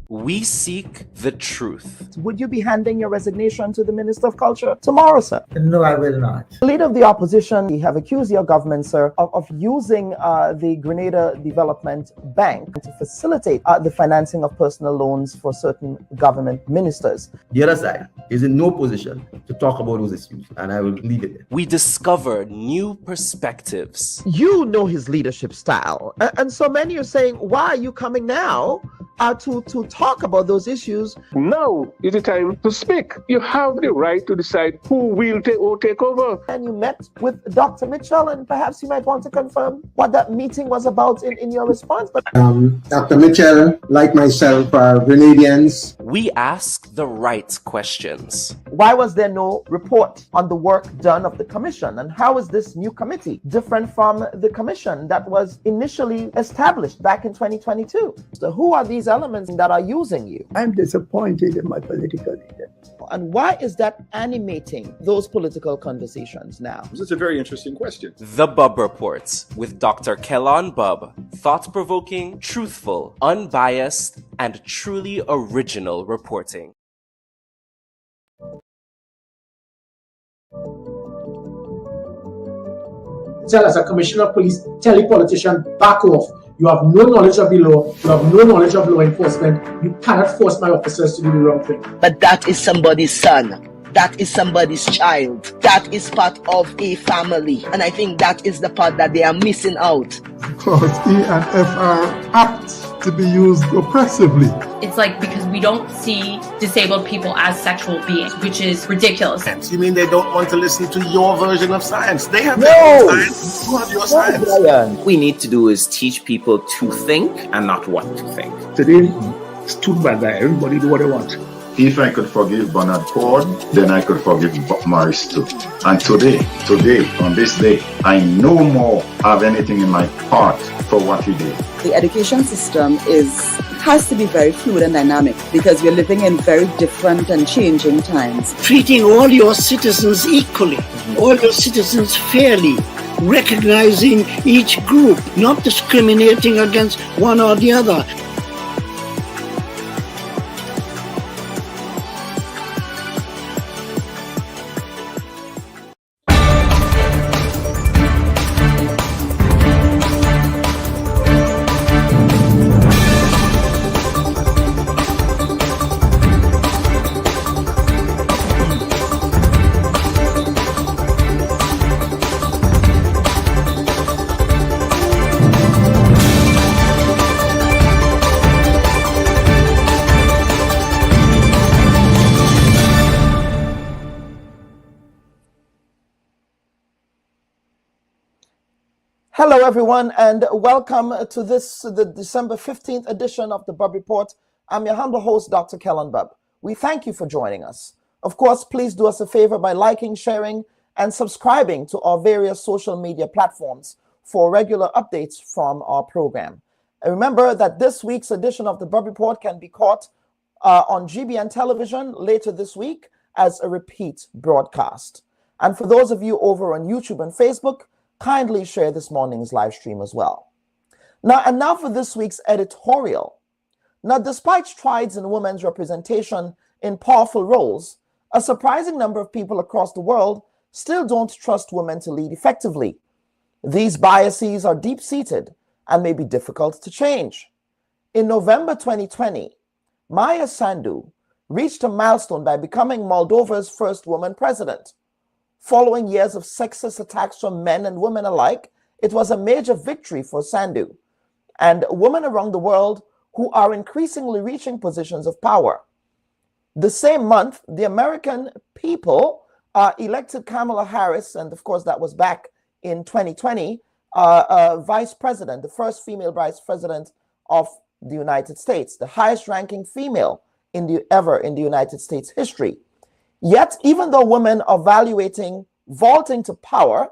We seek the truth. Would you be handing your resignation to the Minister of Culture tomorrow, sir? No, I will not. The leader of the opposition, you have accused your government, sir, of using the Grenada Development Bank to facilitate the financing of personal loans for certain government ministers. The other side is in no position to talk about those issues, and I will leave it there. We discover new perspectives. You know his leadership style, and so many are saying, why are you coming now to talk about those issues? Now is the time to speak. You have the right to decide who will take over. And you met with Dr. Mitchell, and perhaps you might want to confirm what that meeting was about in your response. But Dr. Mitchell, like myself, are Grenadians. We ask the right questions. why was there no report on the work done of the commission? And how is this new committee different from the commission that was initially established back in 2022? So who are these elements that are using you? I'm disappointed in my political leader. And why is that animating those political conversations now? It's a very interesting question. The Bubb Report with Dr. Kellon Bubb. Thought-provoking, truthful, unbiased, and truly original reporting. Tell us, a commissioner of police, tell a politician, back off. You have no knowledge of the law. You have no knowledge of law enforcement. You cannot force my officers to do the wrong thing. But that is somebody's son. That is somebody's child. That is part of a family. And I think that is the part that they are missing out. Because E and F are apt to be used oppressively. It's like because we don't see disabled people as sexual beings, which is ridiculous. You mean they don't want to listen to your version of science? They have their own science. You have your science. What we need to do is teach people to think and not what to think. Today, it's too bad that everybody do what they want. If I could forgive Bernard Ford, then I could forgive Bob Morris too. And today, on this day, I no more have anything in my heart for what he did. The education system has to be very fluid and dynamic because we're living in very different and changing times. Treating all your citizens equally, all your citizens fairly, recognizing each group, not discriminating against one or the other. Hello, everyone, and welcome to the December 15th edition of the Bubb Report. I'm your humble host, Dr. Kellon Bubb. We thank you for joining us. Of course, please do us a favor by liking, sharing, and subscribing to our various social media platforms for regular updates from our program. And remember that this week's edition of the Bubb Report can be caught on GBN television later this week as a repeat broadcast. And for those of you over on YouTube and Facebook, kindly share this morning's live stream as well. Now for this week's editorial. Now, despite strides in women's representation in powerful roles, a surprising number of people across the world still don't trust women to lead effectively. These biases are deep-seated and may be difficult to change. In November 2020, Maya Sandu reached a milestone by becoming Moldova's first woman president. Following years of sexist attacks from men and women alike, it was a major victory for Sandu and women around the world who are increasingly reaching positions of power. The same month, the American people elected Kamala Harris, and of course that was back in 2020, vice president, the first female vice president of the United States, the highest ranking female ever in the United States history. Yet, even though women are vaulting to power,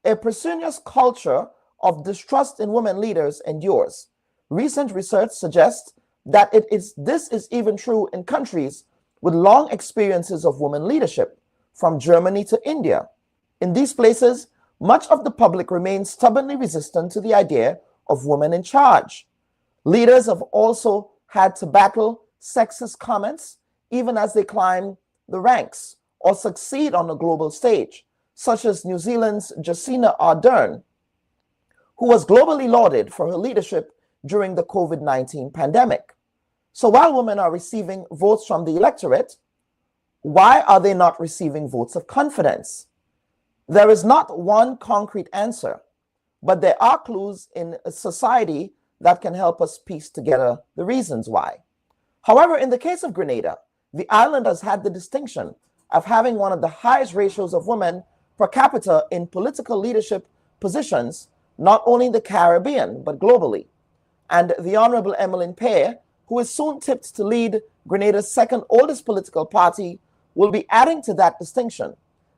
a pernicious culture of distrust in women leaders endures. Recent research suggests that this is even true in countries with long experiences of women leadership, from Germany to India. In these places, much of the public remains stubbornly resistant to the idea of women in charge. Leaders have also had to battle sexist comments even as they climb the ranks or succeed on the global stage, such as New Zealand's Jacinda Ardern, who was globally lauded for her leadership during the COVID-19 pandemic. So while women are receiving votes from the electorate, why are they not receiving votes of confidence? There is not one concrete answer, but there are clues in a society that can help us piece together the reasons why. However, in the case of Grenada, the island has had the distinction of having one of the highest ratios of women per capita in political leadership positions, not only in the Caribbean, but globally. And the Honorable Emmeline Pear, who is soon tipped to lead Grenada's second oldest political party, will be adding to that distinction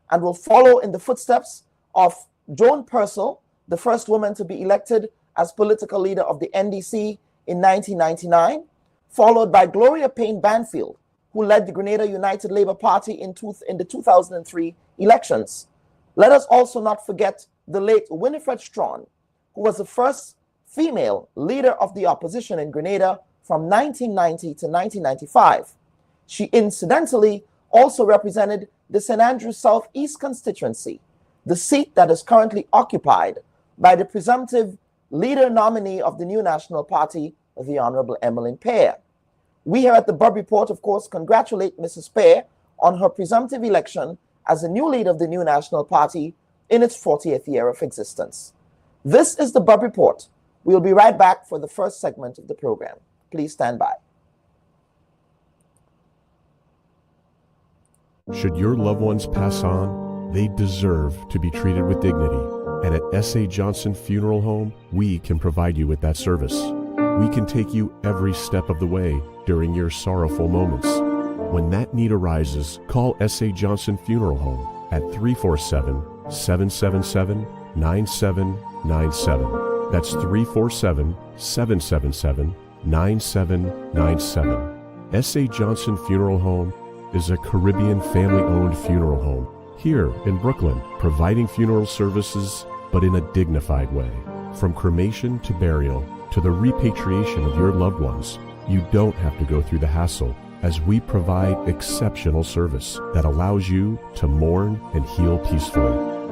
and will follow in the footsteps of Joan Purcell, the first woman to be elected as political leader of the NDC in 1999, followed by Gloria Payne Banfield, who led the Grenada United Labour Party in the 2003 elections. Let us also not forget the late Winifred Strawn, who was the first female leader of the opposition in Grenada from 1990 to 1995. She incidentally also represented the St. Andrews South East constituency, the seat that is currently occupied by the presumptive leader nominee of the new National Party, the Honorable Emmeline Pear. We here at the Bubb Report, of course, congratulate Mrs. Pear on her presumptive election as the new leader of the new National Party in its 40th year of existence. This is the Bubb Report. We'll be right back for the first segment of the program. Please stand by. Should your loved ones pass on, they deserve to be treated with dignity. And at S.A. Johnson Funeral Home, we can provide you with that service. We can take you every step of the way during your sorrowful moments. When that need arises, call S.A. Johnson Funeral Home at 347-777-9797. That's 347-777-9797. S.A. Johnson Funeral Home is a Caribbean family-owned funeral home here in Brooklyn, providing funeral services, but in a dignified way. From cremation to burial to the repatriation of your loved ones, you don't have to go through the hassle, as we provide exceptional service that allows you to mourn and heal peacefully.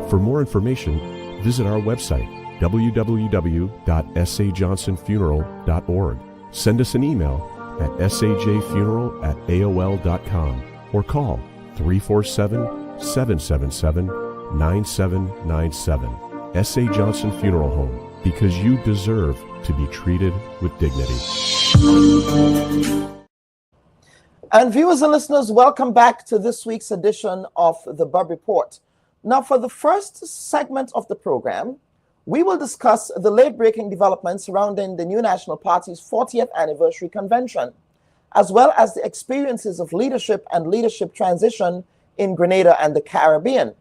For more information, visit our website, www.sajohnsonfuneral.org. Send us an email at sajfuneral@aol.com or call 347-777-9797. S.A. Johnson Funeral Home, because you deserve to be treated with dignity. And viewers and listeners, welcome back to this week's edition of the Bubb Report. Now, for the first segment of the program, we will discuss the late-breaking developments surrounding the new National Party's 40th anniversary convention, as well as the experiences of leadership and leadership transition in Grenada and the Caribbean.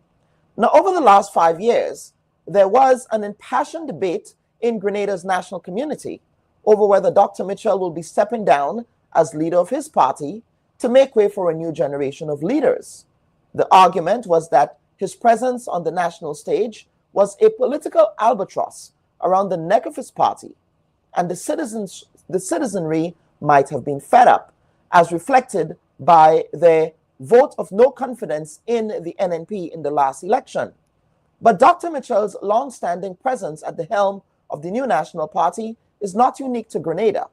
Now, over the last 5 years, there was an impassioned debate in Grenada's national community over whether Dr. Mitchell will be stepping down as leader of his party to make way for a new generation of leaders. The argument was that his presence on the national stage was a political albatross around the neck of his party, and the citizenry might have been fed up, as reflected by their vote of no confidence in the NNP in the last election. But Dr. Mitchell's long-standing presence at the helm of the new National Party is not unique to Grenada,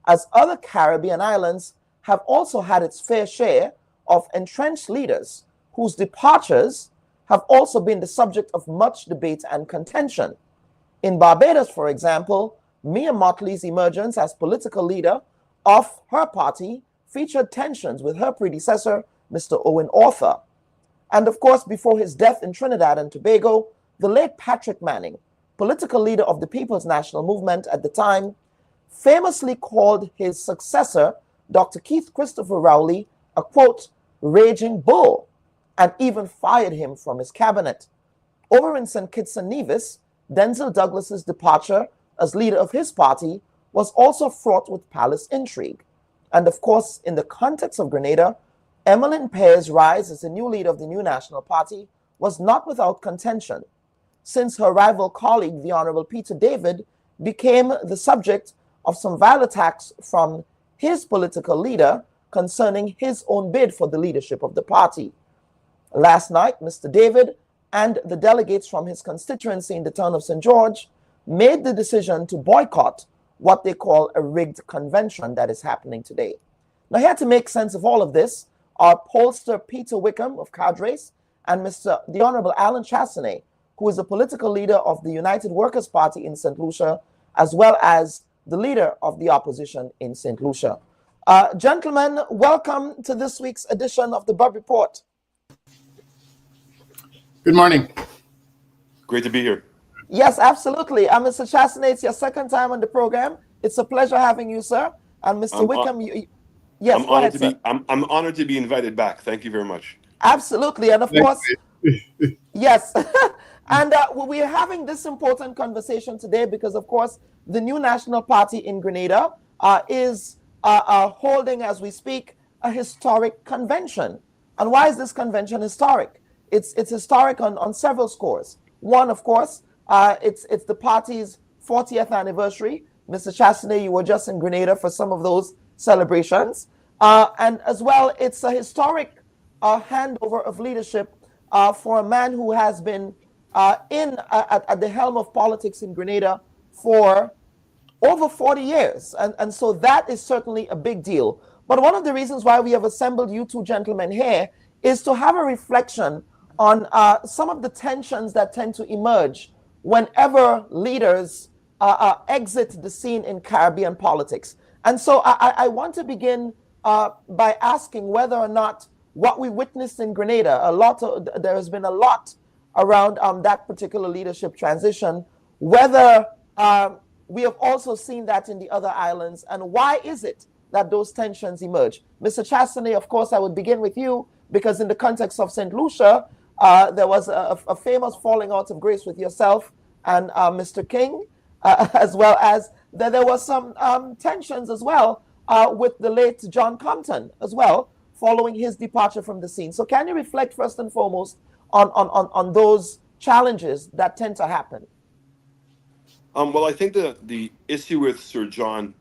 as other Caribbean islands have also had its fair share of entrenched leaders whose departures have also been the subject of much debate and contention. In Barbados, for example, Mia Mottley's emergence as political leader of her party featured tensions with her predecessor, Mr. Owen Arthur. And of course, before his death in Trinidad and Tobago, the late Patrick Manning, political leader of the People's National Movement at the time, famously called his successor, Dr. Keith Christopher Rowley, a quote, raging bull, and even fired him from his cabinet. Over in St. Kitts and Nevis, Denzel Douglas's departure as leader of his party was also fraught with palace intrigue. And of course, in the context of Grenada, Emmeline Pear's rise as the new leader of the new National Party was not without contention, since her rival colleague, the Honorable Peter David, became the subject of some vile attacks from his political leader concerning his own bid for the leadership of the party. Last night, Mr. David and the delegates from his constituency in the town of St. George made the decision to boycott what they call a rigged convention that is happening today. Now, here to make sense of all of this are pollster Peter Wickham of Cadres and the Honorable Alan Chastanet, who is the political leader of the United Workers' Party in St. Lucia, as well as the leader of the opposition in St. Lucia. Gentlemen, welcome to this week's edition of the Bubb Report. Good morning. Great to be here. Yes, absolutely. Mr. Chastanet, it's your second time on the program. It's a pleasure having you, sir. And Mr. Wickham, yes, go ahead, sir. I'm honored to be invited back. Thank you very much. Absolutely. And of course, yes. And we're having this important conversation today because, of course, the new National Party in Grenada is holding, as we speak, a historic convention. And why is this convention historic? It's historic on several scores. One, of course, it's the party's 40th anniversary. Mr. Chastanet, you were just in Grenada for some of those celebrations. And as well, it's a historic handover of leadership for a man who has been at the helm of politics in Grenada for over 40 years. And so that is certainly a big deal. But one of the reasons why we have assembled you two gentlemen here is to have a reflection on some of the tensions that tend to emerge whenever leaders exit the scene in Caribbean politics. And so I want to begin by asking whether or not what we witnessed in Grenada, there has been a lot around that particular leadership transition, whether we have also seen that in the other islands, and why is it that those tensions emerge? Mr. Chastanet, of course, I would begin with you, because in the context of St. Lucia, there was a famous falling out of grace with yourself and Mr. King, as well as there was some tensions as well with the late John Compton as well, following his departure from the scene. So can you reflect first and foremost on those challenges that tend to happen? Well, I think the issue with Sir John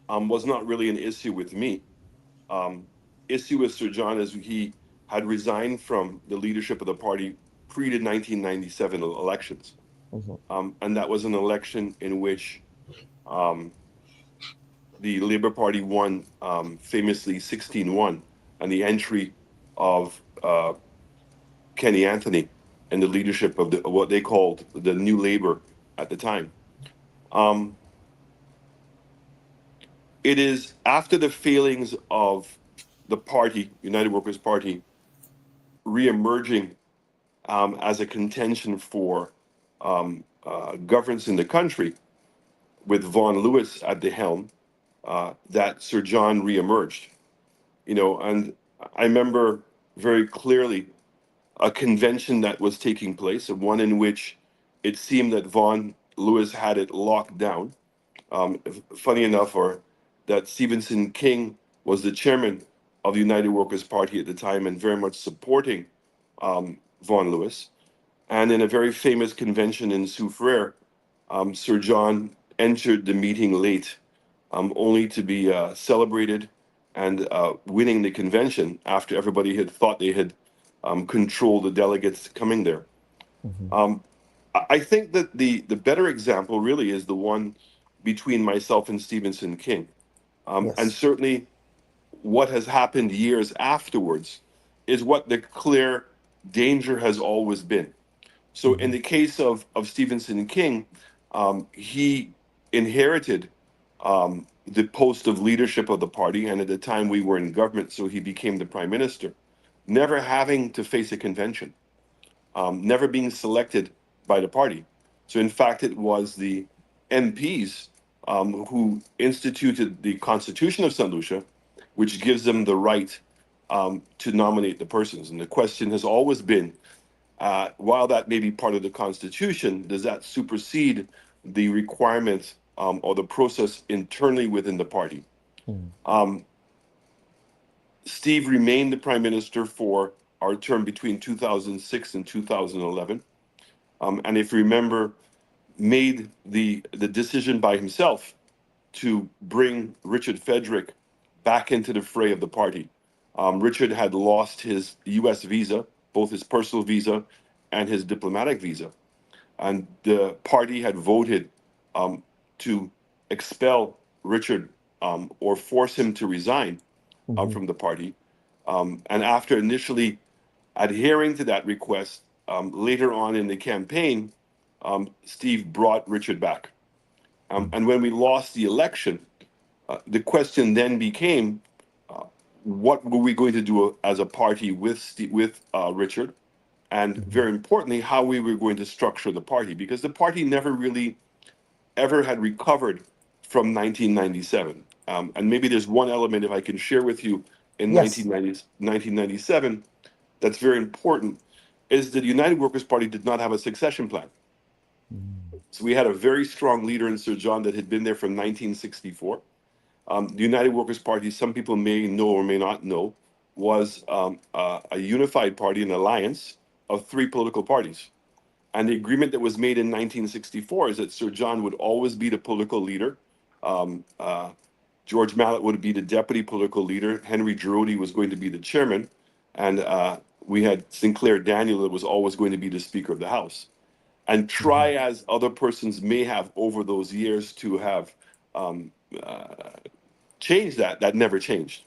was not really an issue with me. Issue with Sir John is he had resigned from the leadership of the party pre the 1997 elections. Mm-hmm. And that was an election in which the Labour Party won famously 16-1, and the entry of Kenny Anthony in the leadership of what they called the New Labour at the time. It is after the failings of the party, United Workers' Party, re-emerging as a contention for governance in the country, with Vaughan Lewis at the helm, that Sir John re-emerged. And I remember very clearly a convention that was taking place, one in which it seemed that Vaughan Lewis had it locked down. Funny enough, that Stephenson King was the chairman of the United Workers' Party at the time and very much supporting Vaughan Lewis. And in a very famous convention in Soufriere, Sir John entered the meeting late, only to be celebrated and winning the convention after everybody had thought they had controlled the delegates coming there. Mm-hmm. I think that the better example really is the one between myself and Stephenson King. Yes. And certainly what has happened years afterwards is what the clear danger has always been. So in the case of Stephenson King, he inherited the post of leadership of the party, and at the time we were in government, so he became the prime minister, never having to face a convention, never being selected by the party. So in fact, it was the MPs who instituted the Constitution of St. Lucia, which gives them the right to nominate the persons. And the question has always been, while that may be part of the Constitution, does that supersede the requirements or the process internally within the party? Steve remained the prime minister for our term between 2006 and 2011. And if you remember, made the decision by himself to bring Richard Fedrick back into the fray of the party. Richard had lost his U.S. visa, both his personal visa and his diplomatic visa. And the party had voted to expel Richard or force him to resign from the party. And after initially adhering to that request, later on in the campaign, Steve brought Richard back. And when we lost the election, the question then became, what were we going to do as a party with Richard? And very importantly, how we were going to structure the party, because the party never really ever had recovered from 1997. And maybe there's one element, if I can share with you, in 1997, that's very important, is that the United Workers' Party did not have a succession plan. So we had a very strong leader in Sir John that had been there from 1964. The United Workers' Party, some people may know or may not know, was a unified party, an alliance of three political parties. And the agreement that was made in 1964 is that Sir John would always be the political leader. George Mallet would be the deputy political leader. Henry Girodi was going to be the chairman. And we had Sinclair Daniel that was always going to be the Speaker of the House. And try as other persons may have over those years to have changed that never changed.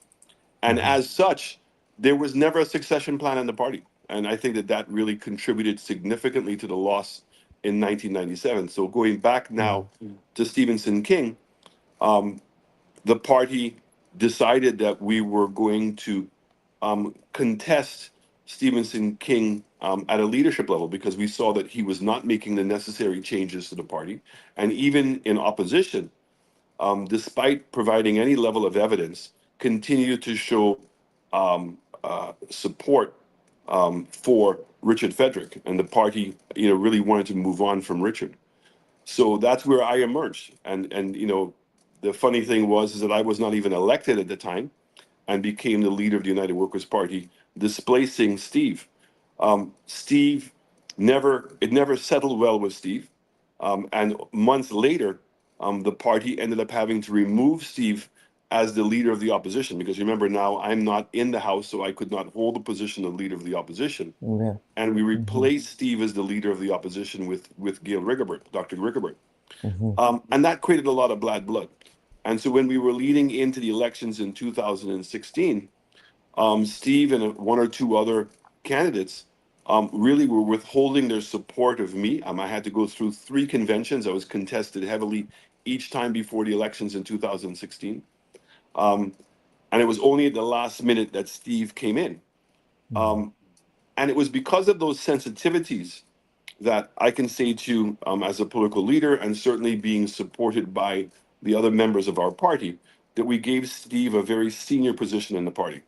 And as such, there was never a succession plan in the party. And I think that really contributed significantly to the loss in 1997. So going back now to Stephenson King, the party decided that we were going to contest Stephenson King at a leadership level, because we saw that he was not making the necessary changes to the party. And even in opposition, despite providing any level of evidence, continued to show support for Richard Fedrick, and the party, really wanted to move on from Richard. So that's where I emerged. And the funny thing is that I was not even elected at the time, and became the leader of the United Workers' Party, displacing Steve. Steve never settled well with Steve. And months later, the party ended up having to remove Steve as the leader of the opposition, because remember, now I'm not in the House, so I could not hold the position of leader of the opposition. Yeah. And we replaced Steve as the leader of the opposition with Gail Rigobert, Dr. Rigobert. And that created a lot of bad blood. And so when we were leading into the elections in 2016, Steve and one or two other candidates really were withholding their support of me. I had to go through 3 conventions. I was contested heavily each time before the elections in 2016. And it was only at the last minute that Steve came in. And it was because of those sensitivities that I can say to you, as a political leader, and certainly being supported by the other members of our party, that we gave Steve a very senior position in the party.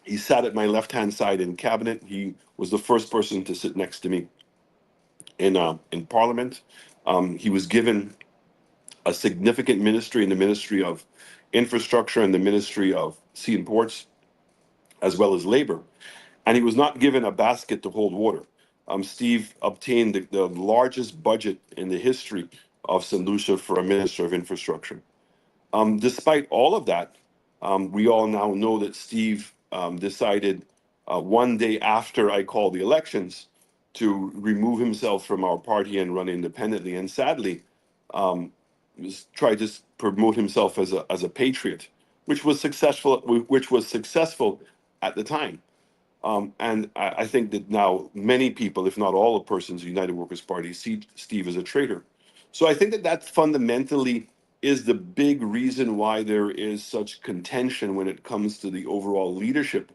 He sat at my left-hand side in cabinet. He was the first person to sit next to me in Parliament. He was given a significant ministry in the Ministry of Infrastructure and the Ministry of Sea and Ports, as well as Labor. And he was not given a basket to hold water. Steve obtained the largest budget in the history of St. Lucia for a Minister of Infrastructure. Despite all of that, we all now know that Steve decided one day after I called the elections to remove himself from our party and run independently. And sadly, tried to promote himself as a patriot, which was successful at the time. And I think that now many people, if not all the persons in the United Workers' Party, see Steve as a traitor. So I think that fundamentally is the big reason why there is such contention when it comes to the overall leadership.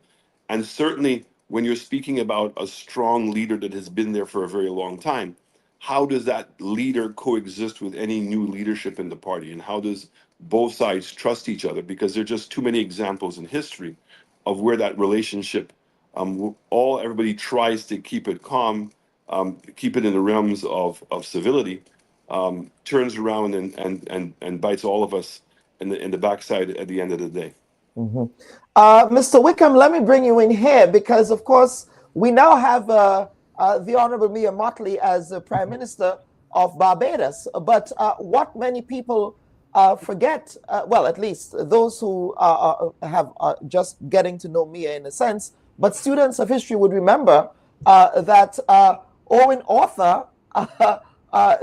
And certainly when you're speaking about a strong leader that has been there for a very long time, how does that leader coexist with any new leadership in the party? And how does both sides trust each other? Because there are just too many examples in history of where that relationship, everybody tries to keep it calm, keep it in the realms of civility, turns around and bites all of us in the backside at the end of the day. Mr. Wickham, let me bring you in here, because of course we now have the Honorable Mia Mottley as the Prime Minister of Barbados. But what many people forget, well, at least those who have just getting to know Mia in a sense, but students of history would remember that Owen Arthur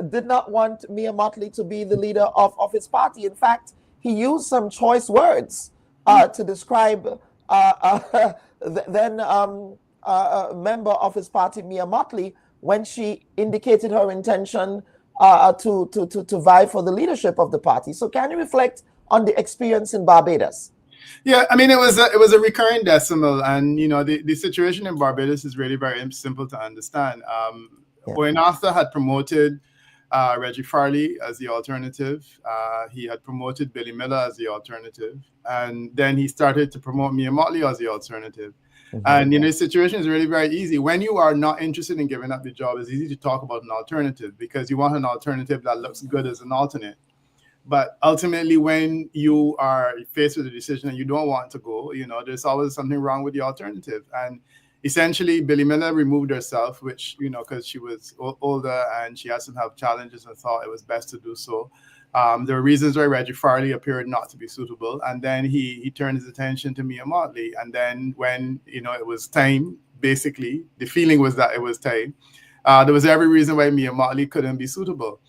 did not want Mia Mottley to be the leader of his party. In fact, he used some choice words to describe then member of his party, Mia Mottley, when she indicated her intention to vie for the leadership of the party. So can you reflect on the experience in Barbados? Yeah, I mean, it was a recurring decimal, and the situation in Barbados is really very simple to understand. Owen Arthur had promoted Reggie Farley as the alternative. He had promoted Billy Miller as the alternative, and then he started to promote Mia Mottley as the alternative. And the situation is really very easy. When you are not interested in giving up the job, it's easy to talk about an alternative because you want an alternative that looks good as an alternate. But ultimately, when you are faced with a decision and you don't want to go, there's always something wrong with the alternative. And essentially, Billy Miller removed herself, which, because she was older and she had some health challenges and thought it was best to do so. There were reasons why Reggie Farley appeared not to be suitable. And then he turned his attention to Mia Mottley. And then when, it was time, basically, the feeling was that it was time. There was every reason why Mia Mottley couldn't be suitable.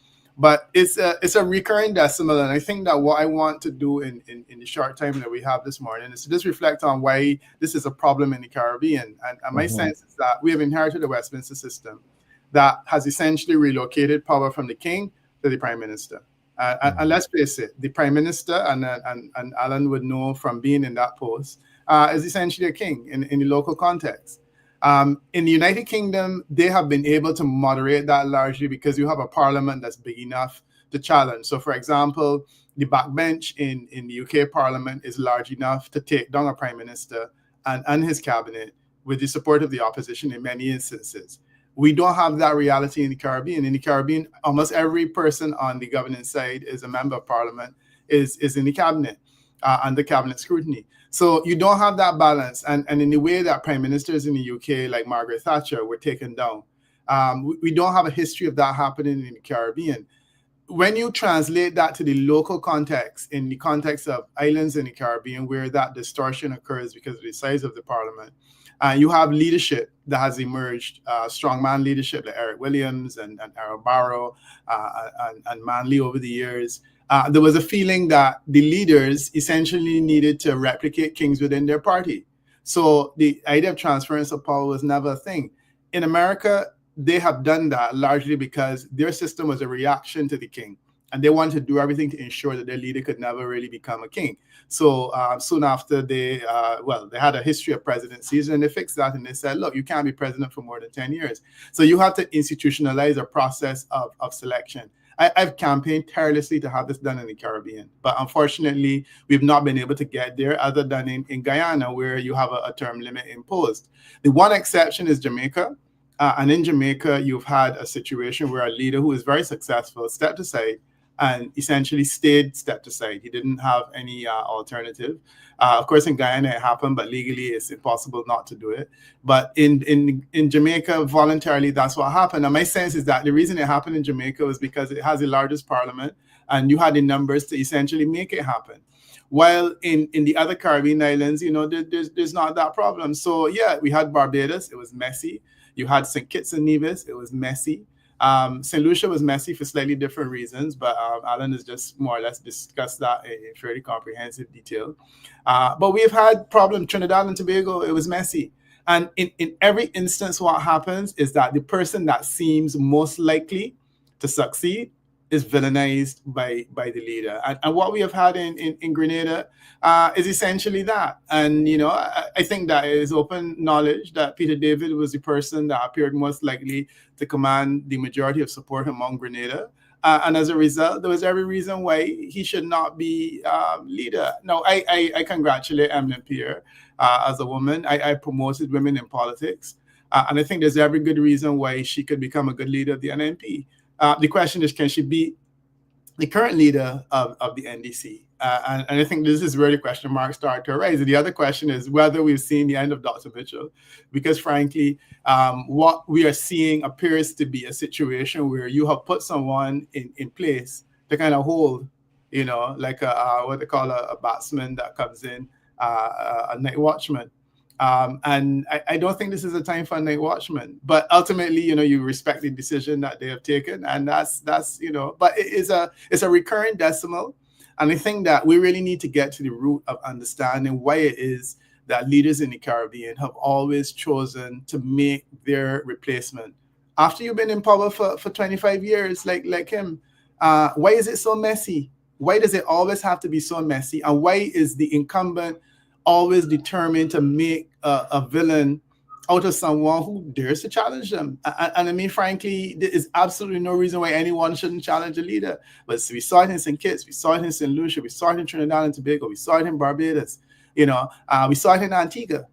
But it's a recurring decimal. And I think that what I want to do in the short time that we have this morning is to just reflect on why this is a problem in the Caribbean. And my sense is that we have inherited a Westminster system that has essentially relocated power from the king to the prime minister. And let's face it, the prime minister, and Alan would know from being in that post, is essentially a king in the local context. In the United Kingdom, they have been able to moderate that largely because you have a parliament that's big enough to challenge. So, for example, the backbench in the UK parliament is large enough to take down a prime minister and his cabinet with the support of the opposition in many instances. We don't have that reality in the Caribbean. In the Caribbean, almost every person on the governing side is a member of parliament, is in the cabinet, under cabinet scrutiny. So you don't have that balance. And in the way that prime ministers in the UK, like Margaret Thatcher, were taken down, we don't have a history of that happening in the Caribbean. When you translate that to the local context, in the context of islands in the Caribbean, where that distortion occurs because of the size of the parliament, you have leadership that has emerged, strongman leadership like Eric Williams and Errol Barrow and Manley over the years. There was a feeling that the leaders essentially needed to replicate kings within their party. So the idea of transference of power was never a thing. In America, they have done that largely because their system was a reaction to the king. And they wanted to do everything to ensure that their leader could never really become a king. So soon after they had a history of presidencies and they fixed that and they said, look, you can't be president for more than 10 years. So you have to institutionalize a process of selection. I've campaigned tirelessly to have this done in the Caribbean, but unfortunately, we've not been able to get there other than in Guyana, where you have a term limit imposed. The one exception is Jamaica. And in Jamaica, you've had a situation where a leader who is very successful stepped aside and essentially stepped aside. He didn't have any alternative. Of course, in Guyana it happened, but legally it's impossible not to do it. But in Jamaica, voluntarily, that's what happened. And my sense is that the reason it happened in Jamaica was because it has the largest parliament, and you had the numbers to essentially make it happen. While in the other Caribbean islands, there's not that problem. So yeah, we had Barbados, it was messy. You had St. Kitts and Nevis, it was messy. St. Lucia was messy for slightly different reasons, but Alan has just more or less discussed that in fairly comprehensive detail. But we've had problems. Trinidad and Tobago, it was messy. And in every instance, what happens is that the person that seems most likely to succeed is villainized by the leader. And what we have had in Grenada is essentially that. And, I think that it is open knowledge that Peter David was the person that appeared most likely to command the majority of support among Grenada. And as a result, there was every reason why he should not be leader. Now, I congratulate Emily Pierre as a woman. I promoted women in politics. And I think there's every good reason why she could become a good leader of the NNP. The question is, can she be the current leader of the NDC? And I think this is where the question marks start to arise. The other question is whether we've seen the end of Dr. Mitchell, because frankly, what we are seeing appears to be a situation where you have put someone in place to kind of hold you know, like what they call a batsman that comes in, a night watchman. And I don't think this is a time for a night watchman. But ultimately, you know, you respect the decision that they have taken, and that's you know. But it's a recurring decimal, and I think that we really need to get to the root of understanding why it is that leaders in the Caribbean have always chosen to make their replacement after you've been in power for 25 years, like him. Why is it so messy? Why does it always have to be so messy? And why is the incumbent always determined to make a villain out of someone who dares to challenge them? And I mean, frankly, there is absolutely no reason why anyone shouldn't challenge a leader. But we saw it in St. Kitts, we saw it in St. Lucia, we saw it in Trinidad and Tobago, we saw it in Barbados, you know, we saw it in Antigua.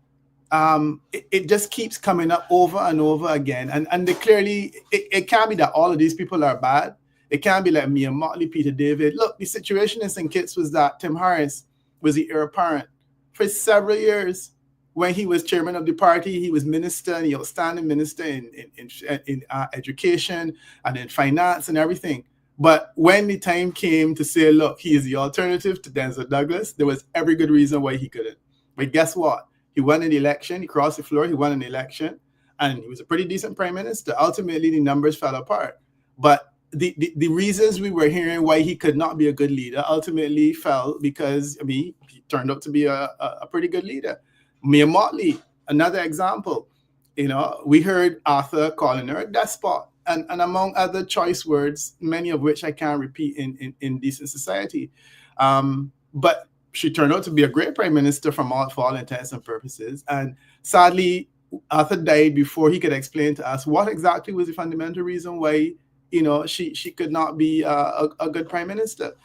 It just keeps coming up over and over again. And they clearly, it can't be that all of these people are bad. It can't be like Mia Motley, Peter David. Look, the situation in St. Kitts was that Tim Harris was the heir apparent for several years. When he was chairman of the party, he was minister, and he outstanding minister in education and in finance and everything. But when the time came to say, look, he is the alternative to Denzel Douglas, there was every good reason why he couldn't. But guess what? He won an election, he crossed the floor, he won an election, and he was a pretty decent prime minister. Ultimately, the numbers fell apart. But the reasons we were hearing why he could not be a good leader ultimately fell because, I mean, he turned out to be a pretty good leader. Mia Motley, another example. You know, we heard Arthur calling her a despot, and among other choice words, many of which I can't repeat in decent society. But she turned out to be a great prime minister for all intents and purposes. And sadly, Arthur died before he could explain to us what exactly was the fundamental reason why, you know, she could not be a good prime minister.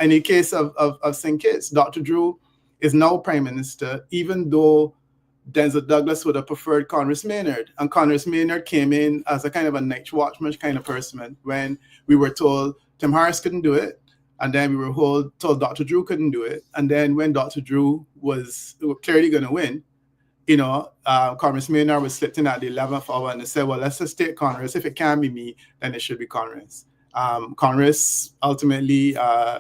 In the case of St. Kitts, Dr. Drew is now prime minister, even though Denzel Douglas would have preferred Conress Maynard. And Conress Maynard came in as a kind of a night watchman kind of person when we were told Tim Harris couldn't do it. And then we were told Dr. Drew couldn't do it. And then when Dr. Drew was clearly going to win, you know, Conress Maynard was slipped in at the 11th hour, and they said, well, let's just take Conress. If it can't be me, then it should be Conress. Conress ultimately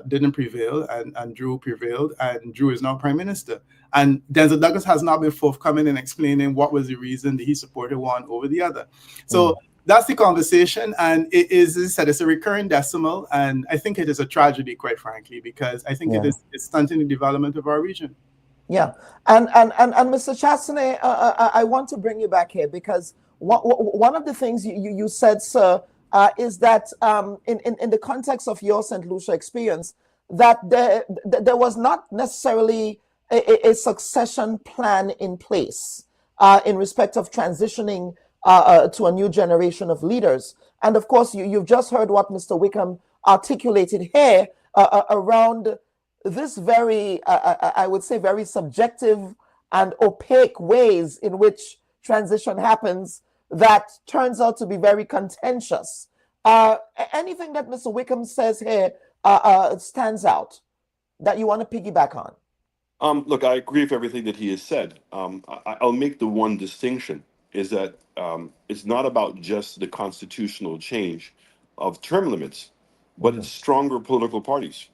didn't prevail, and Drew prevailed, and Drew is now prime minister. And Denzel Douglas has not been forthcoming in explaining what was the reason that he supported one over the other. So that's the conversation, and it is, as I said, it's a recurring decimal, and I think it is a tragedy, quite frankly, because I think it's stunting the development of our region. Yeah, and Mr. Chastanet, I want to bring you back here because one of the things you said, sir, is that in the context of your St. Lucia experience, that there was not necessarily a succession plan in place in respect of transitioning to a new generation of leaders. And of course, you've just heard what Mr. Wickham articulated here around this very, I would say, very subjective and opaque ways in which transition happens that turns out to be very contentious. Anything that Mr. Wickham says here stands out that you want to piggyback on? Look, I agree with everything that he has said. I'll make the one distinction is that it's not about just the constitutional change of term limits, but it's stronger political parties.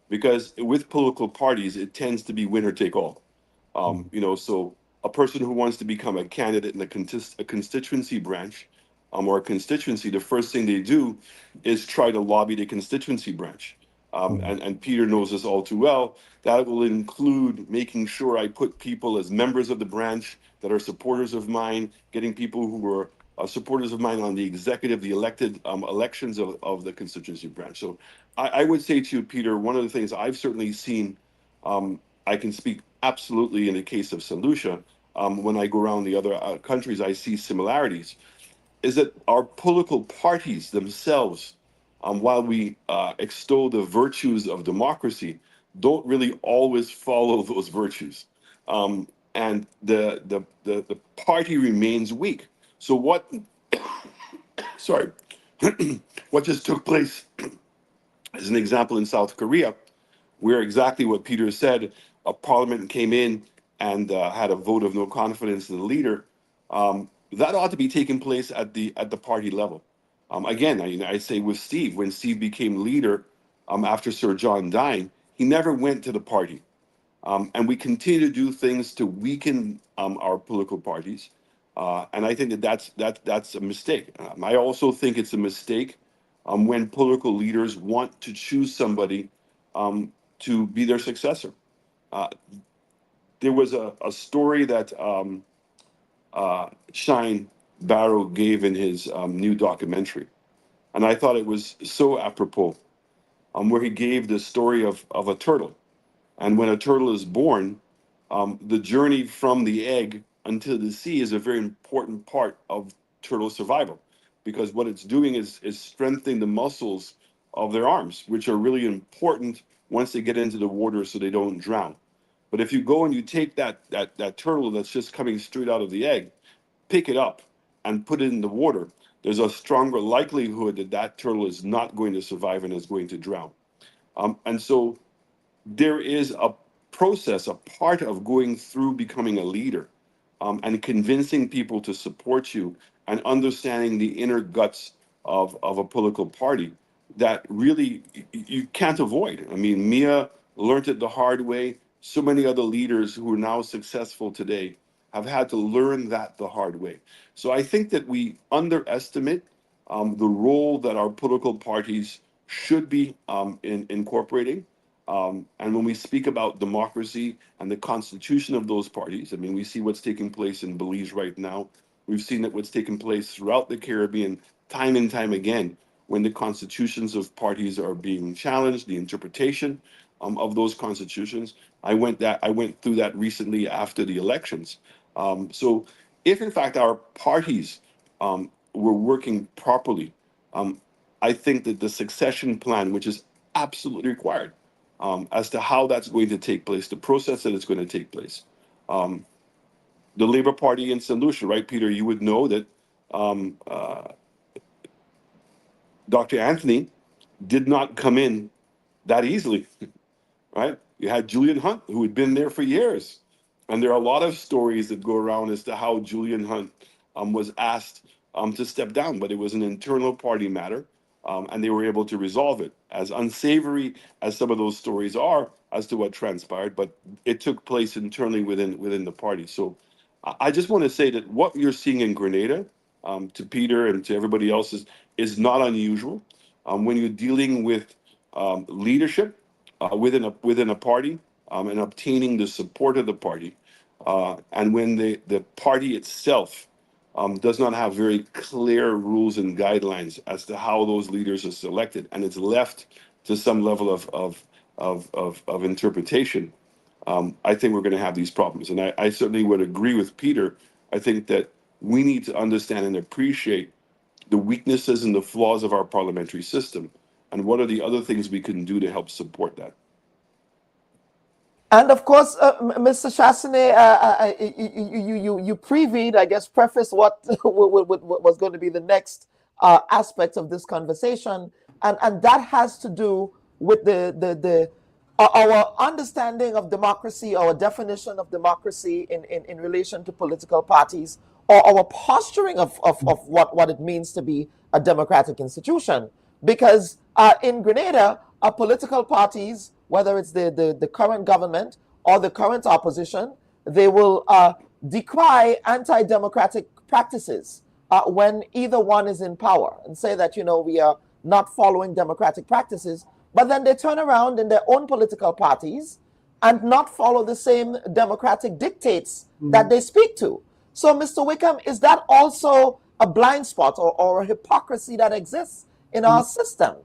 Because with political parties, it tends to be winner take all. You know, so a person who wants to become a candidate in a constituency branch or a constituency, the first thing they do is try to lobby the constituency branch. And Peter knows this all too well. That will include making sure I put people as members of the branch that are supporters of mine, getting people who are supporters of mine on the executive, the elected elections of the constituency branch. So I would say to you, Peter, one of the things I've certainly seen, I can speak absolutely in the case of St. Lucia, when I go around the other countries, I see similarities, is that our political parties themselves, while we extol the virtues of democracy, don't really always follow those virtues. And the party remains weak. So what, sorry, what just took place as an example in South Korea, where exactly what Peter said, a parliament came in and had a vote of no confidence in the leader, that ought to be taking place at the party level. Again, I say with Steve, when Steve became leader, after Sir John dying, he never went to the party. And we continue to do things to weaken our political parties. And I think that's a mistake. I also think it's a mistake when political leaders want to choose somebody to be their successor. There was a story that Shine Barrow gave in his new documentary. And I thought it was so apropos, where he gave the story of a turtle. And when a turtle is born, the journey from the egg until the sea is a very important part of turtle survival, because what it's doing is strengthening the muscles of their arms, which are really important once they get into the water so they don't drown. But if you go and you take that turtle that's just coming straight out of the egg, pick it up and put it in the water, there's a stronger likelihood that that turtle is not going to survive and is going to drown. And so there is a process, a part of going through becoming a leader and convincing people to support you and understanding the inner guts of a political party that really you can't avoid. I mean, Mia learned it the hard way. So many other leaders who are now successful today have had to learn that the hard way. So I think that we underestimate the role that our political parties should be incorporating. And when we speak about democracy and the constitution of those parties, I mean, we see what's taking place in Belize right now. We've seen that what's taken place throughout the Caribbean time and time again when the constitutions of parties are being challenged, the interpretation of those constitutions. I went through that recently after the elections. So if in fact our parties were working properly, I think that the succession plan, which is absolutely required, as to how that's going to take place, the process that it's going to take place. The Labour Party in St. Lucia, right, Peter, you would know that Dr. Anthony did not come in that easily, right? You had Julian Hunt, who had been there for years. And there are a lot of stories that go around as to how Julian Hunt was asked to step down, but it was an internal party matter. And they were able to resolve it. As unsavory as some of those stories are as to what transpired, but it took place internally within the party. So I just want to say that what you're seeing in Grenada, to Peter and to everybody else, is not unusual. When you're dealing with leadership within a party and obtaining the support of the party, and when the party itself does not have very clear rules and guidelines as to how those leaders are selected, and it's left to some level of interpretation, I think we're going to have these problems. And I certainly would agree with Peter. I think that we need to understand and appreciate the weaknesses and the flaws of our parliamentary system, and what are the other things we can do to help support that. And of course, Mr. Chassanet, you previewed, I guess, preface what was going to be the next aspect of this conversation, and that has to do with our understanding of democracy, our definition of democracy in relation to political parties, or our posturing of what it means to be a democratic institution. Because in Grenada, our political parties, whether it's the current government or the current opposition, they will decry anti-democratic practices when either one is in power and say that, we are not following democratic practices, but then they turn around in their own political parties and not follow the same democratic dictates that they speak to. So, Mr. Wickham, is that also a blind spot or a hypocrisy that exists in our system?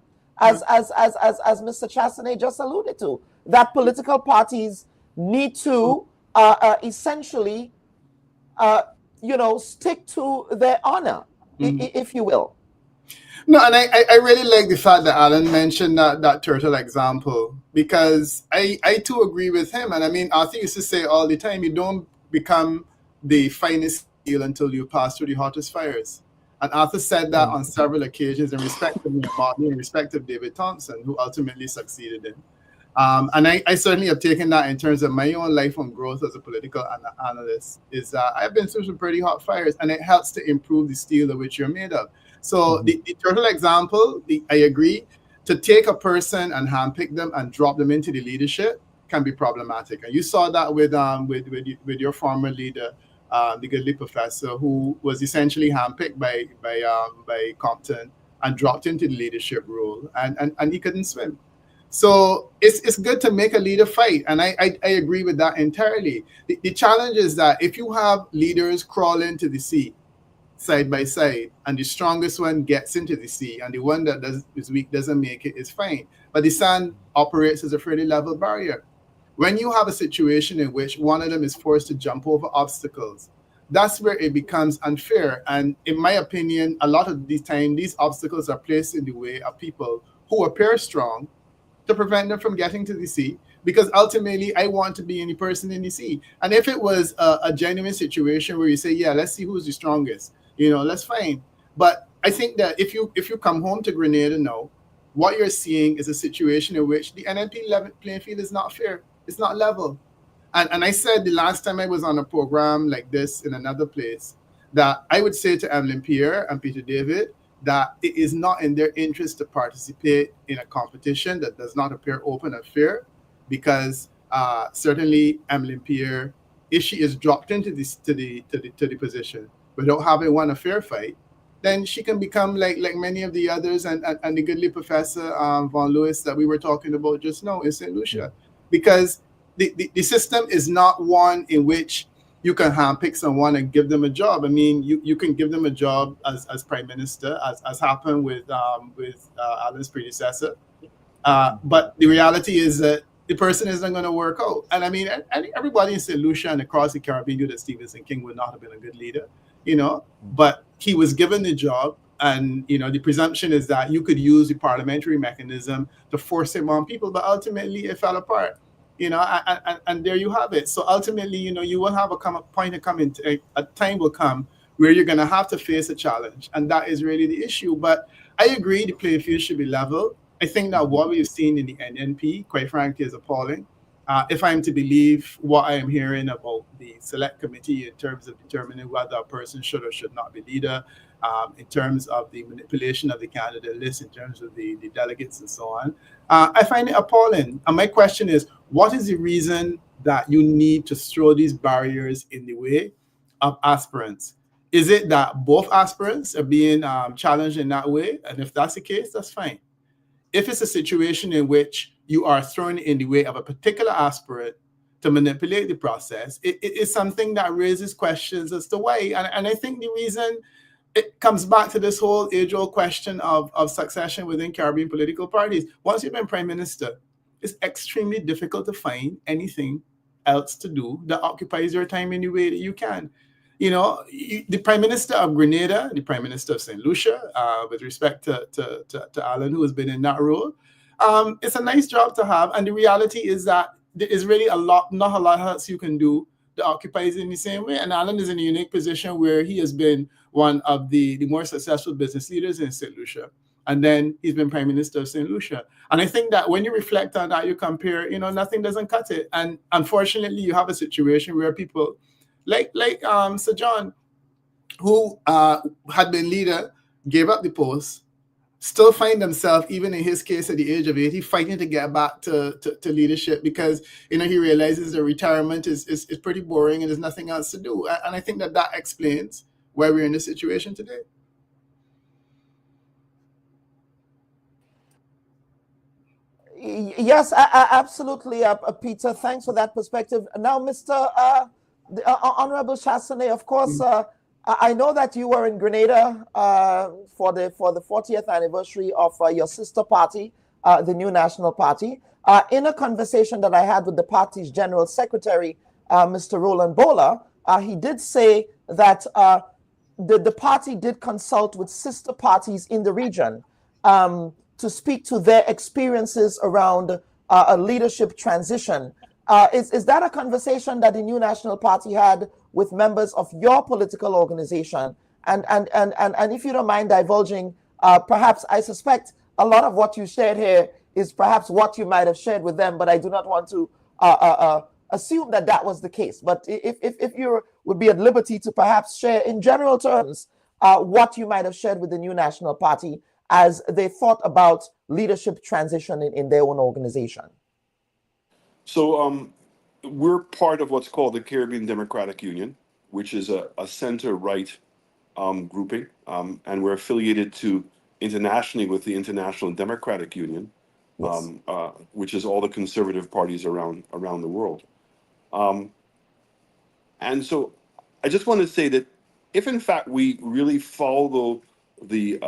As Mr. Chassanet just alluded to, that political parties need to essentially, stick to their honor, if you will. No, and I really like the fact that Alan mentioned that turtle example, because I too agree with him. And I mean, Arthur used to say all the time, you don't become the finest steel until you pass through the hottest fires. And Arthur said that on several occasions in respect of Martin, in respect of David Thompson, who ultimately succeeded in. And I certainly have taken that in terms of my own life and growth as a political analyst, is I've been through some pretty hot fires, and it helps to improve the steel of which you're made of. So the turtle example, I agree. to take a person and handpick them and drop them into the leadership can be problematic. And you saw that with your former leader, the Goodley professor, who was essentially handpicked by Compton and dropped into the leadership role, and he couldn't swim. So it's good to make a leader fight, and I agree with that entirely. The challenge is that if you have leaders crawl into the sea side by side, and the strongest one gets into the sea, and the one that is weak doesn't make it, it's fine. But the sand operates as a fairly level barrier. When you have a situation in which one of them is forced to jump over obstacles, that's where it becomes unfair. And in my opinion, a lot of the time, these obstacles are placed in the way of people who appear strong to prevent them from getting to the sea, because ultimately I want to be any person in the sea. And if it was a genuine situation where you say, yeah, let's see who's the strongest, that's fine. But I think that if you come home to Grenada now, what you're seeing is a situation in which the NNP playing field is not fair. It's not level. And I said the last time I was on a program like this in another place, that I would say to Emlyn Pierre and Peter David that it is not in their interest to participate in a competition that does not appear open and fair, because certainly Emlyn Pierre, if she is dropped into the position without having won a fair fight, then she can become like many of the others and the Goodley professor Von Lewis that we were talking about just now in St. Lucia, because the system is not one in which you can handpick someone and give them a job. I mean, you can give them a job as prime minister, as happened with Alan's predecessor. But the reality is that the person isn't going to work out. And I mean, everybody in St. Lucia and across the Caribbean knew that Stevenson King would not have been a good leader, but he was given the job. And, the presumption is that you could use the parliamentary mechanism to force him on people, but ultimately it fell apart. And there you have it. So ultimately, you will have a time will come where you're going to have to face a challenge. And that is really the issue. But I agree the playing field should be level. I think that what we've seen in the NNP, quite frankly, is appalling. If I'm to believe what I am hearing about the select committee in terms of determining whether a person should or should not be leader, in terms of the manipulation of the candidate list, in terms of the delegates and so on, I find it appalling. And my question is, what is the reason that you need to throw these barriers in the way of aspirants? Is it that both aspirants are being challenged in that way? And if that's the case, that's fine. If it's a situation in which you are thrown in the way of a particular aspirant to manipulate the process, it is something that raises questions as to why. And I think the reason it comes back to this whole age-old question of succession within Caribbean political parties. Once you've been prime minister, it's extremely difficult to find anything else to do that occupies your time in the way that you can. The prime minister of Grenada, the prime minister of St. Lucia, with respect to Alan, who has been in that role, it's a nice job to have. And the reality is that there is really not a lot else you can do that occupies in the same way. And Alan is in a unique position where he has been one of the more successful business leaders in St. Lucia. And then he's been prime minister of St. Lucia. And I think that when you reflect on that, you compare, nothing doesn't cut it. And unfortunately, you have a situation where people like Sir John, who had been leader, gave up the post, still find themselves, even in his case at the age of 80, fighting to get back to leadership because, he realizes that retirement is pretty boring and there's nothing else to do. And I think that explains why we're in this situation today. Yes, absolutely, Peter. Thanks for that perspective. Now, Mr. Honorable Chassanet, of course, I know that you were in Grenada for the 40th anniversary of your sister party, the New National Party. In a conversation that I had with the party's General Secretary, Mr. Roland Bola, he did say that the party did consult with sister parties in the region to speak to their experiences around a leadership transition. Is that a conversation that the New National Party had with members of your political organization? And if you don't mind divulging, perhaps I suspect a lot of what you shared here is perhaps what you might have shared with them, but I do not want to assume that was the case. But if you would be at liberty to perhaps share in general terms what you might have shared with the New National Party as they thought about leadership transition in their own organization? So we're part of what's called the Caribbean Democratic Union, which is a center-right grouping, and we're affiliated to internationally with the International Democratic Union, Yes. which is all the conservative parties around the world. And so I just want to say that if in fact we really follow the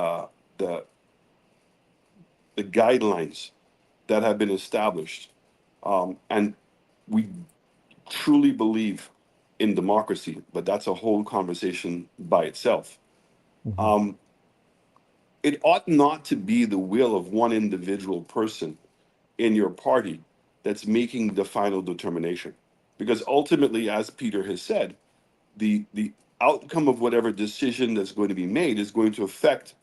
guidelines that have been established, and we truly believe in democracy, but that's a whole conversation by itself. It ought not to be the will of one individual person in your party that's making the final determination. Because ultimately, as Peter has said, the outcome of whatever decision that's going to be made is going to affect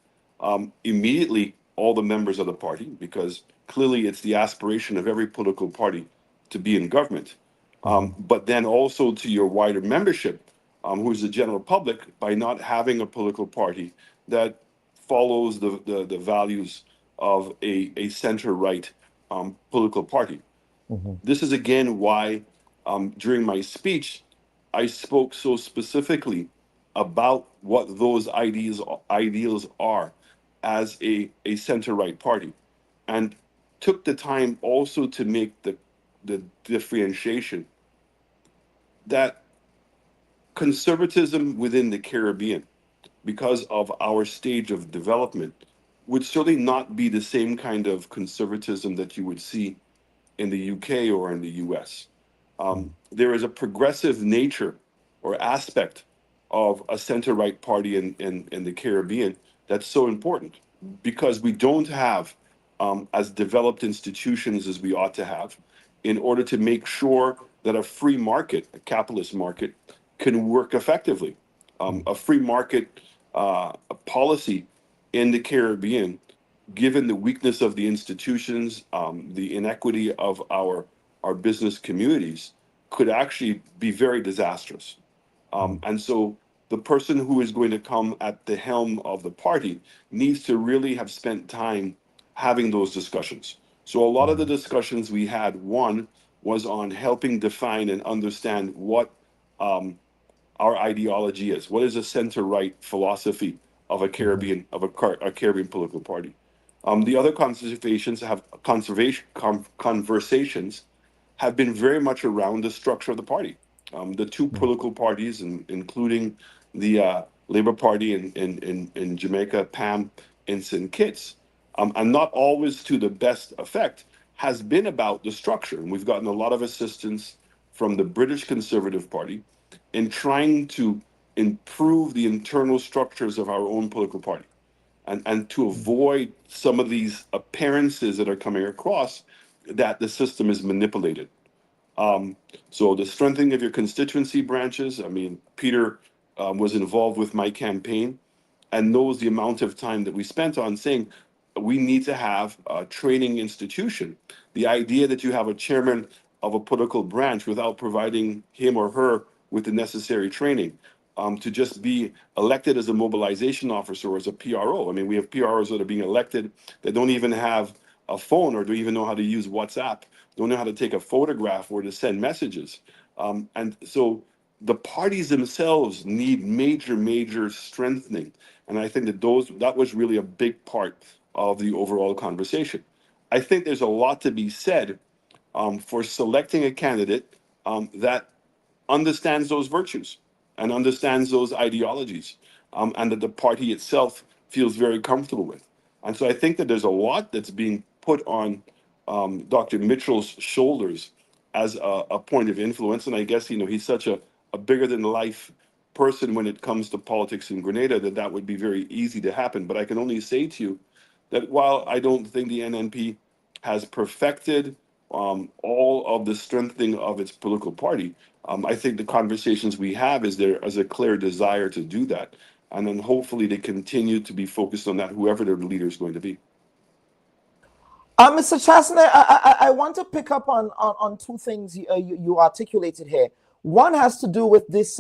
immediately all the members of the party, because clearly it's the aspiration of every political party to be in government. But then also to your wider membership, who is the general public, by not having a political party that follows the values of a center-right political party. This is again why during my speech, I spoke so specifically about what those ideals are as a center-right party, and took the time also to make the differentiation that conservatism within the Caribbean, because of our stage of development, would certainly not be the same kind of conservatism that you would see in the UK or in the US. There is a progressive nature or aspect of a center-right party in the Caribbean that's so important, because we don't have as developed institutions as we ought to have in order to make sure that a free market, a capitalist market, can work effectively. A free market policy in the Caribbean, given the weakness of the institutions, the inequity of our business communities, could actually be very disastrous. And so the person who is going to come at the helm of the party needs to really have spent time having those discussions. So a lot of the discussions we had, one was on helping define and understand what our ideology is. What is a center-right philosophy of a Caribbean Caribbean political party? The other conversations have been very much around the structure of the party. The two political parties, including the Labour Party in Jamaica, PAM in St. Kitts, and not always to the best effect, has been about the structure. And we've gotten a lot of assistance from the British Conservative Party in trying to improve the internal structures of our own political party, and to avoid some of these appearances that are coming across that the system is manipulated. So the strengthening of your constituency branches, I mean, Peter was involved with my campaign and knows the amount of time that we spent on saying we need to have a training institution. The idea that you have a chairman of a political branch without providing him or her with the necessary training, to just be elected as a mobilization officer or as a PRO. I mean, we have PROs that are being elected that don't even have a phone or don't even know how to use WhatsApp, don't know how to take a photograph or to send messages. And so the parties themselves need major strengthening. And I think that was really a big part of the overall conversation. I think there's a lot to be said for selecting a candidate that understands those virtues and understands those ideologies, and that the party itself feels very comfortable with. And so I think that there's a lot that's being put on Dr. Mitchell's shoulders as a point of influence. And I guess, he's such a bigger than life person when it comes to politics in Grenada that would be very easy to happen. But I can only say to you that while I don't think the NNP has perfected all of the strengthening of its political party, I think the conversations we have is there as a clear desire to do that. And then hopefully they continue to be focused on that, whoever their leader is going to be. Mr. Chasney, I want to pick up on two things you articulated here. One has to do with this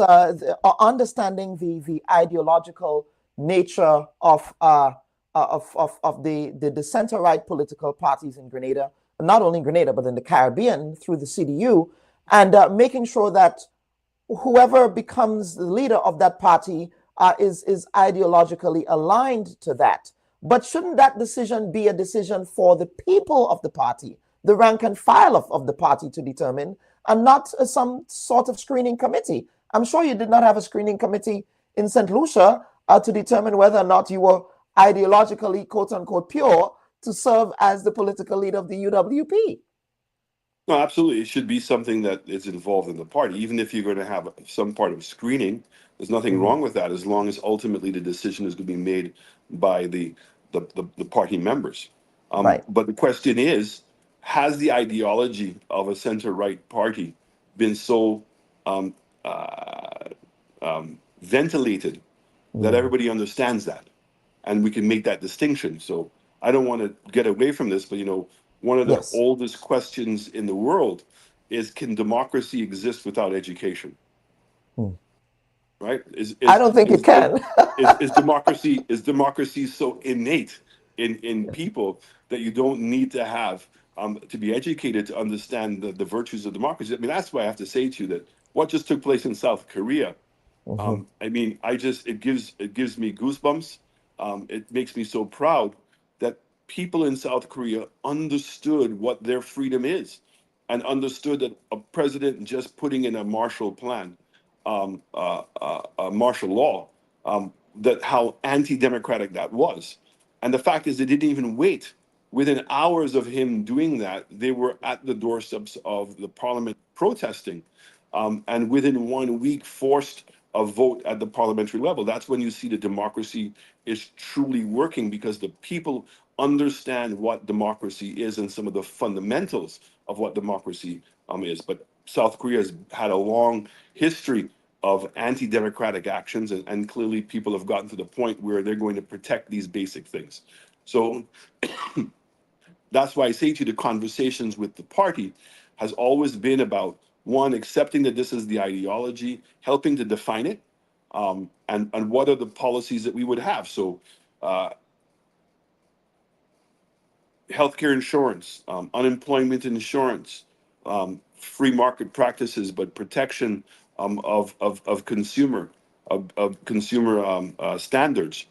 understanding the ideological nature of of the center-right political parties in Grenada, not only in Grenada, but in the Caribbean through the CDU, and making sure that whoever becomes the leader of that party is ideologically aligned to that. But shouldn't that decision be a decision for the people of the party, the rank and file of the party to determine, and not some sort of screening committee? I'm sure you did not have a screening committee in St. Lucia to determine whether or not you were ideologically, quote unquote, pure to serve as the political leader of the UWP. No, absolutely. It should be something that is involved in the party. Even if you're going to have some part of screening, there's nothing wrong with that, as long as ultimately the decision is going to be made by the party members. Right. But the question is, has the ideology of a center-right party been so ventilated that everybody understands that, and we can make that distinction? So I don't want to get away from this, but one of the oldest questions in the world is, can democracy exist without education? Right? I don't think it can. Is democracy so innate in people that you don't need to have to be educated to understand the virtues of democracy? I mean, that's why I have to say to you that what just took place in South Korea, I mean, it gives me goosebumps. It makes me so proud that people in South Korea understood what their freedom is, and understood that a president just putting in a martial plan, a martial law, that how anti-democratic that was. And the fact is, they didn't even wait. Within hours of him doing that, they were at the doorsteps of the parliament protesting, and within 1 week forced a vote at the parliamentary level. That's when you see the democracy is truly working, because the people understand what democracy is and some of the fundamentals of what democracy is. But South Korea has had a long history of anti-democratic actions, and clearly people have gotten to the point where they're going to protect these basic things. So that's why I say to you, the conversations with the party has always been about, one, accepting that this is the ideology, helping to define it, and what are the policies that we would have. So healthcare insurance, unemployment insurance, free market practices, but protection of consumer standards,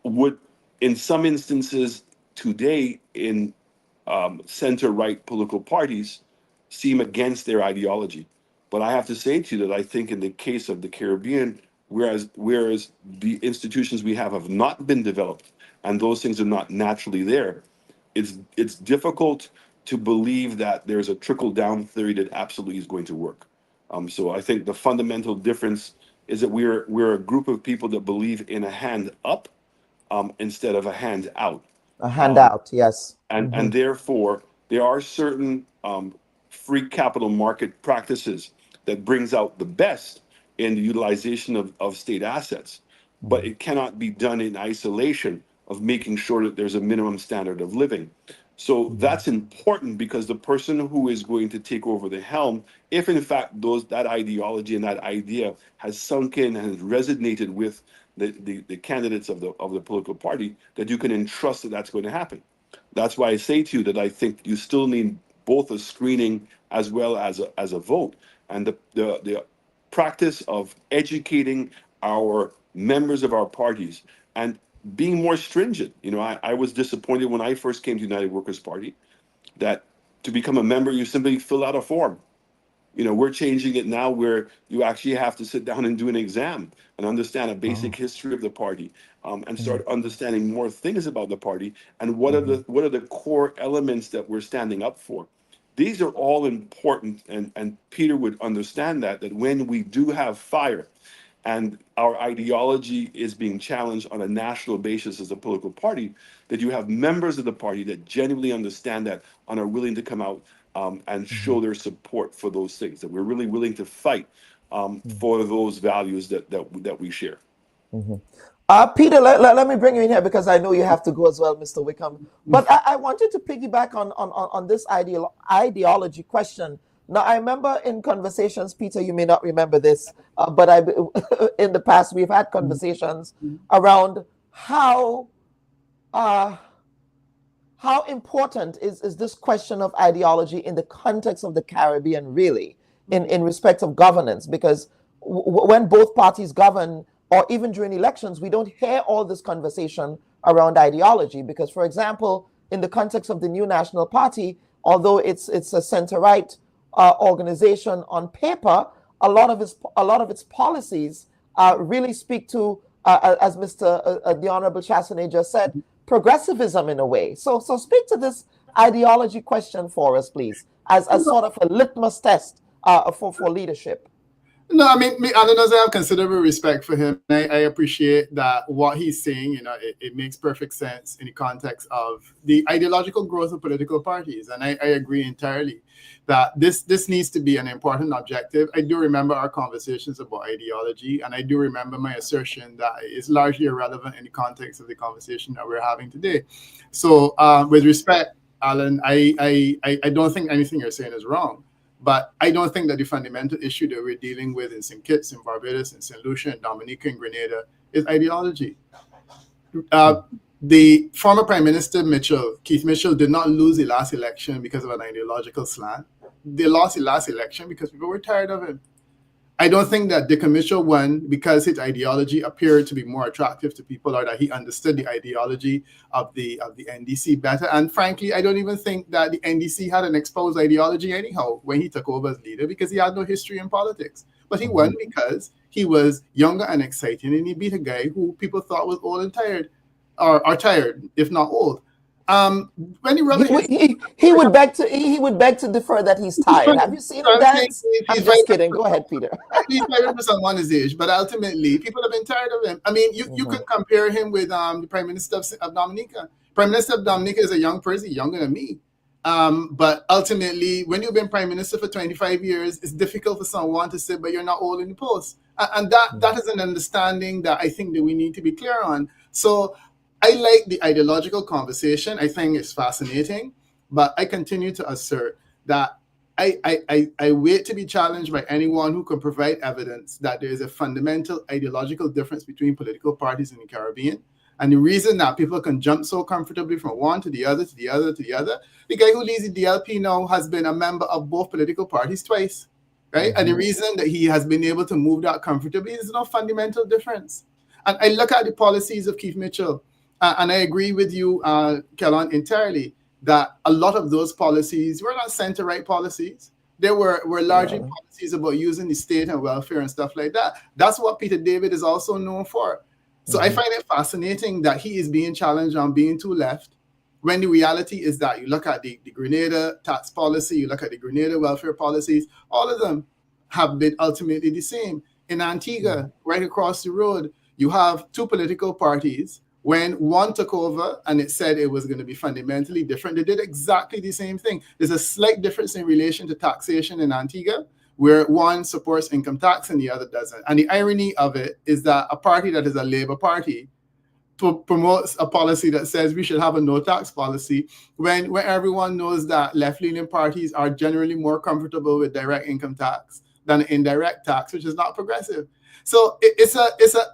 would, in some instances today in center-right political parties, seem against their ideology. But I have to say to you that I think in the case of the Caribbean, whereas the institutions we have not been developed, and those things are not naturally there, it's difficult to believe that there's a trickle-down theory that absolutely is going to work. So I think the fundamental difference is that we're a group of people that believe in a hand up instead of a hand out. A handout, yes. And therefore, there are certain free capital market practices that brings out the best in the utilization of state assets, but it cannot be done in isolation of making sure that there's a minimum standard of living. So that's important, because the person who is going to take over the helm, if in fact that ideology and that idea has sunk in and has resonated with the candidates of the political party, that you can entrust that that's going to happen. That's why I say to you that I think you still need both a screening as well as a vote. And the practice of educating our members of our parties and being more stringent. I was disappointed when I first came to United Workers' Party that to become a member, you simply fill out a form. We're changing it now where you actually have to sit down and do an exam and understand a basic history of the party, and start understanding more things about the party and what are the core elements that we're standing up for. These are all important, and Peter would understand that when we do have fire and our ideology is being challenged on a national basis as a political party, that you have members of the party that genuinely understand that and are willing to come out and show their support for those things, that we're really willing to fight for those values that we share. Peter, let me bring you in here, because I know you have to go as well, Mr. Wickham. But I wanted to piggyback on this ideology question. Now, I remember in conversations, Peter, you may not remember this, but in the past, we've had conversations around how how important is this question of ideology in the context of the Caribbean, really, in respect of governance? Because when both parties govern, or even during elections, we don't hear all this conversation around ideology. Because, for example, in the context of the New National Party, although it's a center-right organization on paper, a lot of its policies really speak to, as the Honorable Chassanet just said, progressivism in a way. So speak to this ideology question for us, please, as sort of a litmus test for leadership. No, I mean, Alan does have considerable respect for him. I appreciate that what he's saying, it makes perfect sense in the context of the ideological growth of political parties. And I agree entirely that this needs to be an important objective. I do remember our conversations about ideology, and I do remember my assertion that it's largely irrelevant in the context of the conversation that we're having today. So with respect, Alan, I don't think anything you're saying is wrong. But I don't think that the fundamental issue that we're dealing with in St. Kitts, in Barbados, in St. Lucia, in Dominica, and Grenada is ideology. The former Prime Minister Keith Mitchell, did not lose the last election because of an ideological slant. They lost the last election because people were tired of him. I don't think that Dick Mitchell won because his ideology appeared to be more attractive to people, or that he understood the ideology of the NDC better. And frankly, I don't even think that the NDC had an exposed ideology anyhow when he took over as leader, because he had no history in politics. But he won because he was younger and exciting, and he beat a guy who people thought was old and tired, or tired, if not old. When he would beg to defer that he's tired. Have you seen him dance? I'm just kidding. Go ahead, Peter. He's very much on his age, but ultimately people have been tired of him. I mean, you could compare him with the Prime Minister of Dominica. Prime Minister of Dominica is a young person, younger than me. But ultimately, when you've been Prime Minister for 25 years, it's difficult for someone to say, but you're not old in the post. And that is an understanding that I think that we need to be clear on. So I like the ideological conversation. I think it's fascinating, but I continue to assert that I wait to be challenged by anyone who can provide evidence that there is a fundamental ideological difference between political parties in the Caribbean. And the reason that people can jump so comfortably from one to the other, to the other, to the other, the guy who leads the DLP now has been a member of both political parties twice, right? And the reason that he has been able to move that comfortably is no fundamental difference. And I look at the policies of Keith Mitchell, and I agree with you, Kellon, entirely, that a lot of those policies were not center-right policies. They were largely policies about using the state and welfare and stuff like that. That's what Peter David is also known for. So I find it fascinating that he is being challenged on being too left, when the reality is that you look at the Grenada tax policy, you look at the Grenada welfare policies, all of them have been ultimately the same. In Antigua, right across the road, you have two political parties. When one took over and it said it was going to be fundamentally different, they did exactly the same thing. There's a slight difference in relation to taxation in Antigua, where one supports income tax and the other doesn't. And the irony of it is that a party that is a Labour party promotes a policy that says we should have a no tax policy, when everyone knows that left-leaning parties are generally more comfortable with direct income tax than indirect tax, which is not progressive. So it's a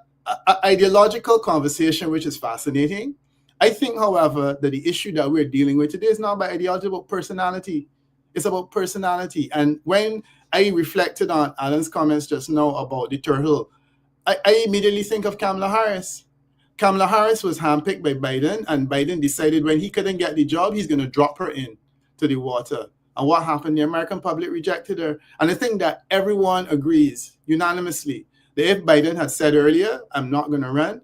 ideological conversation, which is fascinating. I think, however, that the issue that we're dealing with today is not about ideology, but personality. It's about personality. And when I reflected on Alan's comments just now about the turtle, I immediately think of Kamala Harris. Kamala Harris was handpicked by Biden, and Biden decided when he couldn't get the job, he's going to drop her in to the water. And what happened? The American public rejected her. And I think that everyone agrees unanimously that if Biden had said earlier, I'm not going to run,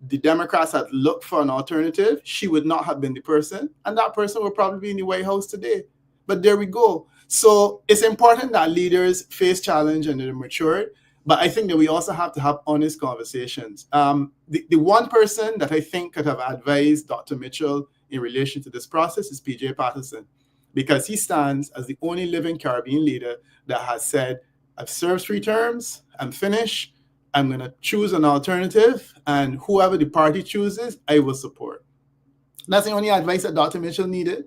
the Democrats had looked for an alternative, she would not have been the person. And that person would probably be in the White House today. But there we go. So it's important that leaders face challenge and they're matured. But I think that we also have to have honest conversations. The one person that I think could have advised Dr. Mitchell in relation to this process is P.J. Patterson, because he stands as the only living Caribbean leader that has said, I've served 3 terms, I'm finished, I'm going to choose an alternative, and whoever the party chooses, I will support. That's the only advice that Dr. Mitchell needed.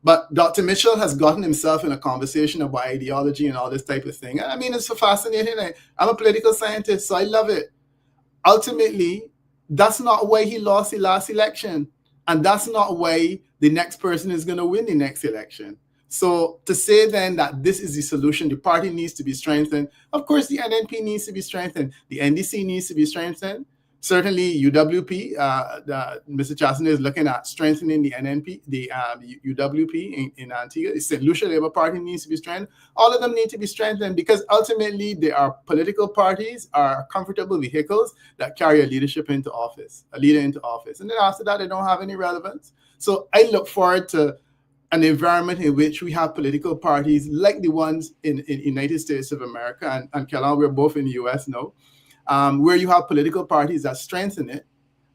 But Dr. Mitchell has gotten himself in a conversation about ideology and all this type of thing. I mean, it's so fascinating. I'm a political scientist, so I love it. Ultimately, that's not why he lost the last election. And that's not why the next person is going to win the next election. So to say then that this is the solution, the party needs to be strengthened. Of course, the NNP needs to be strengthened. The NDC needs to be strengthened. Certainly, UWP, Mr. Chastanet is looking at strengthening the NNP, the UWP in Antigua. The St. Lucia Labour Party needs to be strengthened. All of them need to be strengthened because ultimately they are political parties, are comfortable vehicles that carry a leader into office. And then after that, they don't have any relevance. So I look forward to an environment in which we have political parties like the ones in United States of America, and Kellan, we're both in the US now, where you have political parties that strengthen it.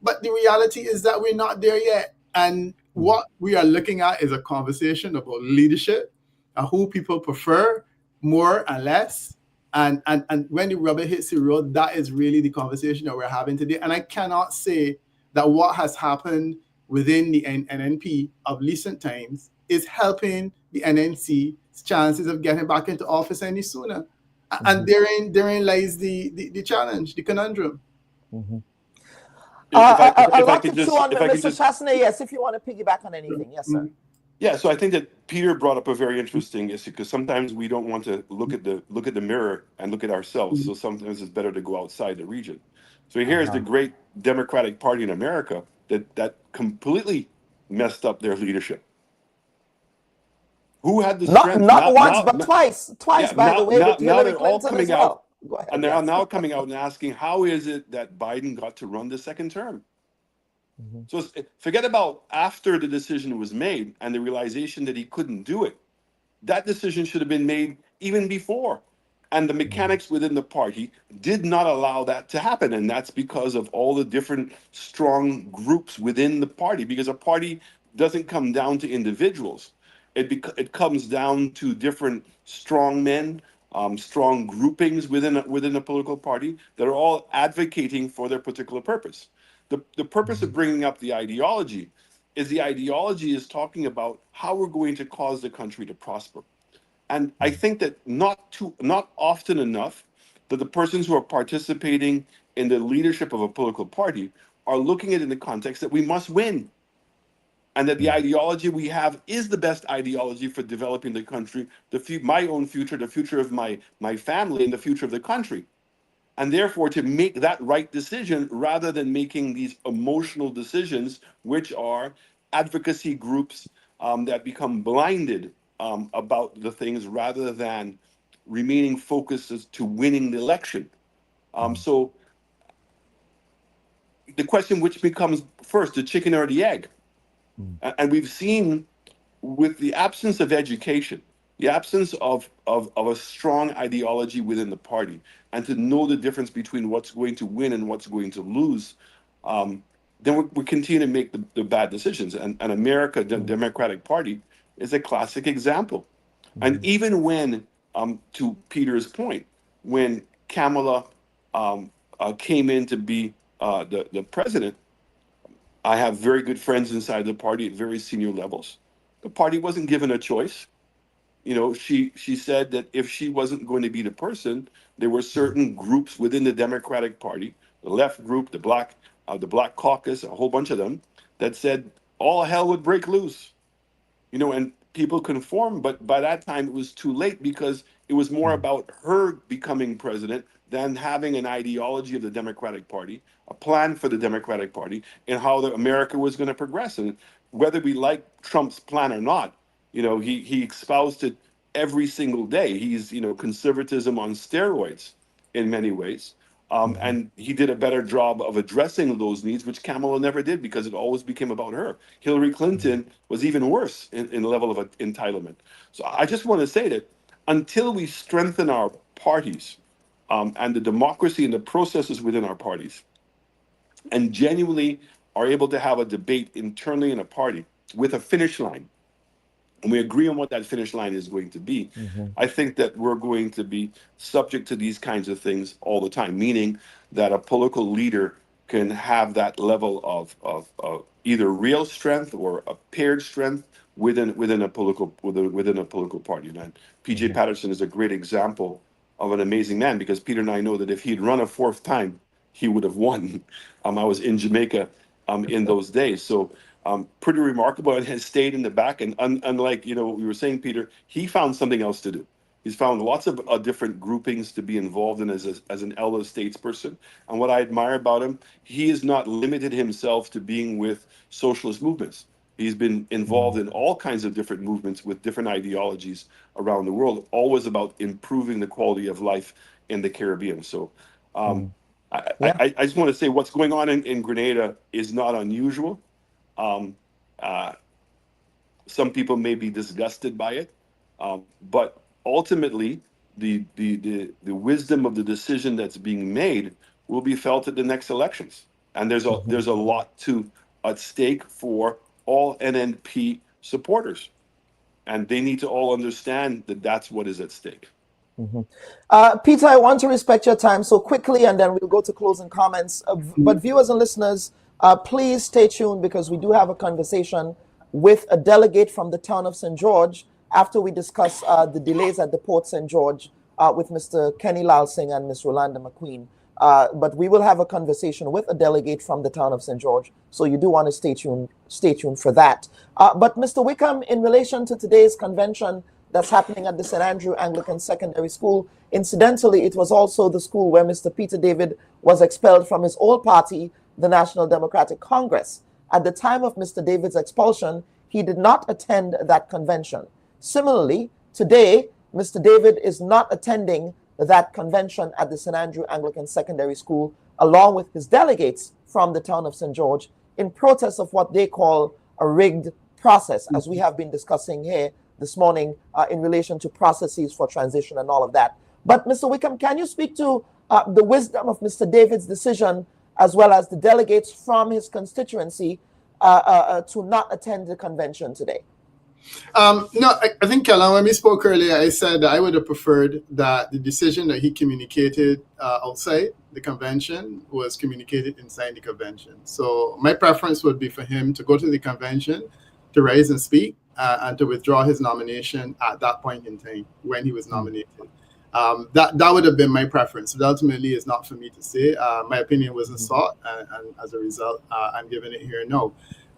But the reality is that we're not there yet. And what we are looking at is a conversation about leadership and who people prefer more and less. And when the rubber hits the road, that is really the conversation that we're having today. And I cannot say that what has happened within the NNP of recent times is helping the NNC's chances of getting back into office any sooner. And therein lies the challenge, the conundrum. I'd like to chew on Mr. Chastanet, yes, if you want to piggyback on anything. Yes, sir. Yeah, so I think that Peter brought up a very interesting issue because sometimes we don't want to look at the mirror and look at ourselves. So sometimes it's better to go outside the region. So here's the great Democratic Party in America that completely messed up their leadership. Who had the strength? Not once, but twice. Twice, by the way, with Hillary they're all Clinton coming as well. out, Go ahead, and they're yes. now coming out and asking, how is it that Biden got to run the second term? So forget about after the decision was made and the realization that he couldn't do it. That decision should have been made even before. And the mechanics within the party did not allow that to happen. And that's because of all the different strong groups within the party, because a party doesn't come down to individuals. It comes down to different strong men, strong groupings within a political party that are all advocating for their particular purpose. The purpose of bringing up the ideology is talking about how we're going to cause the country to prosper. And I think that not often enough that the persons who are participating in the leadership of a political party are looking at it in the context that we must win. And that the ideology we have is the best ideology for developing the country, my own future, the future of my family, and the future of the country. And therefore, to make that right decision rather than making these emotional decisions, which are advocacy groups that become blinded about the things rather than remaining focused as to winning the election. So the question which becomes first, the chicken or the egg? And we've seen with the absence of education, the absence of a strong ideology within the party, and to know the difference between what's going to win and what's going to lose, then we continue to make the bad decisions. And America, the Democratic Party, is a classic example. And even when, to Peter's point, when Kamala came in to be the president, I have very good friends inside the party at very senior levels. The party wasn't given a choice. You know, she said that if she wasn't going to be the person, there were certain groups within the Democratic Party, the left group, the Black Caucus, a whole bunch of them, that said all hell would break loose. You know, and people conformed, but by that time it was too late because it was more about her becoming president than having an ideology of the Democratic Party, a plan for the Democratic Party, and how America was going to progress. And whether we like Trump's plan or not, you know, he espoused it every single day. He's, you know, conservatism on steroids in many ways. And he did a better job of addressing those needs, which Kamala never did because it always became about her. Hillary Clinton was even worse in the level of entitlement. So I just want to say that until we strengthen our parties and the democracy and the processes within our parties, and genuinely are able to have a debate internally in a party with a finish line, and we agree on what that finish line is going to be, I think that we're going to be subject to these kinds of things all the time, meaning that a political leader can have that level of either real strength or a paired strength within a political party. And PJ Patterson is a great example of an amazing man, because Peter and I know that if he'd run a fourth time, he would have won. I was in Jamaica in those days. So pretty remarkable, and has stayed in the back. And unlike we were saying, Peter, he found something else to do. He's found lots of different groupings to be involved in as an elder statesperson. And what I admire about him, he has not limited himself to being with socialist movements. He's been involved in all kinds of different movements with different ideologies around the world, always about improving the quality of life in the Caribbean. So I just want to say what's going on in Grenada is not unusual. Some people may be disgusted by it, but ultimately the wisdom of the decision that's being made will be felt at the next elections. And there's a lot at stake for all NNP supporters, and they need to all understand that that's what is at stake. Peter, I want to respect your time, so quickly, and then we'll go to closing comments. But viewers and listeners, please stay tuned, because we do have a conversation with a delegate from the town of St. George after we discuss the delays at the Port St. George with Mr. Kenny Lal Singh and Ms. Rolanda McQueen. But we will have a conversation with a delegate from the town of St. George, so you do want to stay tuned for that. But Mr. Wickham, in relation to today's convention that's happening at the St. Andrew Anglican Secondary School, incidentally, it was also the school where Mr. Peter David was expelled from his old party, the National Democratic Congress. At the time of Mr. David's expulsion, he did not attend that convention. Similarly, today, Mr. David is not attending that convention at the St. Andrew Anglican Secondary School, along with his delegates from the town of St. George, in protest of what they call a rigged process, as we have been discussing here this morning in relation to processes for transition and all of that. But Mr. Wickham, can you speak to the wisdom of Mr. David's decision, as well as the delegates from his constituency to not attend the convention today? No, I think, Kellan, when we spoke earlier, I said that I would have preferred that the decision that he communicated outside the convention was communicated inside the convention. So my preference would be for him to go to the convention, to rise and speak, and to withdraw his nomination at that point in time when he was nominated. That would have been my preference. But ultimately, it's not for me to say. My opinion wasn't sought, and as a result, I'm giving it here now.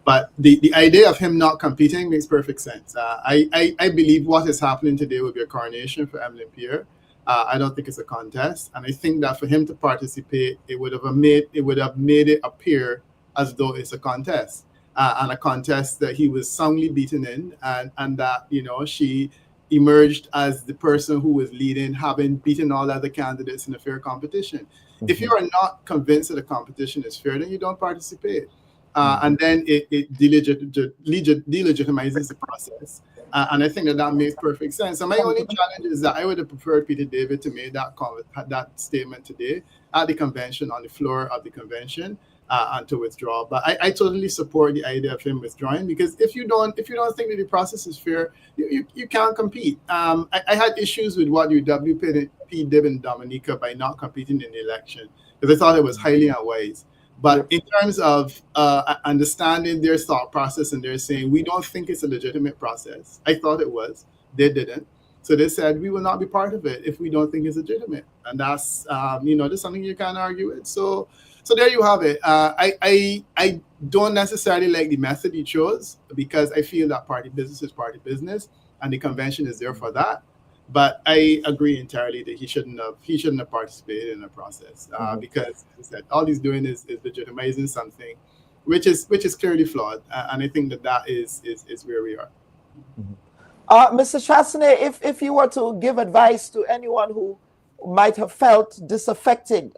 But the idea of him not competing makes perfect sense. I believe what is happening today will be a coronation for Emlyn Pierre. I don't think it's a contest, and I think that for him to participate, it would have made it appear as though it's a contest, and a contest that he was soundly beaten in, and that she emerged as the person who was leading, having beaten all other candidates in a fair competition. If you are not convinced that the competition is fair, then you don't participate. And then it delegitimizes the process. And I think that makes perfect sense. So my only challenge is that I would have preferred Peter David to make that statement today at the convention, on the floor of the convention, and to withdraw. But I totally support the idea of him withdrawing, because if you don't think that the process is fair, you can't compete. I had issues with what UWP did in Dominica by not competing in the election, because I thought it was highly unwise. But in terms of understanding their thought process, and they're saying, we don't think it's a legitimate process. I thought it was. They didn't. So they said, we will not be part of it if we don't think it's legitimate. And that's, that's something you can't argue with. So there you have it. I don't necessarily like the method he chose, because I feel that party business is party business, and the convention is there for that. But I agree entirely that he shouldn't have participated in the process, because as I said, all he's doing is legitimizing something, which is clearly flawed, and I think that is where we are. Mr. Chastanet, if you were to give advice to anyone who might have felt disaffected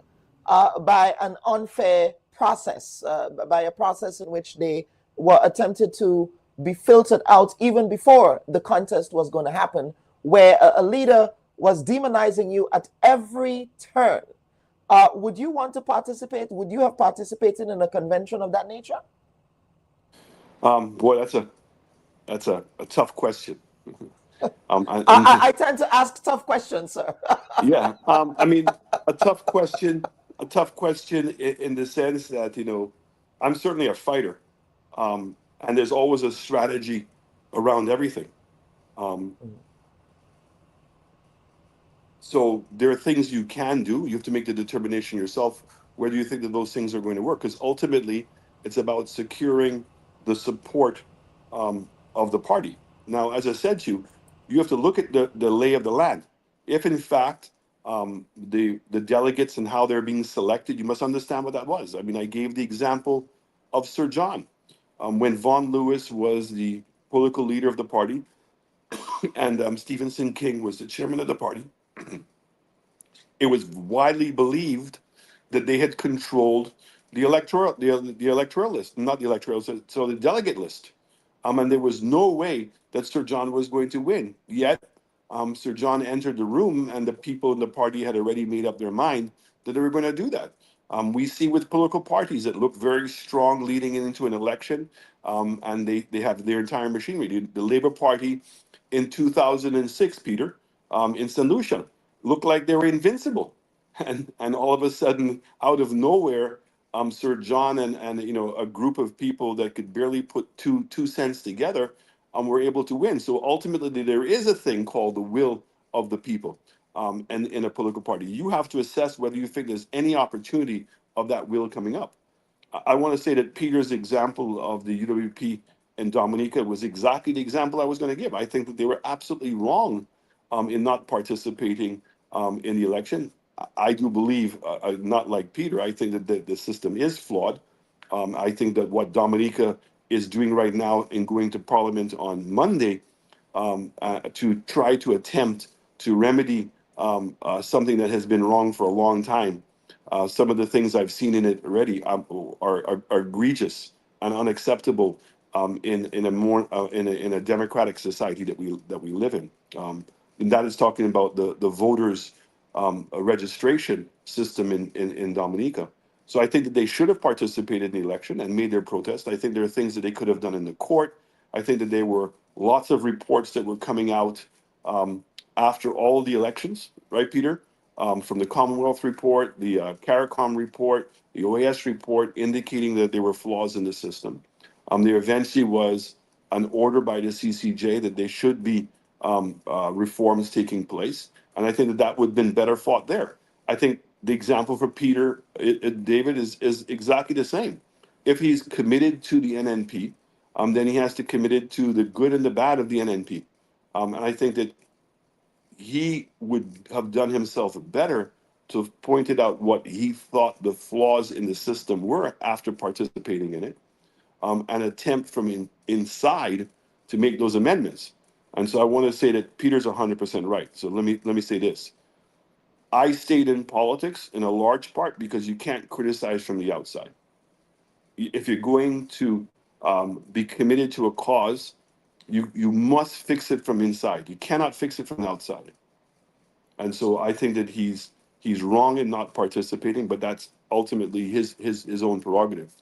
by an unfair process, by a process in which they were attempted to be filtered out even before the contest was going to happen, where a leader was demonizing you at every turn, would you want to participate? Would you have participated in a convention of that nature? Boy, that's a tough question. I tend to ask tough questions, sir. Yeah, I mean, a tough question in the sense that, I'm certainly a fighter, and there's always a strategy around everything. So there are things you can do. You have to make the determination yourself. Where do you think that those things are going to work? Because ultimately, it's about securing the support of the party. Now, as I said to you, you have to look at the lay of the land. If in fact the delegates and how they're being selected, you must understand what that was. I mean, I gave the example of Sir John. When Vaughan Lewis was the political leader of the party and Stephenson King was the chairman of the party, it was widely believed that they had controlled the electoral list, not the electoral, so the delegate list. And there was no way that Sir John was going to win. Yet, Sir John entered the room and the people in the party had already made up their mind that they were going to do that. We see with political parties that look very strong leading into an election, and they have their entire machinery. The Labour Party in 2006, Peter, in St. Lucia, looked like they were invincible. And all of a sudden, out of nowhere, Sir John and a group of people that could barely put two cents together were able to win. So ultimately, there is a thing called the will of the people, and in a political party. You have to assess whether you think there's any opportunity of that will coming up. I want to say that Peter's example of the UWP and Dominica was exactly the example I was going to give. I think that they were absolutely wrong in not participating in the election. I do believe, not like Peter, I think that the system is flawed. I think that what Dominica is doing right now in going to Parliament on Monday to try to attempt to remedy something that has been wrong for a long time. Some of the things I've seen in it already are egregious and unacceptable in a democratic society that we live in. And that is talking about the voters' a registration system in Dominica. So I think that they should have participated in the election and made their protest. I think there are things that they could have done in the court. I think that there were lots of reports that were coming out after all the elections, right, Peter? From the Commonwealth report, the CARICOM report, the OAS report, indicating that there were flaws in the system. There eventually was an order by the CCJ that there should be reforms taking place. And I think that that would have been better fought there. I think the example for Peter, David, is exactly the same. If he's committed to the NNP, then he has to committed to the good and the bad of the NNP. And I think that he would have done himself better to have pointed out what he thought the flaws in the system were after participating in it, and attempt from inside to make those amendments. And so I want to say that Peter's 100% right. So let me say this. I stayed in politics in a large part because you can't criticize from the outside. If you're going to be committed to a cause, you must fix it from inside. You cannot fix it from outside. And so I think that he's wrong in not participating, but that's ultimately his own prerogative.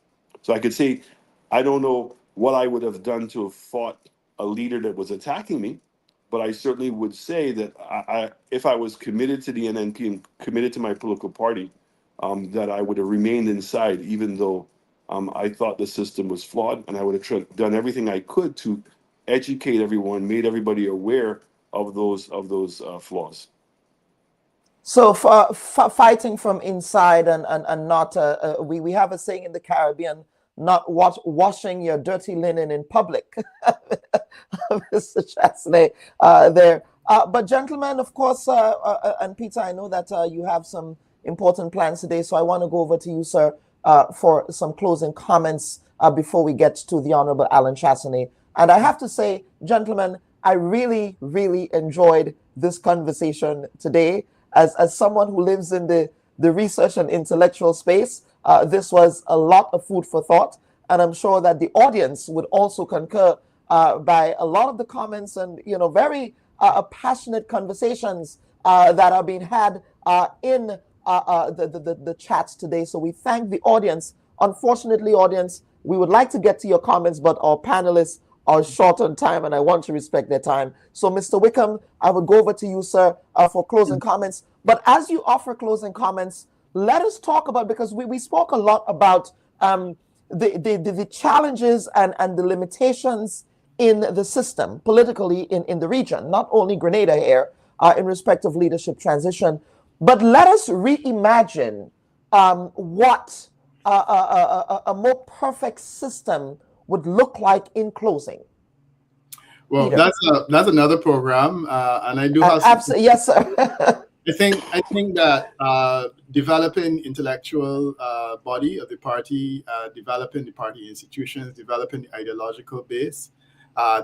So I could say, I don't know what I would have done to have fought a leader that was attacking me, but I certainly would say that if I was committed to the NNP and committed to my political party, that I would have remained inside, even though I thought the system was flawed, and I would have done everything I could to educate everyone, made everybody aware of those flaws. So fighting from inside and not, we have a saying in the Caribbean, not washing your dirty linen in public, Mr. Chasney there. But gentlemen, of course, and Peter, I know that you have some important plans today, so I want to go over to you, sir, for some closing comments before we get to the Honorable Alan Chasney. And I have to say, gentlemen, I really, really enjoyed this conversation today. As someone who lives in the research and intellectual space, this was a lot of food for thought, and I'm sure that the audience would also concur by a lot of the comments and very passionate conversations that are being had in the chats today. So we thank the audience. Unfortunately, audience, we would like to get to your comments, but our panelists are short on time, and I want to respect their time. So, Mr. Wickham, I would go over to you, sir, for closing comments. But as you offer closing comments, let us talk about, because we spoke a lot about the challenges and the limitations in the system politically in the region, not only Grenada here, in respect of leadership transition, but let us reimagine what a more perfect system would look like in closing? Well, Peter. that's another program, and I do have absolutely, yes, sir. I think that developing intellectual body of the party, developing the party institutions, developing the ideological base,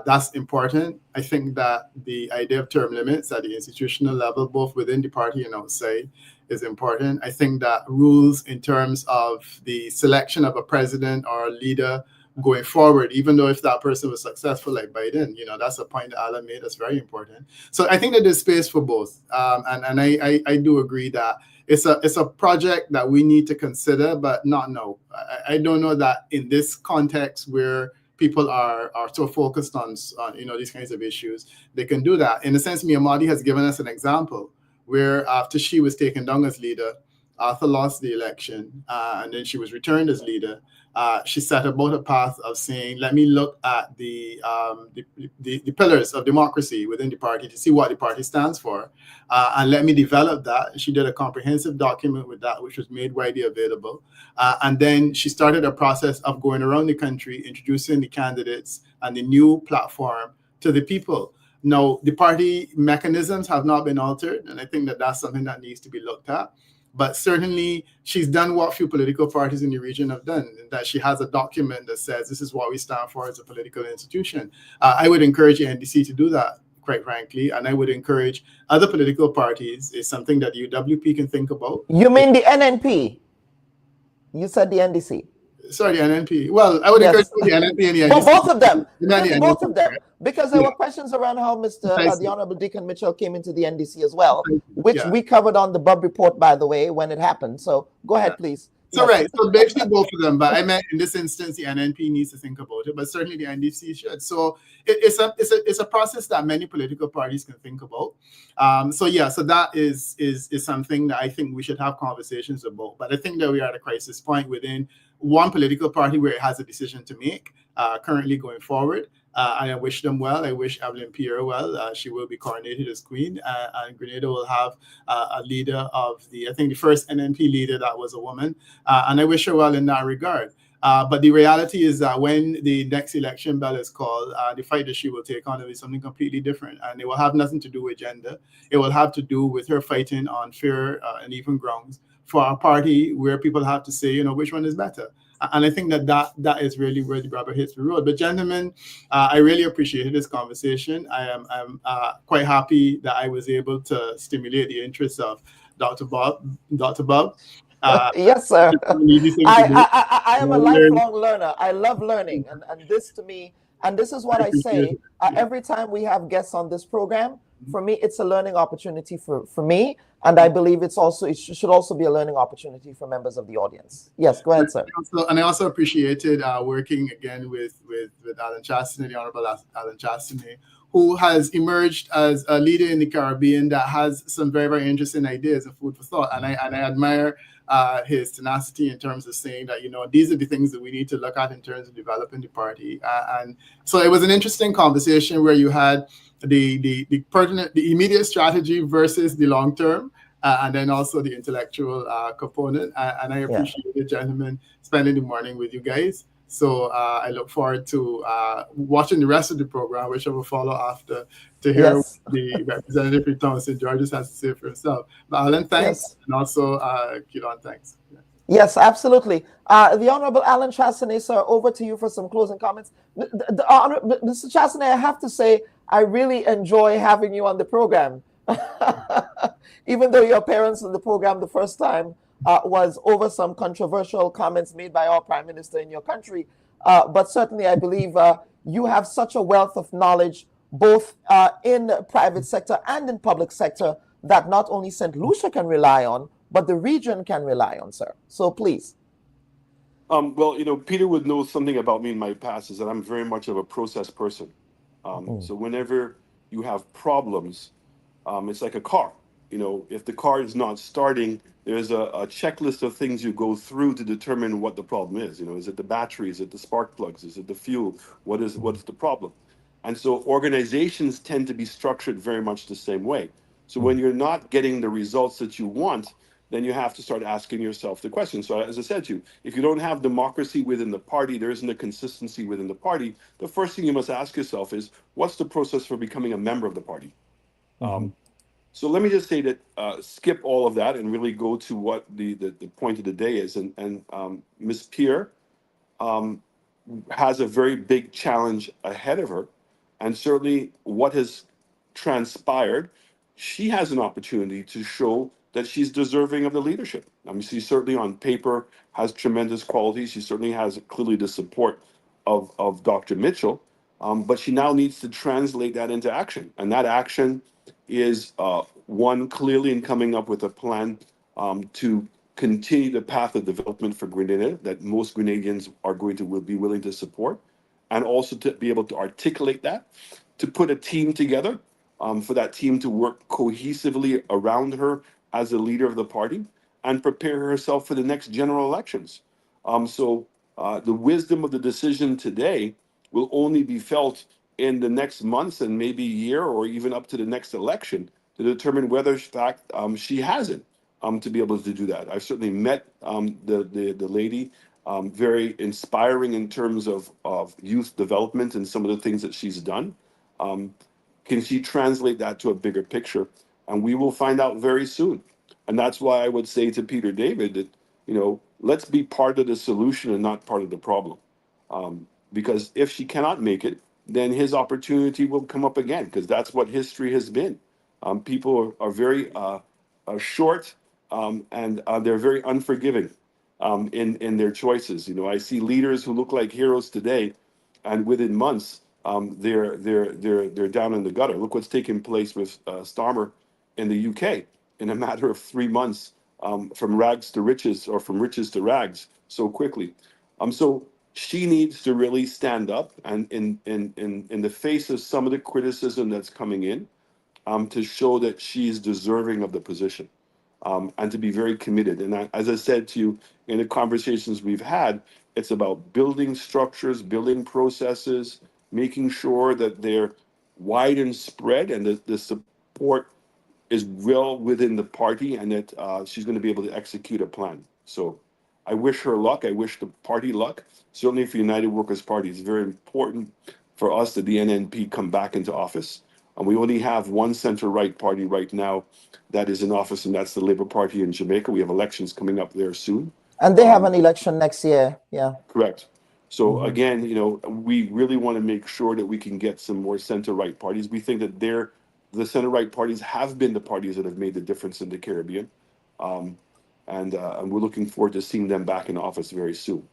that's important. I think that the idea of term limits at the institutional level, both within the party and outside, is important. I think that rules in terms of the selection of a president or a leader going forward, even though if that person was successful like Biden, that's a point that Alan made that's very important. So I think that there's space for both. And I do agree that it's a project that we need to consider, but not now. I don't know that in this context where people are so focused on these kinds of issues, they can do that. In a sense, Mia Modi has given us an example where after she was taken down as leader, Arthur lost the election, and then she was returned as leader. She set about a path of saying, let me look at the pillars of democracy within the party to see what the party stands for, and let me develop that. She did a comprehensive document with that, which was made widely available. And then she started a process of going around the country, introducing the candidates and the new platform to the people. Now, the party mechanisms have not been altered, and I think that that's something that needs to be looked at. But certainly, she's done what few political parties in the region have done, in that she has a document that says this is what we stand for as a political institution. I would encourage the NDC to do that, quite frankly, and I would encourage other political parties. It's something that the UWP can think about. You mean the NNP? You said the NDC. Sorry, the NNP. Well, I would encourage the NNP and the NDC. Both of them. Both of them. Right? Because there were questions around how the Honorable Deacon Mitchell came into the NDC as well, which we covered on the Bubb Report, by the way, when it happened. So go ahead, please. So right, so basically both of them, but I meant in this instance the NNP needs to think about it, but certainly the NDC should. So it's a process that many political parties can think about. So that is something that I think we should have conversations about. But I think that we are at a crisis point within one political party where it has a decision to make currently going forward. And I wish them well. I wish Evelyn Pierre well. She will be coronated as queen, and Grenada will have a leader of I think the first NNP leader that was a woman, and I wish her well in that regard. But the reality is that when the next election bell is called, the fight that she will take on will be something completely different, and it will have nothing to do with gender. It will have to do with her fighting on fair and even grounds for a party where people have to say, which one is better. And I think that is really where the rubber hits the road. But gentlemen, I really appreciated this conversation. I'm quite happy that I was able to stimulate the interest of Dr. Bubb. Yes, sir. I am a lifelong learner. I love learning, and this to me, and this is what I say every time we have guests on this program. For me, it's a learning opportunity for me, and I believe it should also be a learning opportunity for members of the audience. Yes, go ahead, sir. And I also appreciated working again with Alan Chastney, the Honorable Alan Chastney, who has emerged as a leader in the Caribbean that has some very, very interesting ideas and food for thought. And I admire his tenacity in terms of saying that, these are the things that we need to look at in terms of developing the party. And so it was an interesting conversation where you had the pertinent, the immediate strategy versus the long term, and then also the intellectual component. And I appreciate the gentlemen spending the morning with you guys. So I look forward to watching the rest of the program, which I will follow after, to hear what the representative from Thomas St. George's has to say for himself. But Alan, thanks, and also Kilon, thanks. Yes, absolutely. The Honorable Alan Chastney, sir, over to you for some closing comments. Mr. Chastney, I have to say, I really enjoy having you on the program. Even though your appearance on the program the first time was over some controversial comments made by our Prime Minister in your country. But certainly, I believe you have such a wealth of knowledge, both in the private sector and in public sector, that not only St. Lucia can rely on, but the region can rely on, sir. So please. Well, Peter would know something about me in my past is that I'm very much of a process person. So whenever you have problems, it's like a car. If the car is not starting, there's a checklist of things you go through to determine what the problem is. Is it the battery? Is it the spark plugs? Is it the fuel? What's the problem? And so organizations tend to be structured very much the same way. So when you're not getting the results that you want, then you have to start asking yourself the question. So as I said to you, if you don't have democracy within the party, there isn't a consistency within the party, the first thing you must ask yourself is, what's the process for becoming a member of the party? So let me just say that, skip all of that and really go to what the point of the day is. And Ms. Pierre has a very big challenge ahead of her. And certainly what has transpired, she has an opportunity to show that she's deserving of the leadership. I mean, she certainly on paper has tremendous qualities. She certainly has clearly the support of Dr. Mitchell, but she now needs to translate that into action. And that action is one, clearly in coming up with a plan to continue the path of development for Grenada that most Grenadians will be willing to support, and also to be able to articulate that, to put a team together, for that team to work cohesively around her as a leader of the party, and prepare herself for the next general elections. So the wisdom of the decision today will only be felt in the next months and maybe year, or even up to the next election, to determine whether in fact she has it to be able to do that. I've certainly met the lady, very inspiring in terms of youth development and some of the things that she's done. Can she translate that to a bigger picture? And we will find out very soon. And that's why I would say to Peter David that, let's be part of the solution and not part of the problem. Because if she cannot make it, then his opportunity will come up again, because that's what history has been. People are very short, and they're very unforgiving in their choices. I see leaders who look like heroes today, and within months, they're down in the gutter. Look what's taking place with Starmer in the UK in a matter of 3 months, from rags to riches, or from riches to rags, so quickly. So she needs to really stand up, and in the face of some of the criticism that's coming in, to show that she's deserving of the position, and to be very committed. And as I said to you in the conversations we've had, it's about building structures, building processes, making sure that they're wide and spread, and that the support is well within the party, and that she's going to be able to execute a plan. So I wish her luck. I wish the party luck. Certainly for United Workers' Party, it's very important for us that the NNP come back into office. And we only have one center-right party right now that is in office, and that's the Labour Party in Jamaica. We have elections coming up there soon. And they have an election next year, yeah. Correct. So again, we really want to make sure that we can get some more center-right parties. We think that the center-right parties have been the parties that have made the difference in the Caribbean. And we're looking forward to seeing them back in office very soon.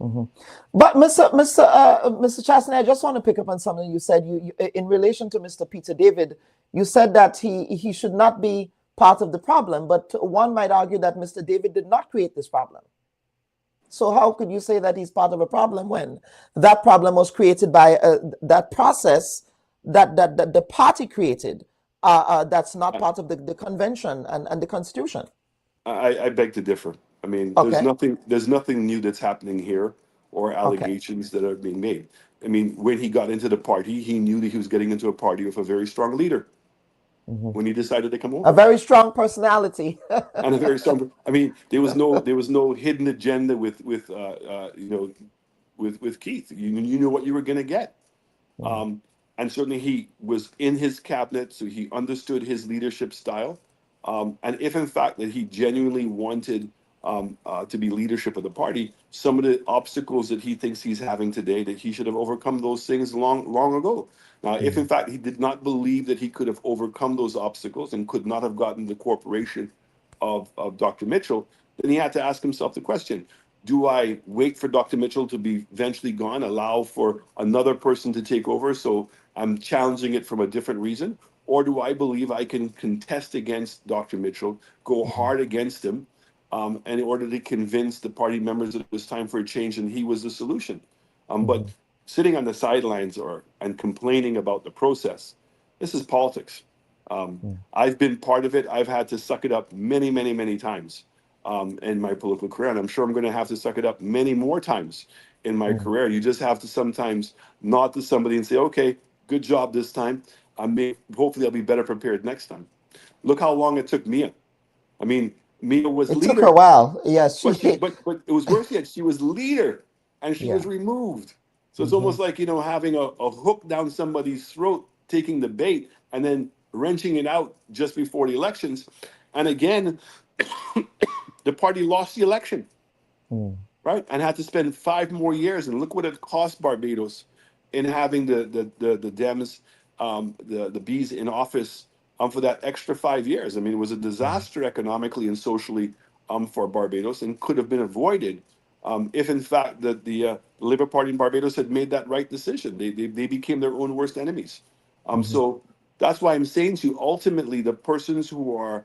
But Mr. Chastney, I just want to pick up on something you said. You in relation to Mr. Peter David, you said that he should not be part of the problem, but one might argue that Mr. David did not create this problem. So how could you say that he's part of a problem when that problem was created by that process that the party created, that's not part of the convention and the Constitution? I beg to differ. I mean, there's nothing new that's happening here, or allegations that are being made. I mean, when he got into the party, he knew that he was getting into a party with a very strong leader. When he decided to come over, a very strong personality, and a very strong. I mean, there was no hidden agenda with Keith. You knew what you were going to get, and certainly he was in his cabinet, so he understood his leadership style. And if in fact that he genuinely wanted to be leadership of the party, some of the obstacles that he thinks he's having today, that he should have overcome those things long ago. Now, if in fact he did not believe that he could have overcome those obstacles and could not have gotten the cooperation of Dr. Mitchell, then he had to ask himself the question, do I wait for Dr. Mitchell to be eventually gone, allow for another person to take over, so I'm challenging it from a different reason? Or do I believe I can contest against Dr. Mitchell, go hard against him, and in order to convince the party members that it was time for a change and he was the solution? But sitting on the sidelines and complaining about the process, this is politics. I've been part of it. I've had to suck it up many, many, many times in my political career, and I'm sure I'm going to have to suck it up many more times in my career. You just have to sometimes nod to somebody and say, okay, good job this time. Hopefully I'll be better prepared next time. Look how long it took Mia. I mean, Mia was It leader. took her a while. Yes, but it was worse yet. She was leader, and she Yeah. was removed. So it's almost like, you know, having a hook down somebody's throat, taking the bait, and then wrenching it out just before the elections. And again, the party lost the election, right? And had to spend 5 more years. And look what it cost Barbados in having the Dems, the Bs in office for that extra 5 years. I mean, it was a disaster economically and socially for Barbados, and could have been avoided if, in fact, the Labour Party in Barbados had made that right decision. They became their own worst enemies. So that's why I'm saying to you, ultimately, the persons who are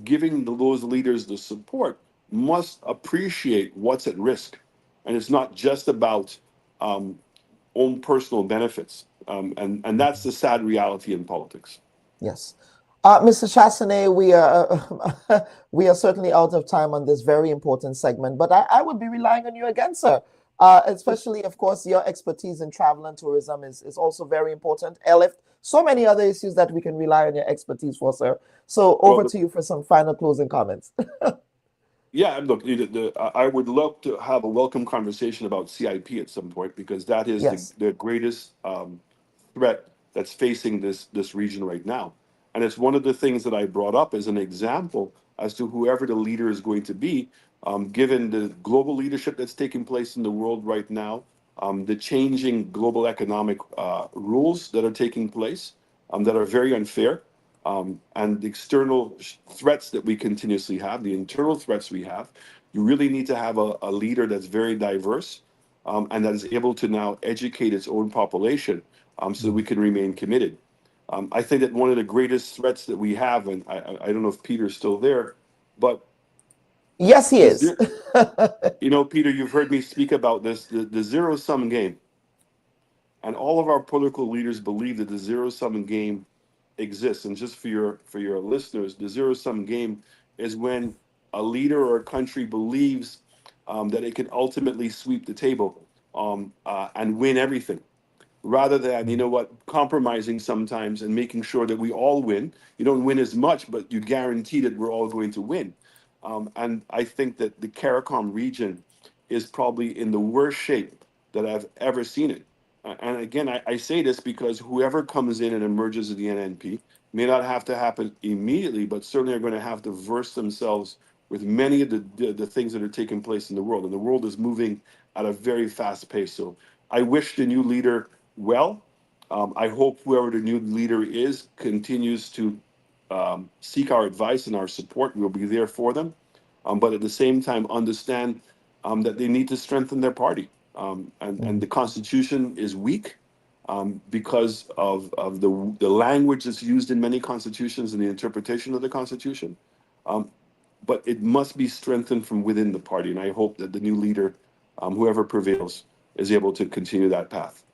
giving those leaders the support must appreciate what's at risk. And it's not just about own personal benefits. And that's the sad reality in politics. Yes. Mr. Chassanet, we are certainly out of time on this very important segment, but I would be relying on you again, sir. Especially, of course, your expertise in travel and tourism is also very important. Airlift, so many other issues that we can rely on your expertise for, sir. So over to you for some final closing comments. Yeah, look, I would love to have a welcome conversation about CIP at some point, because that is the greatest threat that's facing this region right now. And it's one of the things that I brought up as an example as to whoever the leader is going to be, given the global leadership that's taking place in the world right now, the changing global economic rules that are taking place that are very unfair, and the external threats that we continuously have, the internal threats we have. You really need to have a leader that's very diverse and that is able to now educate its own population so that we can remain committed. I think that one of the greatest threats that we have, and I don't know if Peter's still there, but yes, he is. You know, Peter, you've heard me speak about this, the zero-sum game. And all of our political leaders believe that the zero-sum game exists. And just for your listeners, the zero-sum game is when a leader or a country believes that it can ultimately sweep the table and win everything, rather than, you know what, compromising sometimes and making sure that we all win. You don't win as much, but you guarantee that we're all going to win. And I think that the CARICOM region is probably in the worst shape that I've ever seen it. And again, I say this because whoever comes in and emerges at the NNP may not have to happen immediately, but certainly are going to have to verse themselves with many of the things that are taking place in the world. And the world is moving at a very fast pace. So I wish the new leader well. I hope whoever the new leader is continues to seek our advice and our support. We'll be there for them. But at the same time, understand that they need to strengthen their party. And the Constitution is weak because of the language that's used in many constitutions and the interpretation of the Constitution. But it must be strengthened from within the party. And I hope that the new leader, whoever prevails, is able to continue that path.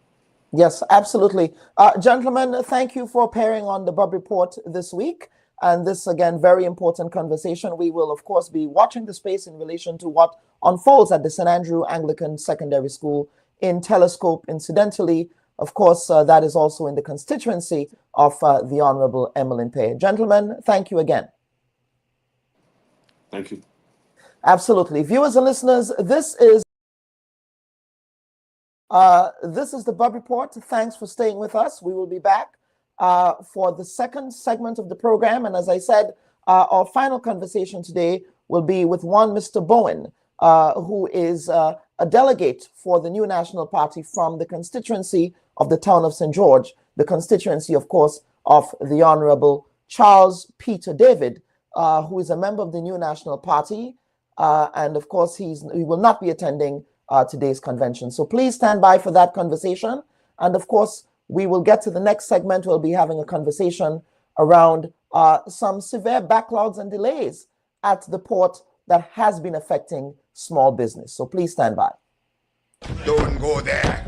Yes, absolutely. Gentlemen, thank you for appearing on the Bubb Report this week. And this, again, very important conversation. We will, of course, be watching the space in relation to what unfolds at the St. Andrew Anglican Secondary School in Telescope. Incidentally, of course, that is also in the constituency of the Honorable Emmeline Pay. Gentlemen, thank you again. Thank you. Absolutely. Viewers and listeners, this is the Bubb Report. Thanks for staying with us. We will be back for the second segment of the program. And as I said, our final conversation today will be with one Mr. Bowen, who is a delegate for the new National Party from the constituency of the town of St. George, the constituency, of course, of the Honorable Charles Peter David, who is a member of the new National Party. And of course, he will not be attending today's convention. So please stand by for that conversation. And of course, we will get to the next segment. We'll be having a conversation around some severe backlogs and delays at the port that has been affecting small business. So please stand by. Don't go there.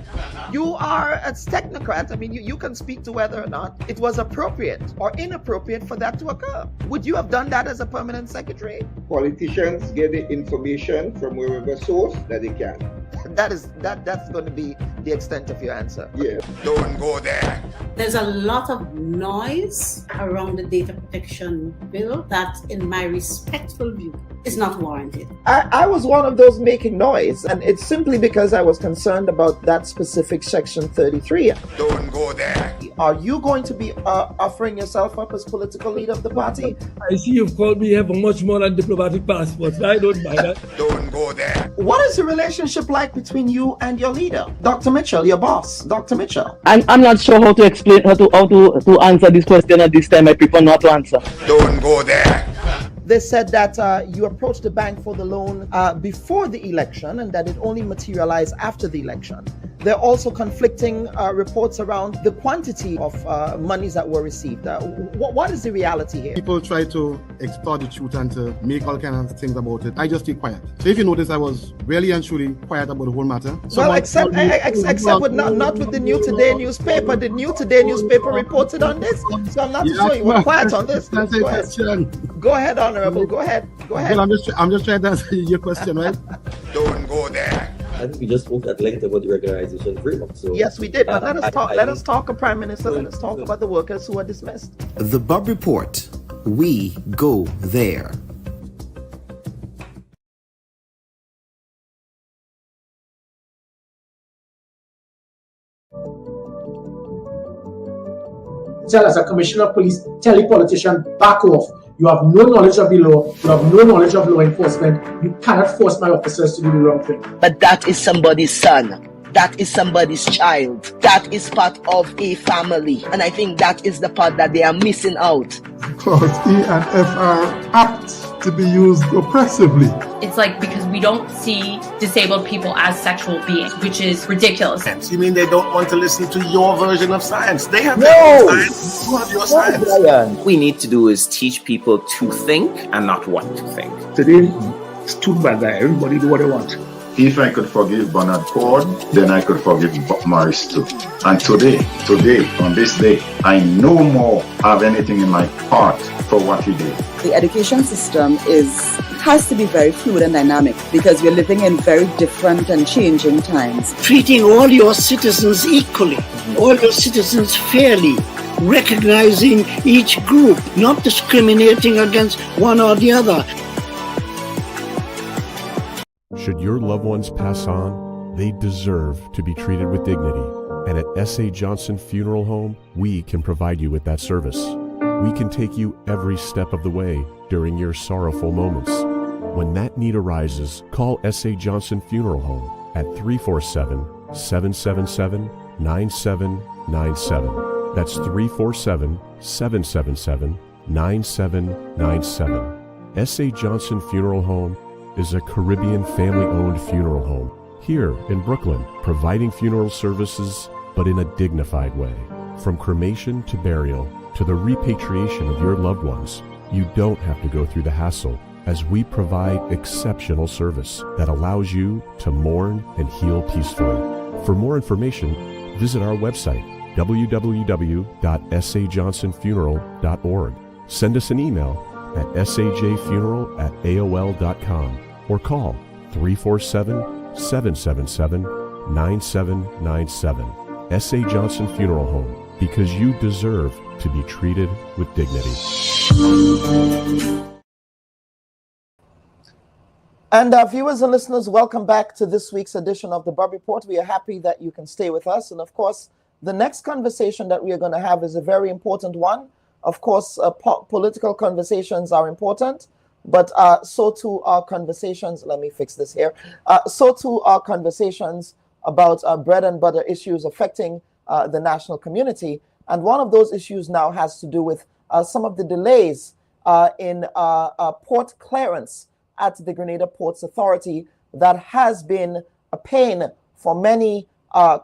You are a technocrat. I mean, you can speak to whether or not it was appropriate or inappropriate for that to occur. Would you have done that as a permanent secretary? Politicians get the information from wherever source that they can. that's going to be the extent of your answer. Yeah. Don't go there. There's a lot of noise around the data protection bill that, in my respectful view, is not warranted. I was one of those making noise, and it's simply because I was concerned about that specific section 33. Don't go there. Are you going to be offering yourself up as political leader of the party? I see you've called me here for much more than diplomatic passports. I don't mind that. Don't go there. What is the relationship like between you and your leader, Dr. Mitchell, your boss, Dr. Mitchell? I'm not sure how to explain how to answer this question at this time. I prefer not to answer. Don't go there. They said that you approached the bank for the loan before the election and that it only materialized after the election. There are also conflicting reports around the quantity of monies that were received. What is the reality here? People try to extort the truth and to make all kinds of things about it. I just stay quiet. So if you notice, I was really and truly quiet about the whole matter. Well, except with not with the New Today newspaper. The New Today newspaper reported on this, so I'm not too sure you were quiet on this. Go ahead, Honorable. Go ahead. Well, I'm just trying to answer your question, right? Don't go there. I think we just spoke at length about the regularization framework. So yes, we did. But let us talk, Prime Minister. Let us talk about the workers who are dismissed. The Bubb Report. We go there. Tell as a commissioner of police, tell the politician, back off. You have no knowledge of the law. You have no knowledge of law enforcement. You cannot force my officers to do the wrong thing. But that is somebody's son. That is somebody's child. That is part of a family. And I think that is the part that they are missing out. Clause E and F are apt to be used oppressively. It's like because we don't see disabled people as sexual beings, which is ridiculous. You mean they don't want to listen to your version of science? They have their own science. You have your science. What we need to do is teach people to think and not what to think. Today, it's too bad that everybody do what they want. If I could forgive Bernard Ford, then I could forgive Morris too. And today, on this day, I no more have anything in my heart for what he did. The education system has to be very fluid and dynamic because we're living in very different and changing times. Treating all your citizens equally, all your citizens fairly, recognizing each group, not discriminating against one or the other. Should your loved ones pass on, they deserve to be treated with dignity. And at S.A. Johnson Funeral Home, we can provide you with that service. We can take you every step of the way during your sorrowful moments. When that need arises, call S.A. Johnson Funeral Home at 347-777-9797. That's 347-777-9797. S.A. Johnson Funeral Home is a Caribbean family-owned funeral home here in Brooklyn, providing funeral services, but in a dignified way. From cremation to burial to the repatriation of your loved ones, you don't have to go through the hassle, as we provide exceptional service that allows you to mourn and heal peacefully. For more information, visit our website, www.sajohnsonfuneral.org. Send us an email at sajfuneral@aol.com or call 347-777-9797. S.A. Johnson Funeral Home, because you deserve to be treated with dignity. And viewers and listeners, welcome back to this week's edition of the Bubb Report. We are happy that you can stay with us. And of course, the next conversation that we are going to have is a very important one. Of course, political conversations are important, but so too are conversations. Let me fix this here. So too are conversations about bread and butter issues affecting the national community. And one of those issues now has to do with some of the delays in port clearance at the Grenada Ports Authority that has been a pain for many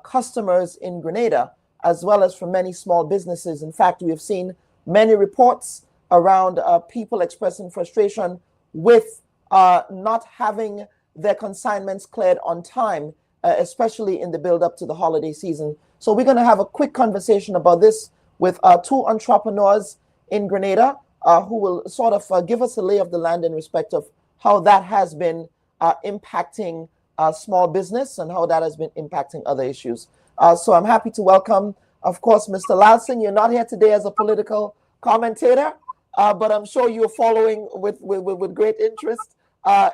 customers in Grenada, as well as for many small businesses. In fact, we have seen many reports around people expressing frustration with not having their consignments cleared on time, especially in the build-up to the holiday season. So we're going to have a quick conversation about this with two entrepreneurs in Grenada who will sort of give us a lay of the land in respect of how that has been impacting small business and how that has been impacting other issues. So I'm happy to welcome, of course, Mr. Lalsing. You're not here today as a political commentator, but I'm sure you're following with great interest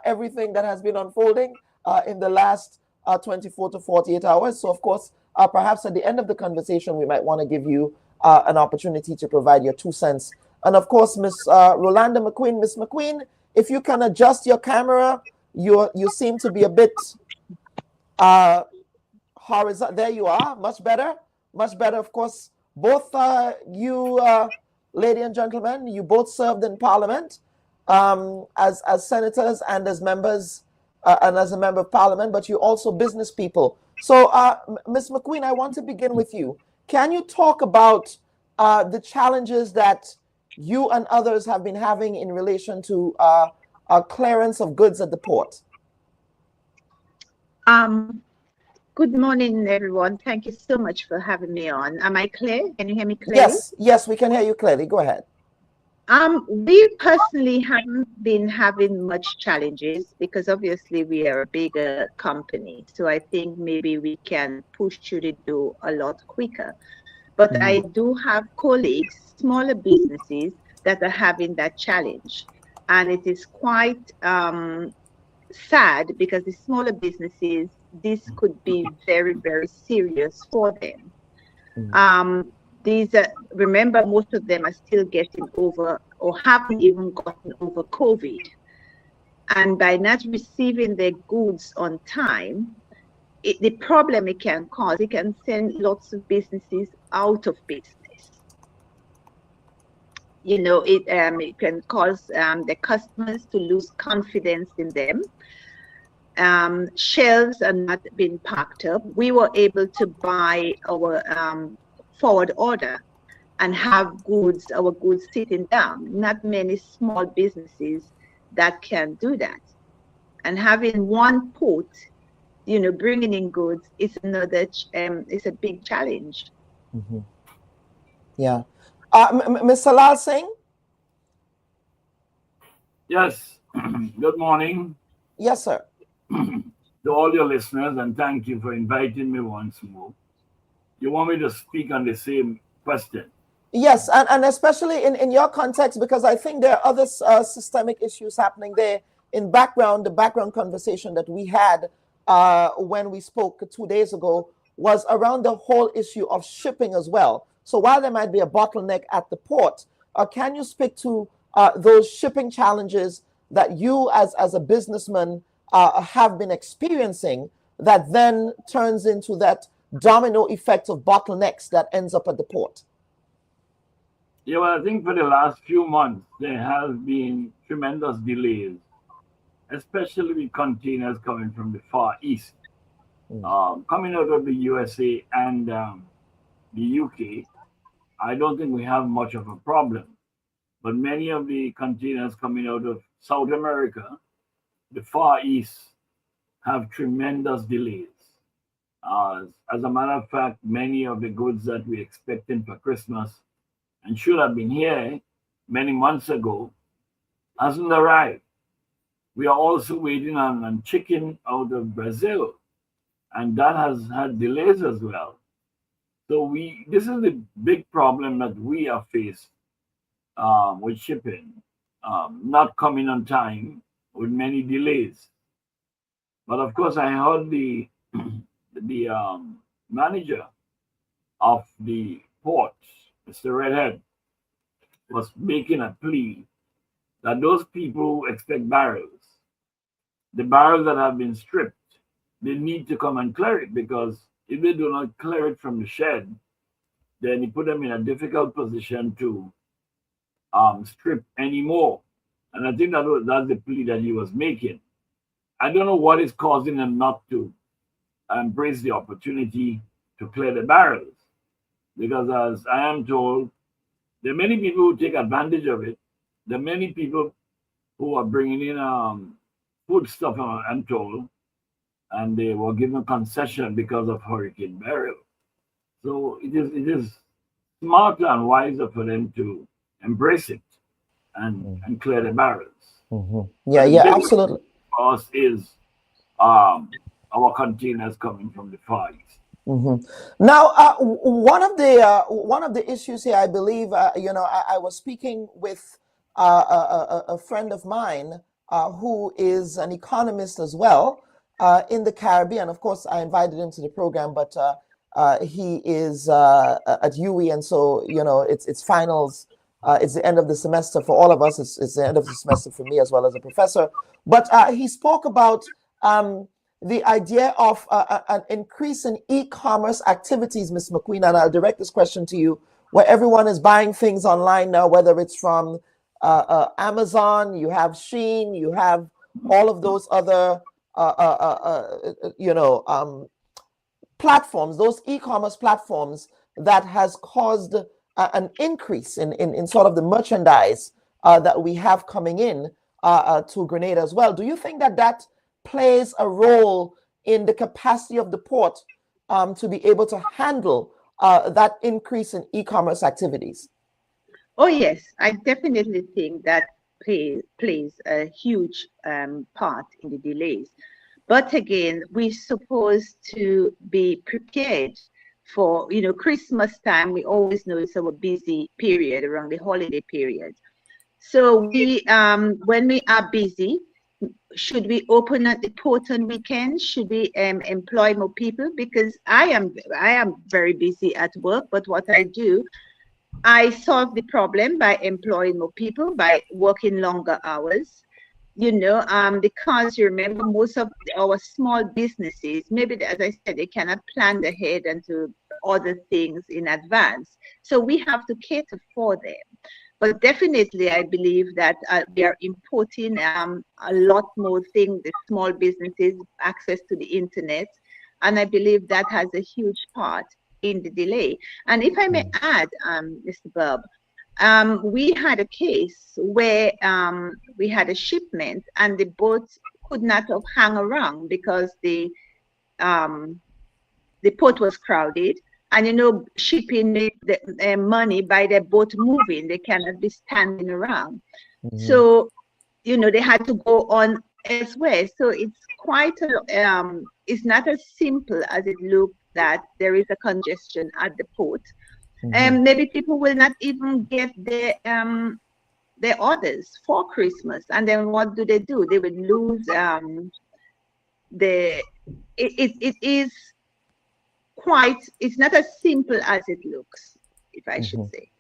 everything that has been unfolding in the last 24 to 48 hours. So, of course, perhaps at the end of the conversation, we might want to give you an opportunity to provide your 2 cents. And, of course, Miss Rolanda McQueen. Miss McQueen, if you can adjust your camera, you seem to be a bit horizontal. There you are. Much better. Much better. Of course, both you, lady and gentlemen, you both served in Parliament as senators and as members and as a member of Parliament, but you're also business people. So, Ms. McQueen, I want to begin with you. Can you talk about the challenges that you and others have been having in relation to clearance of goods at the port? Good morning, everyone. Thank you so much for having me on. Am I clear? Can you hear me clearly? Yes, yes, we can hear you clearly. Go ahead. We personally haven't been having much challenges because obviously we are a bigger company. So I think maybe we can push through the door a lot quicker. But I do have colleagues, smaller businesses, that are having that challenge. And it is quite sad because the smaller businesses, this could be very, very serious for them. These are, remember, most of them are still getting over or haven't even gotten over COVID. And by not receiving their goods on time, the problem it can cause, it can send lots of businesses out of business. You know, it can cause the customers to lose confidence in them. Shelves are not being packed up. We were able to buy our forward order and have goods, our goods sitting down. Not many small businesses that can do that. And having one port, you know, bringing in goods is another, it's a big challenge. Yeah. Mr. Lalsing? Yes. Good morning. Yes, sir. To all your listeners, and thank you for inviting me once more. You want me to speak on the same question? Yes, and especially in your context, because I think there are other systemic issues happening there in background. The background conversation that we had when we spoke 2 days ago was around the whole issue of shipping as well. So while there might be a bottleneck at the port, can you speak to those shipping challenges that you as a businessman have been experiencing that then turns into that domino effect of bottlenecks that ends up at the port? Yeah, well, I think for the last few months, there have been tremendous delays, especially with containers coming from the Far East. Coming out of the USA and the UK, I don't think we have much of a problem. But many of the containers coming out of South America, the Far East, have tremendous delays. As a matter of fact, many of the goods that we're expecting for Christmas and should have been here many months ago hasn't arrived. We are also waiting on chicken out of Brazil, and that has had delays as well. So this is the big problem that we are faced with shipping, not coming on time with many delays. But of course, I heard the manager of the port, Mr. Redhead, was making a plea that those people who expect barrels, the barrels that have been stripped, they need to come and clear it, because if they do not clear it from the shed, then you put them in a difficult position to strip anymore. And I think that's the plea that he was making. I don't know what is causing them not to embrace the opportunity to clear the barrels, because as I am told, there are many people who take advantage of it. There are many people who are bringing in food stuff, I'm told, and they were given concession because of Hurricane Beryl. So it is smarter and wiser for them to embrace it and clear the barrels. Yeah, absolutely. For us is our containers coming from the Far East. Now, one of the issues here, I believe, I was speaking with a friend of mine who is an economist as well in the Caribbean. Of course, I invited him to the program, but he is at UWI, and so it's finals. It's the end of the semester for all of us. It's the end of the semester for me as well as a professor. But he spoke about the idea of an increase in e-commerce activities, Ms. McQueen, and I'll direct this question to you, where everyone is buying things online now, whether it's from Amazon, you have Shein, you have all of those other, platforms, those e-commerce platforms that has caused an increase in sort of the merchandise that we have coming in to Grenada as well. Do you think that plays a role in the capacity of the port to be able to handle that increase in e-commerce activities? Oh, yes, I definitely think that plays a huge part in the delays. But again, we're supposed to be prepared for, Christmas time. We always know it's our busy period around the holiday period. So we, when we are busy, should we open at the port on weekends? Should we employ more people? Because I am very busy at work, but what I do, I solve the problem by employing more people, by working longer hours. Because you remember, most of our small businesses, maybe, as I said, they cannot plan ahead and to order things in advance. So we have to cater for them. But definitely, I believe that we are importing a lot more things, the small businesses, access to the internet. And I believe that has a huge part in the delay. And if I may add, Mr. Bubb, we had a case where we had a shipment and the boat could not have hung around because the port was crowded. And shipping the money by the boat moving, they cannot be standing around. So, they had to go on elsewhere. So it's quite it's not as simple as it looks that there is a congestion at the port. Maybe people will not even get their orders for Christmas, and then what do? They would lose it is quite, it's not as simple as it looks, if I should say.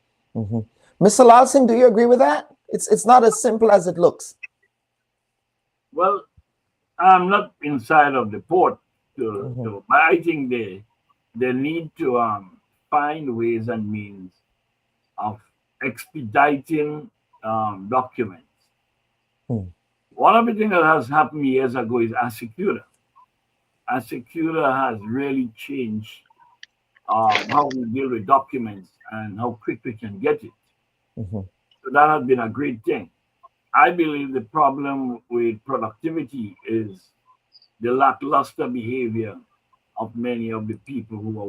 Mr. Lal Singh, do you agree with that? It's not as simple as it looks. Well, I'm not inside of the port, but I think they need to find ways and means of expediting documents. One of the things that has happened years ago is Asecura. Asecura has really changed how we deal with documents and how quick we can get it. So that has been a great thing. I believe the problem with productivity is the lackluster behavior of many of the people who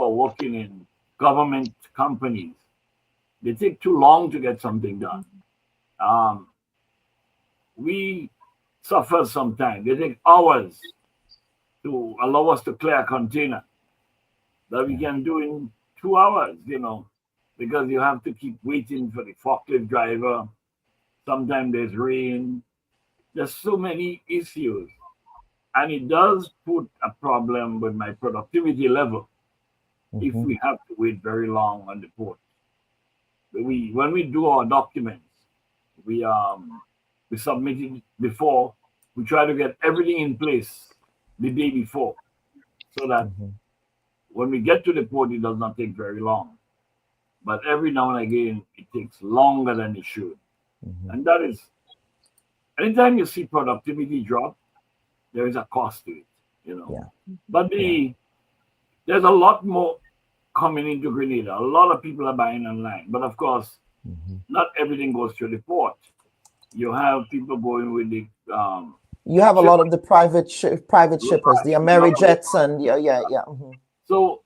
are working in government companies. They take too long to get something done. We suffer sometimes. They take hours to allow us to clear a container that we can do in 2 hours, because you have to keep waiting for the forklift driver. Sometimes there's rain. There's so many issues. And it does put a problem with my productivity level if we have to wait very long on the port. When we do our documents, we submit it before. We try to get everything in place the day before, so that when we get to the port, it does not take very long. But every now and again, it takes longer than it should. And that is, anytime you see productivity drop, there is a cost to it, But there's a lot more coming into Grenada. A lot of people are buying online. But of course, not everything goes through the port. You have people going with the you have a lot of the private shippers, the Amerijets, and So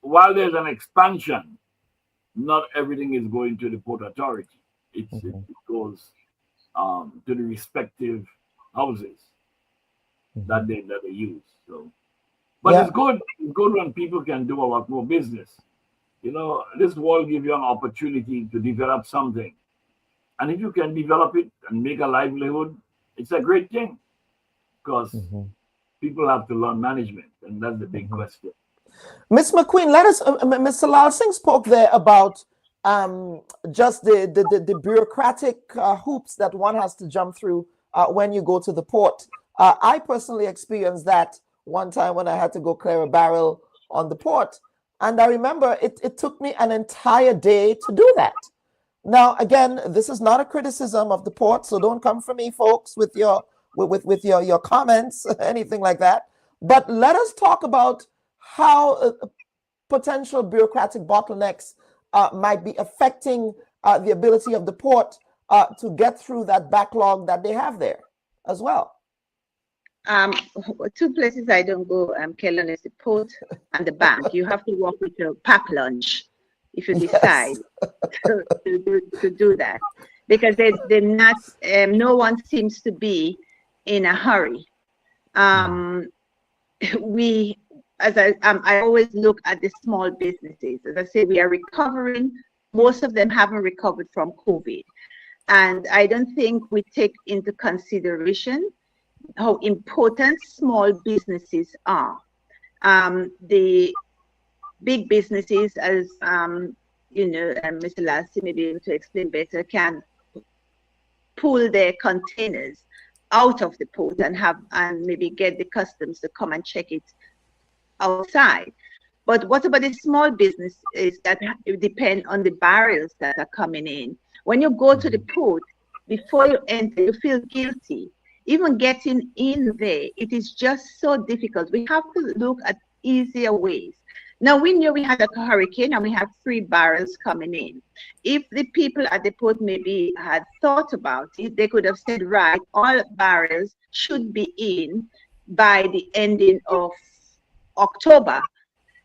while there's an expansion, not everything is going to the Port Authority. It goes to the respective houses. that they use. So, but it's good. It's good when people can do a lot more business. You know, this world gives you an opportunity to develop something, and if you can develop it and make a livelihood, it's a great thing. Because people have to learn management, and that's the big question. Ms. McQueen, let us. Mr. Lal Singh spoke there about just the bureaucratic hoops that one has to jump through when you go to the port. I personally experienced that one time when I had to go clear a barrel on the port, and I remember it took me an entire day to do that. Now, again, this is not a criticism of the port, so don't come for me, folks, with your comments, anything like that. But let us talk about how potential bureaucratic bottlenecks might be affecting the ability of the port to get through that backlog that they have there as well. Two places I don't go, Kellen, is the port and the bank. You have to walk with your pack lunch if you decide to do that, because they're not. No one seems to be in a hurry. I always look at the small businesses. As I say, we are recovering. Most of them haven't recovered from COVID. And I don't think we take into consideration how important small businesses are. The big businesses, as Mr. Lassie may be able to explain better, can pull their containers out of the port and maybe get the customs to come and check it outside. But what about the small businesses that depend on the barrels that are coming in? When you go to the port, before you enter, you feel guilty. Even getting in there, it is just so difficult. We have to look at easier ways. Now, we knew we had a hurricane and we had 3 barrels coming in. If the people at the port maybe had thought about it, they could have said, right, all barrels should be in by the ending of October.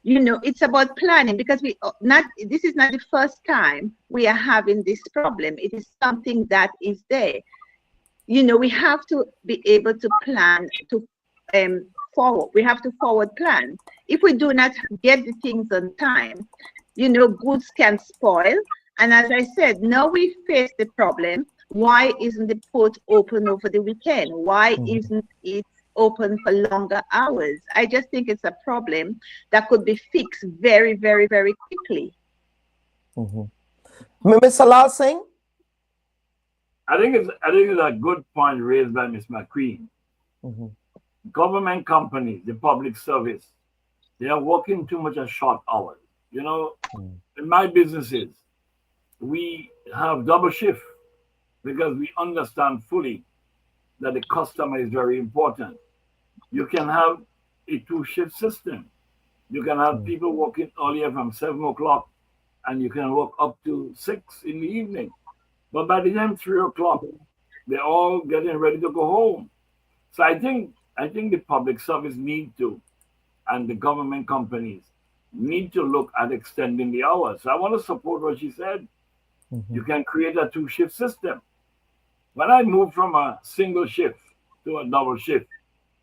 You know, it's about planning, because this is not the first time we are having this problem. It is something that is there. You know, we have to be able to plan to forward. We have to forward plan. If we do not get the things on time, you know, goods can spoil. And as I said, now we face the problem. Why isn't the port open over the weekend? Why isn't it open for longer hours? I just think it's a problem that could be fixed very, very, very quickly. Mr. Lal Singh? I think it's a good point raised by Ms. McQueen. Government companies, the public service, they are working too much at short hours. You know, in my businesses, we have double shift because we understand fully that the customer is very important. You can have a 2-shift system. You can have people working earlier from 7 o'clock and you can work up to 6 in the evening. But by the time 3 o'clock, they're all getting ready to go home. So I think the public service need to, and the government companies need to look at extending the hours. So I want to support what she said. You can create a 2-shift system. When I moved from a single shift to a double shift,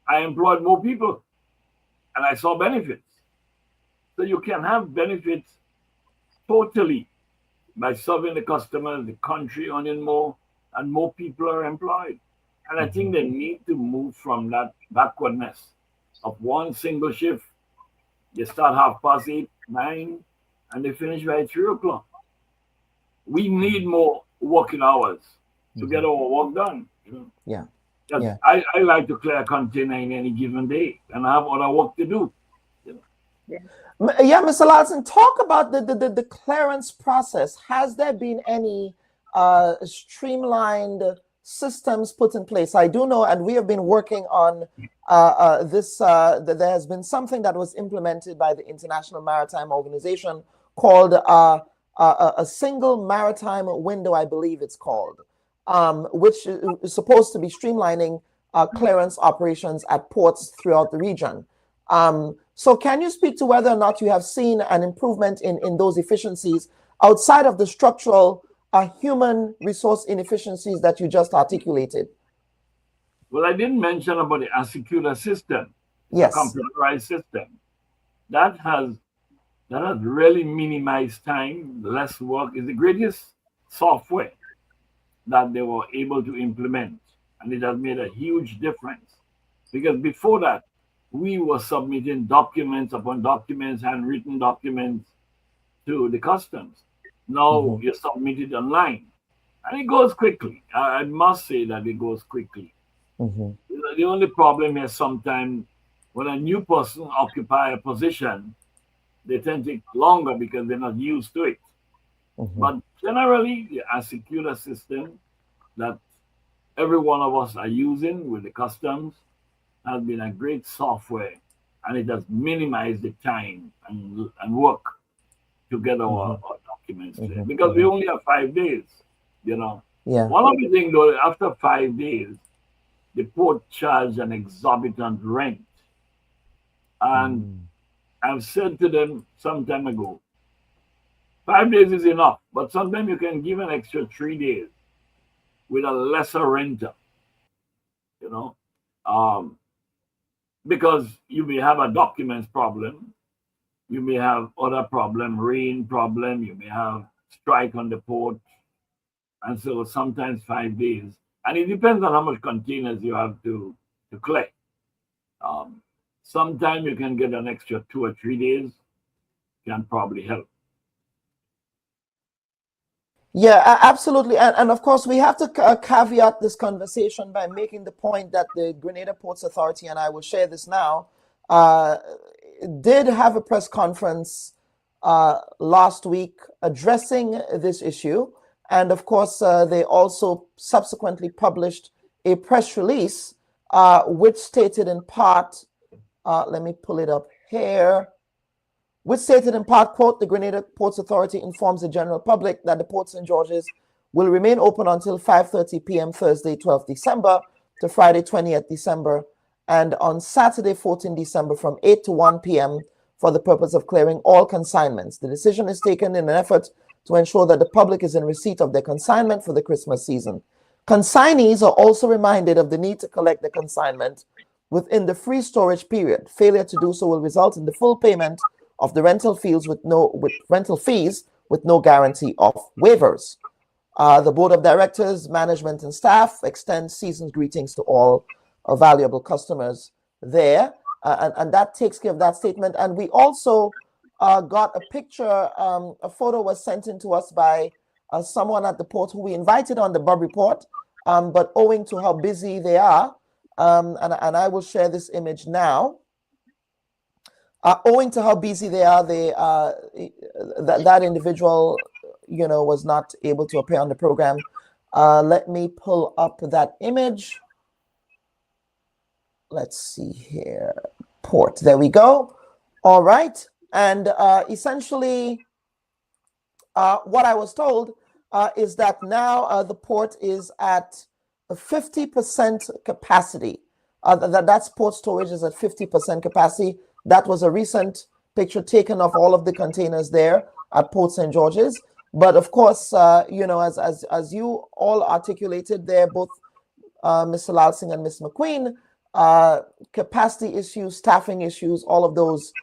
I employed more people and I saw benefits. So you can have benefits totally by serving the customers, the country earning more, and more people are employed. And I think they need to move from that backwardness of one single shift. They start 8:30, 9, and they finish by 3 o'clock. We need more working hours to get our work done. You know? I like to clear a container in any given day, and I have other work to do. You know? Yeah, Mr. Larson, talk about the clearance process. Has there been any streamlined systems put in place? I do know, and we have been working on this, that there has been something that was implemented by the International Maritime Organization called a single maritime window, I believe it's called, which is supposed to be streamlining clearance operations at ports throughout the region. So can you speak to whether or not you have seen an improvement in those efficiencies outside of the structural human resource inefficiencies that you just articulated? Well, I didn't mention about the Asicular system, Yes. the computerized system. That has really minimized time, less work. Is the greatest software that they were able to implement, and it has made a huge difference. Because before that, we were submitting documents upon documents, handwritten documents to the customs. Now you submit it online, and it goes quickly. I must say that it goes quickly. The only problem is sometimes when a new person occupy a position, they tend to take longer because they're not used to it. But generally, the Asicular system that every one of us are using with the customs has been a great software, and it has minimized the time and work to get our documents clear. Because we only have 5 days, you know. Yeah. One of the things, though, after 5 days, the port charged an exorbitant rent. And I've said to them some time ago, 5 days is enough, but sometimes you can give an extra 3 days with a lesser renter, you know, because you may have a documents problem, you may have other problem, rain problem, you may have strike on the port, and so sometimes 5 days, and it depends on how much containers you have to collect. Sometimes you can get an extra 2 or 3 days, can probably help. Yeah, absolutely. And of course, we have to caveat this conversation by making the point that the Grenada Ports Authority, and I will share this now, did have a press conference last week addressing this issue. And of course, they also subsequently published a press release which stated in part, let me pull it up here, which stated in part, quote, the Grenada Ports Authority informs the general public that the Port St. George's will remain open until 5:30 p.m. Thursday, 12th December to Friday, 20th December, and on Saturday, 14 December from 8 to 1 p.m. for the purpose of clearing all consignments. The decision is taken in an effort to ensure that the public is in receipt of their consignment for the Christmas season. Consignees are also reminded of the need to collect the consignment within the free storage period. Failure to do so will result in the full payment of the rental fees with no guarantee of waivers. The Board of Directors, management, and staff extend season's greetings to all valuable customers there, and that takes care of that statement. And we also got a picture, a photo was sent in to us by someone at the port who we invited on the Bubb Report, but owing to how busy they are, and I will share this image now. Owing to how busy they are, that individual, you know, was not able to appear on the program. Let me pull up that image. Let's see here. Port. There we go. All right. And essentially, what I was told is that now the port is at 50% capacity. That's port storage is at 50% capacity. That was a recent picture taken of all of the containers there at Port St. George's. But of course, you know, as you all articulated there, both Mr. Lalsing and Ms. McQueen, capacity issues, staffing issues, all of those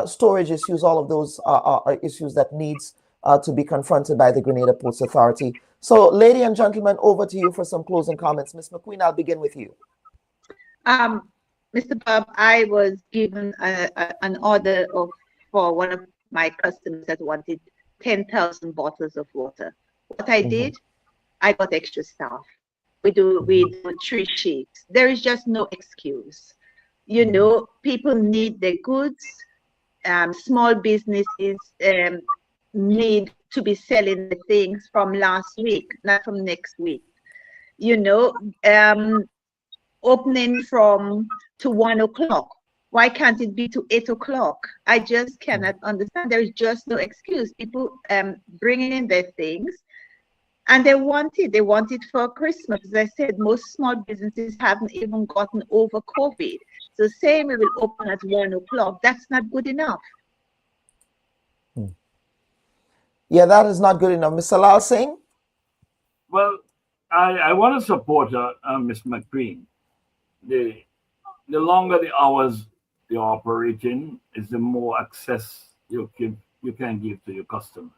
storage issues, all of those are issues that needs to be confronted by the Grenada Ports Authority. So, ladies and gentlemen, over to you for some closing comments. Ms. McQueen, I'll begin with you. Mr. Bubb, I was given an order for one of my customers that wanted 10,000 bottles of water. What I did, I got extra staff. We do 3 shifts. There is just no excuse. You know, people need their goods. Small businesses need to be selling the things from last week, not from next week. You know, opening to 1 o'clock. Why can't it be to 8 o'clock? I just cannot understand. There is just no excuse. People bringing in their things, and they want it for Christmas. As I said, most small businesses haven't even gotten over COVID. So saying we will open at 1 o'clock, that's not good enough. Yeah, that is not good enough. Mr. Lalsing? Well, I want to support Ms. McQueen. the longer the hours you're operating, is the more access you can give to your customers.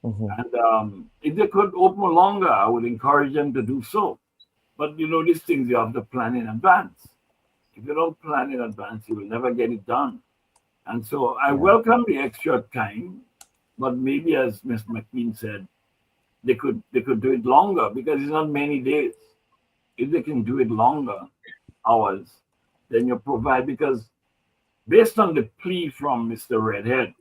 And if they could open longer, I would encourage them to do so. But these things you have to plan in advance. If you don't plan in advance, you will never get it done. And so I welcome the extra time, but maybe, as Ms. McQueen said, they could do it longer, because it's not many days. If they can do it longer hours, then you provide, because based on the plea from Mr. Redhead,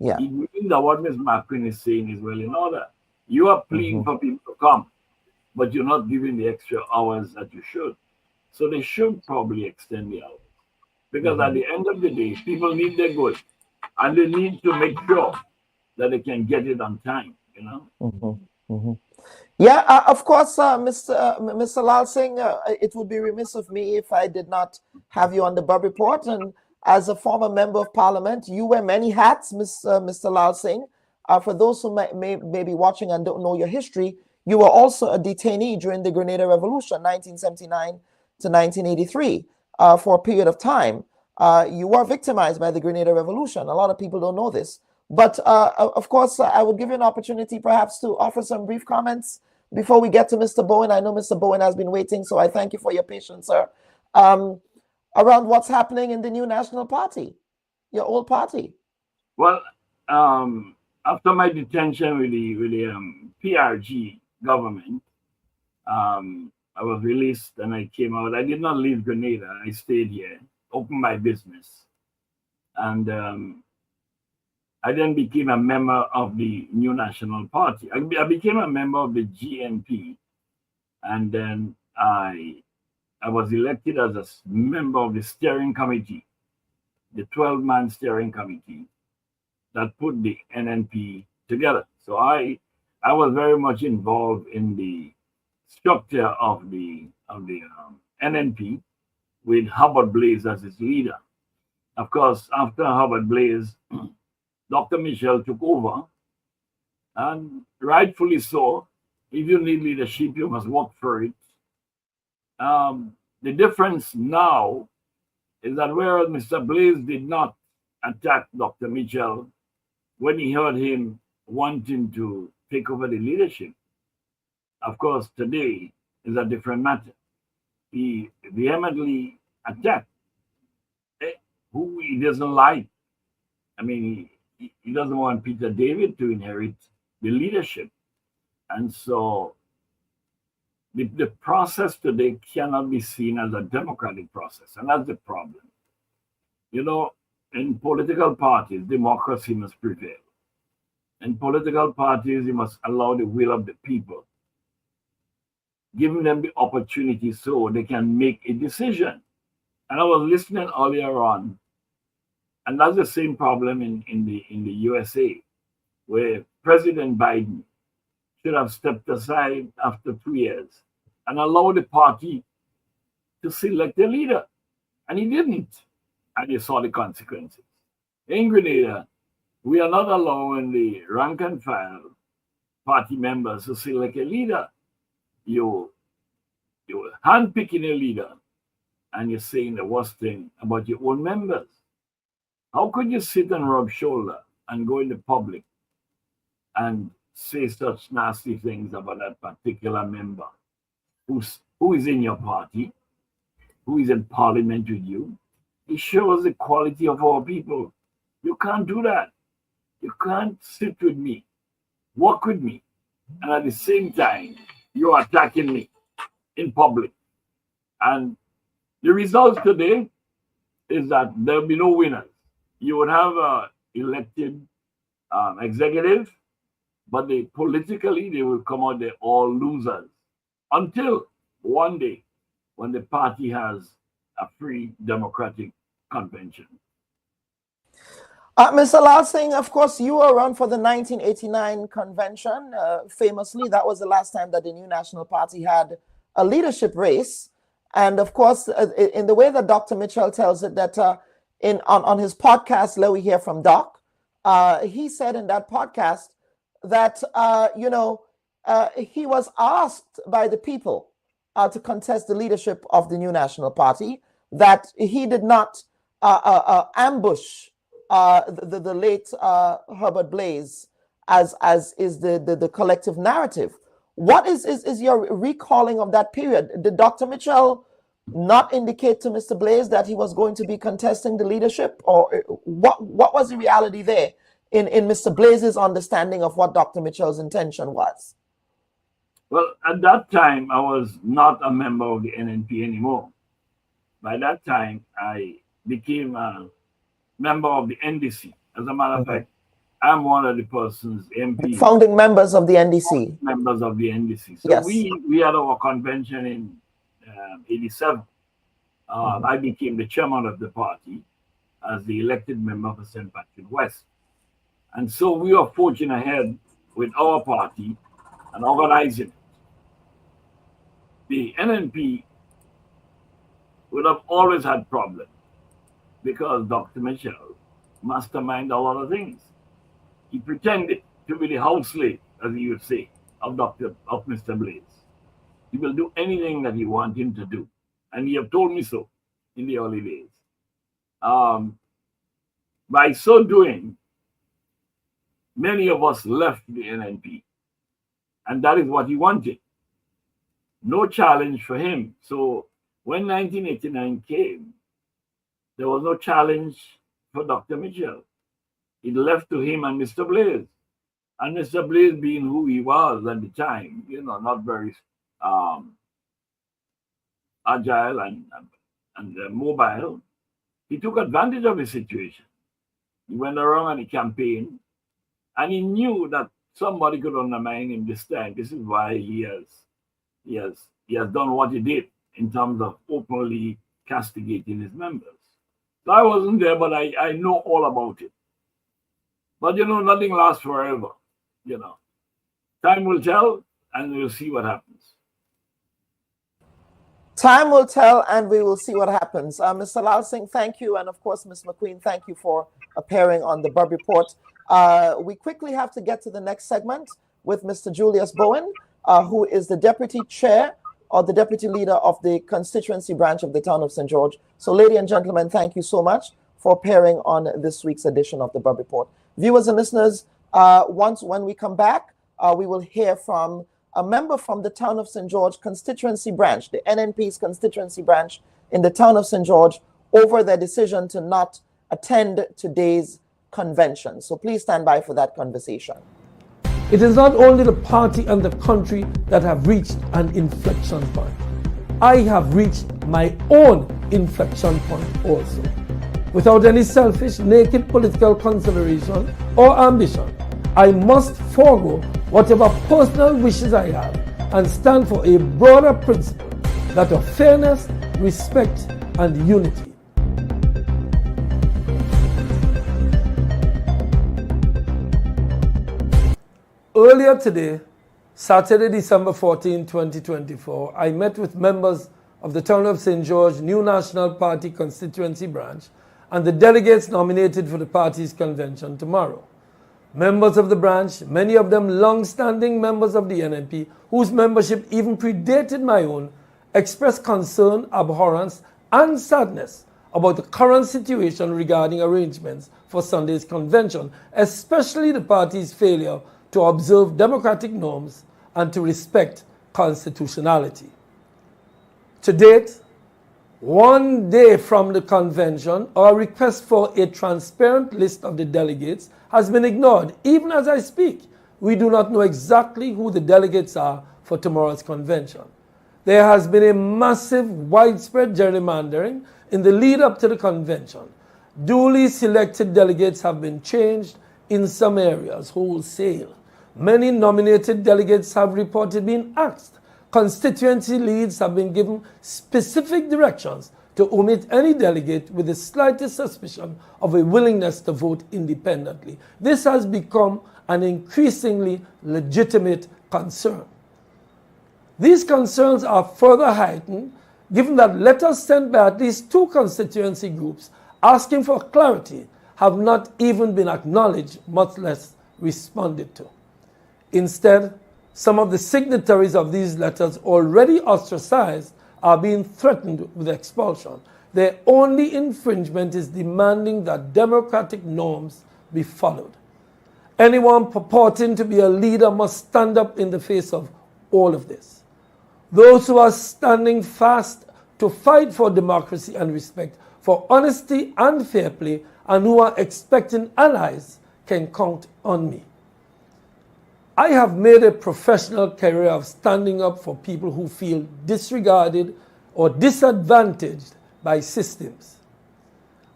it means that what Ms. McQueen is saying is well in order. You are pleading for people to come, but you're not giving the extra hours that you should. So they should probably extend the hours. Because at the end of the day, people need their goods, and they need to make sure that they can get it on time, Yeah, of course, Mr. Lal Singh, it would be remiss of me if I did not have you on the Bubb Report. And as a former member of parliament, you wear many hats, Mr. Lal Singh. For those who may be watching and don't know your history, you were also a detainee during the Grenada Revolution, 1979 to 1983, for a period of time. You were victimized by the Grenada Revolution. A lot of people don't know this. But of course, I would give you an opportunity perhaps to offer some brief comments before we get to Mr. Bowen. I know Mr. Bowen has been waiting, so I thank you for your patience, sir. Around what's happening in the new National Party, your old party. Well, after my detention with the PRG government, I was released and I came out. I did not leave Grenada. I stayed here, opened my business. And I then became a member of the New National Party. I became a member of the GNP, and then I was elected as a member of the steering committee, the 12-man steering committee that put the NNP together. So I was very much involved in the structure of the NNP, with Hubbard Blaze as its leader. Of course, after Hubbard Blaze, Dr. Mitchell took over, and rightfully so. If you need leadership, you must work for it. The difference now is that whereas Mr. Blaze did not attack Dr. Mitchell when he heard him wanting to take over the leadership, of course, today is a different matter. He vehemently attacked who he doesn't like. I mean, he doesn't want Peter David to inherit the leadership. And so the process today cannot be seen as a democratic process. And that's the problem. In political parties, democracy must prevail. In political parties, you must allow the will of the people, giving them the opportunity so they can make a decision. And I was listening earlier on, and that's the same problem in the USA, where President Biden should have stepped aside after 2 years and allowed the party to select a leader. And he didn't. And you saw the consequences. In Grenada, we are not allowing the rank and file party members to select a leader. You're handpicking a leader, and you're saying the worst thing about your own members. How could you sit and rub shoulder and go in the public and say such nasty things about that particular member who is in your party, who is in parliament with you? It shows the quality of our people. You can't do that. You can't sit with me, work with me, and at the same time, you're attacking me in public. And the results today is that there'll be no winners. You would have an elected executive, but politically they will come out, they're all losers. Until one day when the party has a free democratic convention. Mr. Lal Singh, of course, you were around for the 1989 convention. Famously, that was the last time that the New National Party had a leadership race. And of course, in the way that Dr. Mitchell tells it, that on his podcast, Let We Hear from Doc, he said in that podcast that, he was asked by the people to contest the leadership of the New National Party, that he did not ambush the late Herbert Blaise, as is the collective narrative. What is your recalling of that period? Did Dr. Mitchell not indicate to Mr. Blaise that he was going to be contesting the leadership, or what was the reality there in Mr. Blaise's understanding of what Dr. Mitchell's intention was? Well, at that time, I was not a member of the NNP anymore. By that time, I became a member of the NDC. As a matter of fact, I'm one of the persons, MP. Founding members of the NDC. Members of the NDC. So yes. we had our convention in 87. I became the chairman of the party as the elected member for St. Patrick West. And so we were forging ahead with our party and organizing it. The NNP would have always had problems because Dr. Mitchell masterminded a lot of things. He pretended to be the house slave, as he would say, of Mr. Blaise. He will do anything that you want him to do. And he have told me so in the early days. By so doing, many of us left the NNP. And that is what he wanted. No challenge for him. So when 1989 came, there was no challenge for Dr. Mitchell. It left to him and Mr. Blaise. And Mr. Blaise, being who he was at the time, not very agile and mobile, he took advantage of the situation. He went around on the campaign, and he knew that somebody could undermine him this time. This is why he has done what he did in terms of openly castigating his members. So I wasn't there, but I know all about it. But nothing lasts forever. Time will tell, and we'll see what happens. Time will tell, and we will see what happens. Mr. Lal Singh, thank you. And of course, Ms. McQueen, thank you for appearing on the Bubb Report. We quickly have to get to the next segment with Mr. Julius Bowen, who is the deputy chair or the deputy leader of the constituency branch of the town of St. George. So, ladies and gentlemen, thank you so much for appearing on this week's edition of the Bubb Report. Viewers and listeners, when we come back, we will hear from a member from the town of St. George constituency branch, the NNP's constituency branch in the town of St. George, over their decision to not attend today's convention. So please stand by for that conversation. It is not only the party and the country that have reached an inflection point. I have reached my own inflection point also. Without any selfish, naked political consideration or ambition, I must forego whatever personal wishes I have and stand for a broader principle, that of fairness, respect, and unity. Earlier today, Saturday, December 14, 2024, I met with members of the Town of St. George New National Party constituency branch and the delegates nominated for the party's convention tomorrow. Members of the branch, many of them long-standing members of the NNP, whose membership even predated my own, expressed concern, abhorrence, and sadness about the current situation regarding arrangements for Sunday's convention, especially the party's failure to observe democratic norms and to respect constitutionality. To date, 1 day from the convention, our request for a transparent list of the delegates has been ignored. Even as I speak, we do not know exactly who the delegates are for tomorrow's convention. There has been a massive, widespread gerrymandering in the lead up to the convention. Duly selected delegates have been changed in some areas wholesale. Many nominated delegates have reported being axed. Constituency leads have been given specific directions to omit any delegate with the slightest suspicion of a willingness to vote independently. This has become an increasingly legitimate concern. These concerns are further heightened given that letters sent by at least 2 constituency groups asking for clarity have not even been acknowledged, much less responded to. Instead, Some of the signatories of these letters, already ostracized, are being threatened with expulsion. Their only infringement is demanding that democratic norms be followed. Anyone purporting to be a leader must stand up in the face of all of this. Those who are standing fast to fight for democracy and respect, for honesty and fair play, and who are expecting allies can count on me. I have made a professional career of standing up for people who feel disregarded or disadvantaged by systems,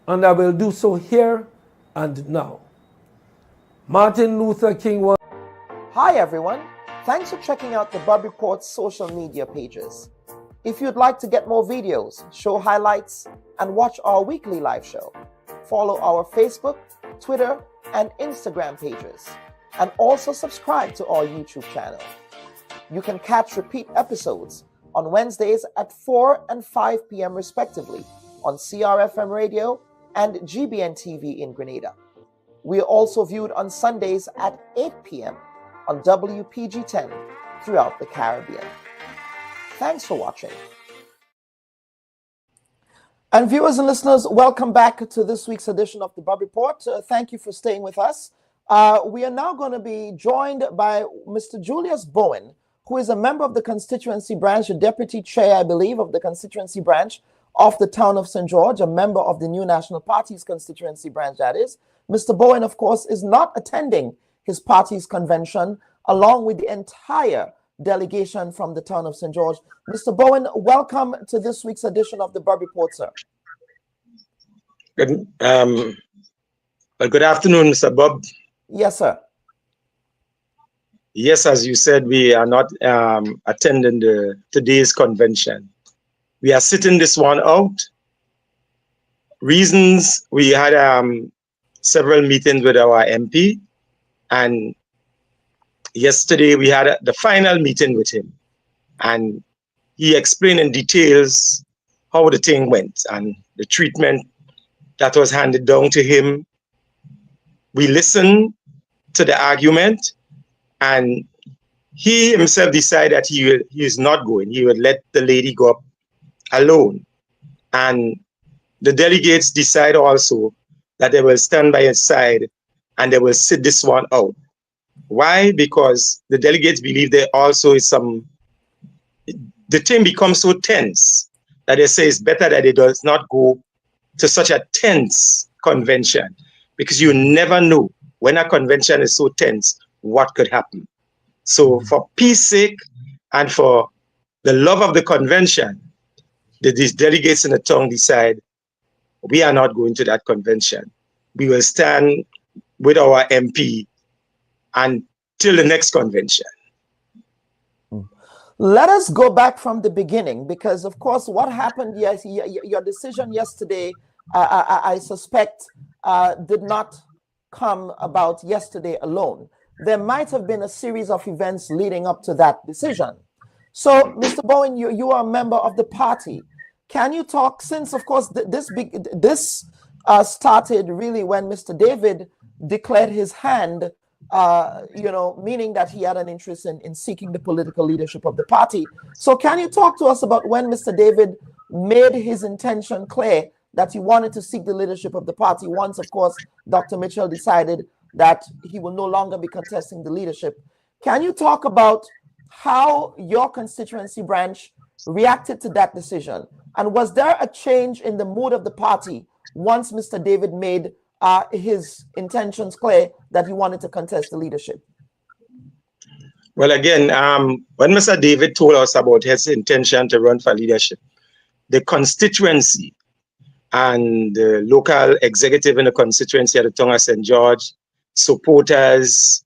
and I will do so here and now. Martin Luther King was... Hi everyone, thanks for checking out the Bubb Report's social media pages. If you'd like to get more videos, show highlights, and watch our weekly live show, follow our Facebook, Twitter, and Instagram pages, and also subscribe to our YouTube channel. You can catch repeat episodes on Wednesdays at 4 and 5 p.m. respectively on CRFM Radio and GBN TV in Grenada. We are also viewed on Sundays at 8 p.m. on WPG10 throughout the Caribbean. Thanks for watching. And viewers and listeners, welcome back to this week's edition of the Bubb Report. Thank you for staying with us. We are now going to be joined by Mr. Julius Bowen, who is a member of the Constituency Branch, a deputy chair, I believe, of the Constituency Branch of the town of St. George, a member of the New National Party's Constituency Branch, that is. Mr. Bowen, of course, is not attending his party's convention, along with the entire delegation from the town of St. George. Mr. Bowen, welcome to this week's edition of the Bubb Report, sir. Good, good afternoon, Mr. Bubb. Yes, sir. Yes, as you said, we are not attending today's convention. We are sitting this one out. Reasons, we had several meetings with our MP, and yesterday we had the final meeting with him, and he explained in details how the thing went and the treatment that was handed down to him. We listened to the argument, and he himself decided that he is not going. He would let the lady go up alone. And the delegates decide also that they will stand by his side and they will sit this one out. Why? Because the delegates believe there also is the thing becomes so tense that they say it's better that it does not go to such a tense convention, because you never know when a convention is so tense what could happen. So for peace sake and for the love of the convention, these delegates in the town decide we are not going to that convention. We will stand with our MP until the next convention. Let us go back from the beginning, because of course what happened, yes, your decision yesterday, I suspect did not come about yesterday alone. There might have been a series of events leading up to that decision. So, Mr. Bowen, you are a member of the party. Can you talk, since of course this started really when Mr. David declared his hand, meaning that he had an interest in seeking the political leadership of the party. So can you talk to us about when Mr. David made his intention clear that he wanted to seek the leadership of the party, once, of course, Dr. Mitchell decided that he will no longer be contesting the leadership? Can you talk about how your constituency branch reacted to that decision? And was there a change in the mood of the party once Mr. David made his intentions clear that he wanted to contest the leadership? Well, again, when Mr. David told us about his intention to run for leadership, the constituency and the local executive in the constituency at the town of St. George, supporters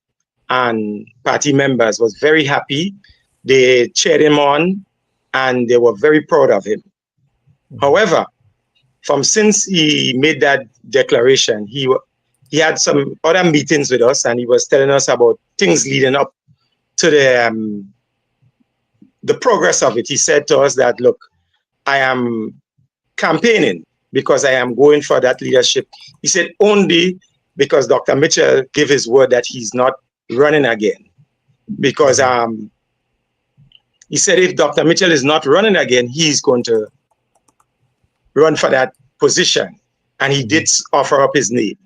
and party members was very happy. They cheered him on and they were very proud of him. However, since he made that declaration, he had some other meetings with us, and he was telling us about things leading up to the progress of it. He said to us that, look, I am campaigning because I am going for that leadership. He said only because Dr. Mitchell gave his word that he's not running again. because he said if Dr. Mitchell is not running again, he's going to run for that position. And he did offer up his name.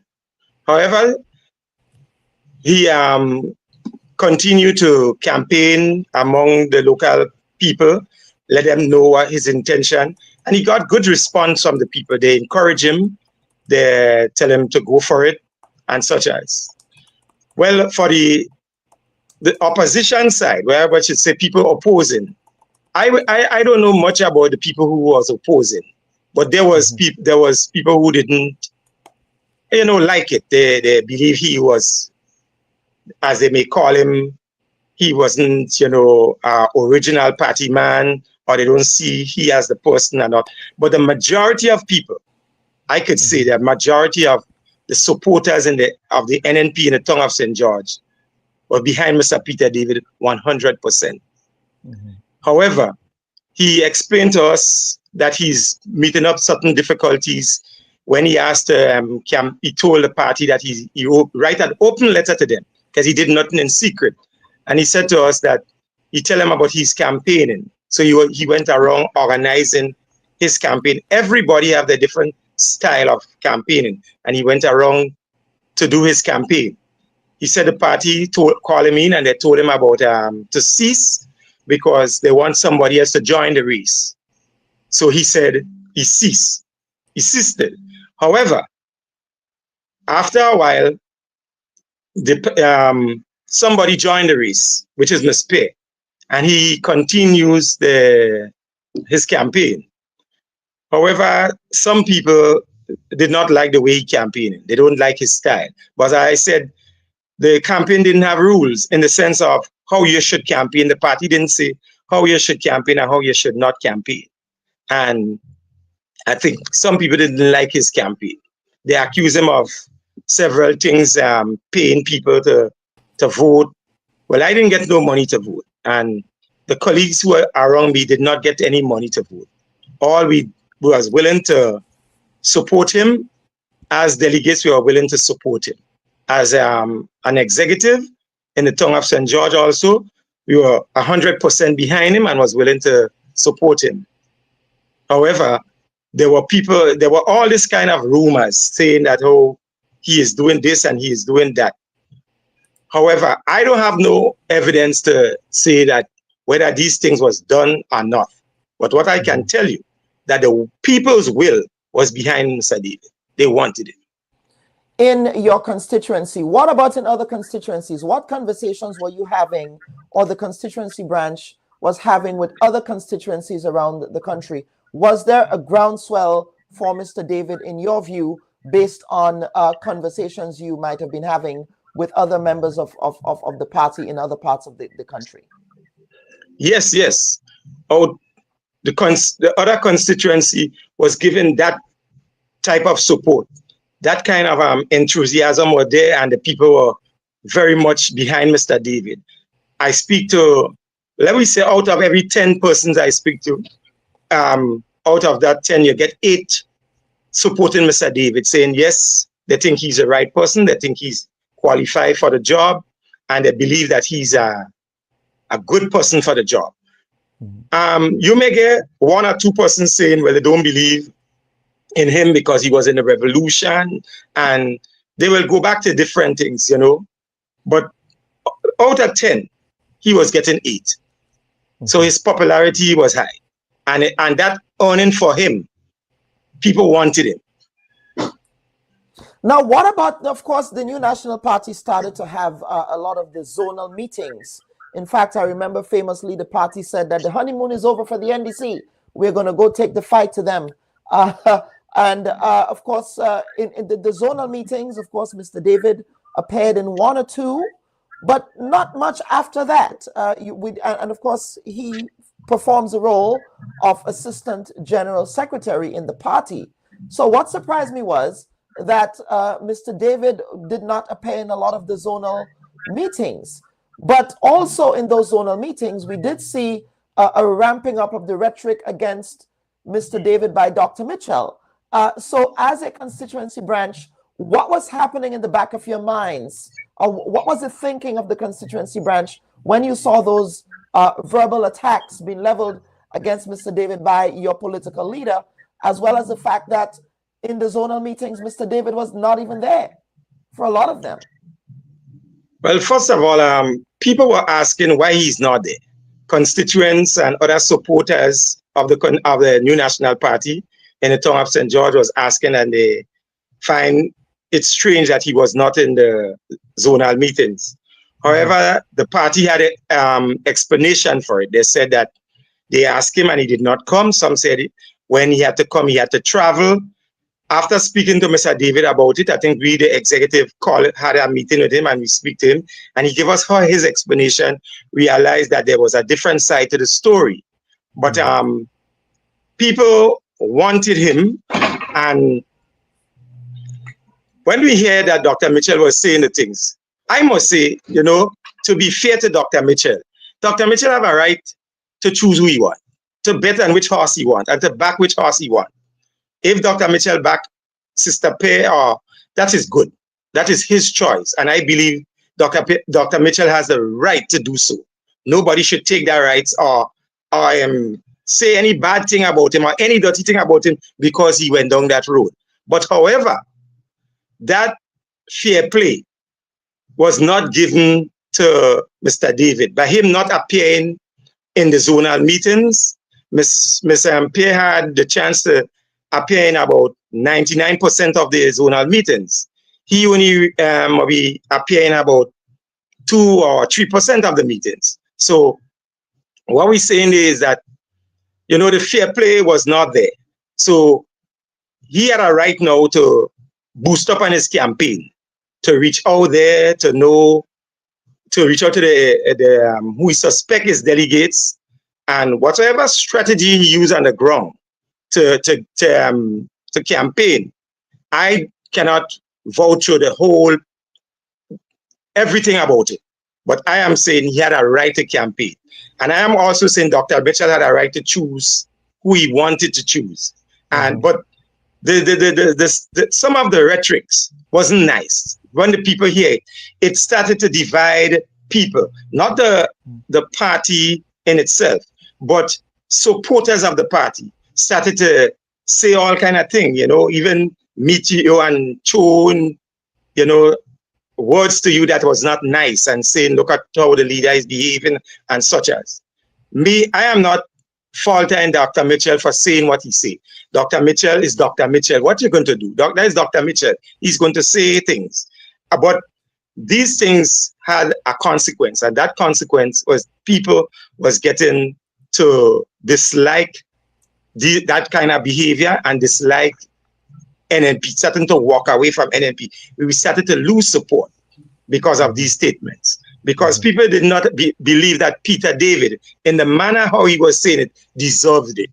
However, he continued to campaign among the local people, let them know what his intention. And he got good response from the people. They encourage him, they tell him to go for it, and such as. Well, for the opposition side, where I should say people opposing, I don't know much about the people who was opposing, but there was people who didn't, like it. They believe he was, as they may call him, he wasn't, original party man, or they don't see he as the person or not. But the majority of people, I could say the majority of the supporters of the NNP in the tongue of St. George were behind Mr. Peter David 100%. However, he explained to us that he's meeting up certain difficulties. When he asked, he told the party that he write an open letter to them because he did nothing in secret. And he said to us that he tell them about his campaigning. So he went around organizing his campaign. Everybody have their different style of campaigning, and he went around to do his campaign. He said the party called him in and they told him about to cease because they want somebody else to join the race. So he said he ceased. He ceased. However, after a while, somebody joined the race, which is Ms. Pay, and he continues his campaign. However, some people did not like the way he campaigned. They don't like his style. But as I said, the campaign didn't have rules in the sense of how you should campaign. The party didn't say how you should campaign and how you should not campaign. And I think some people didn't like his campaign. They accused him of several things, paying people to vote. Well, I didn't get no money to vote. And the colleagues who were around me did not get any money to vote. All we was willing to support him. As delegates, we were willing to support him. As an executive in the tongue of St. George also, we were 100% behind him and was willing to support him. However, there were all this kind of rumors saying that, oh, he is doing this and he is doing that. However, I don't have no evidence to say that whether these things was done or not. But what I can tell you, that the people's will was behind Mr. David. They wanted it. In your constituency, what about in other constituencies? What conversations were you having, or the constituency branch was having with other constituencies around the country? Was there a groundswell for Mr. David, in your view, based on conversations you might have been having with other members of the party in other parts of the country? Yes, yes. The other constituency was given that type of support. That kind of enthusiasm was there, and the people were very much behind Mr. David. I speak to, let me say, out of every 10 persons I speak to, out of that 10, you get 8 supporting Mr. David, saying yes, they think he's the right person, they think he's qualified for the job, and they believe that he's a good person for the job. You may get 1 or 2 persons saying, well, they don't believe in him because he was in the revolution, and they will go back to different things, But out of 10, he was getting 8. So his popularity was high. And that earning for him, people wanted him. Now, what about, of course, the new National Party started to have a lot of the zonal meetings. In fact, I remember famously the party said that the honeymoon is over for the NDC. We're going to go take the fight to them. Of course, in the zonal meetings, of course, Mr. David appeared in 1 or 2, but not much after that. And of course, he performs the role of Assistant General Secretary in the party. So what surprised me was that Mr. David did not appear in a lot of the zonal meetings. But also in those zonal meetings, we did see a ramping up of the rhetoric against Mr. David by Dr. Mitchell. So as a constituency branch, what was happening in the back of your minds? Or what was the thinking of the constituency branch when you saw those verbal attacks being leveled against Mr. David by your political leader, as well as the fact that in the zonal meetings, Mr. David was not even there for a lot of them? Well, first of all, people were asking why he's not there. Constituents and other supporters of the New National Party in the town of St. George was asking, and they find it strange that he was not in the zonal meetings. However, the party had an explanation for it. They said that they asked him and he did not come. Some said when he had to come, he had to travel. After speaking to Mr. David about it, I think we, the executive, had a meeting with him and we speak to him, and he gave us his explanation. Realized that there was a different side to the story, but people wanted him. And when we hear that Dr. Mitchell was saying the things, I must say, you know, to be fair to Dr. Mitchell have a right to choose who he wants, to bet on which horse he wants, and to back which horse he wants. If Dr. Mitchell back Sister Pay, that is good. That is his choice. And I believe Dr. Mitchell has the right to do so. Nobody should take that rights or say any bad thing about him or any dirty thing about him because he went down that road. But however, that fair play was not given to Mr. David. By him not appearing in the zonal meetings, Ms. Pay had the chance to appear in about 99% of the zonal meetings. He only appear in about 2 or 3% of the meetings. So what we're saying is that, you know, the fair play was not there. So he had a right now to boost up on his campaign, to reach out there, to reach out to the who we suspect is delegates, and whatever strategy he used on the ground to campaign. I cannot vouch for the whole everything about it, but I am saying he had a right to campaign, and I am also saying Dr. Mitchell had a right to choose who he wanted to choose. And but some of the rhetorics wasn't nice. When the people hear it, it started to divide people, not the party in itself, but supporters of the party started to say all kind of things, you know, even meet you and throwing, you know, words to you that was not nice and saying, look at how the leader is behaving and such as. Me, I am not faulting Dr. Mitchell for saying what he said. Dr. Mitchell is Dr. Mitchell. What you're going to do? That is Dr. Mitchell. He's going to say things. But these things had a consequence, and that consequence was people was getting to dislike that kind of behavior and dislike NNP, starting to walk away from NNP. We started to lose support because of these statements, because people did not believe that Peter David, in the manner how he was saying it, deserved it.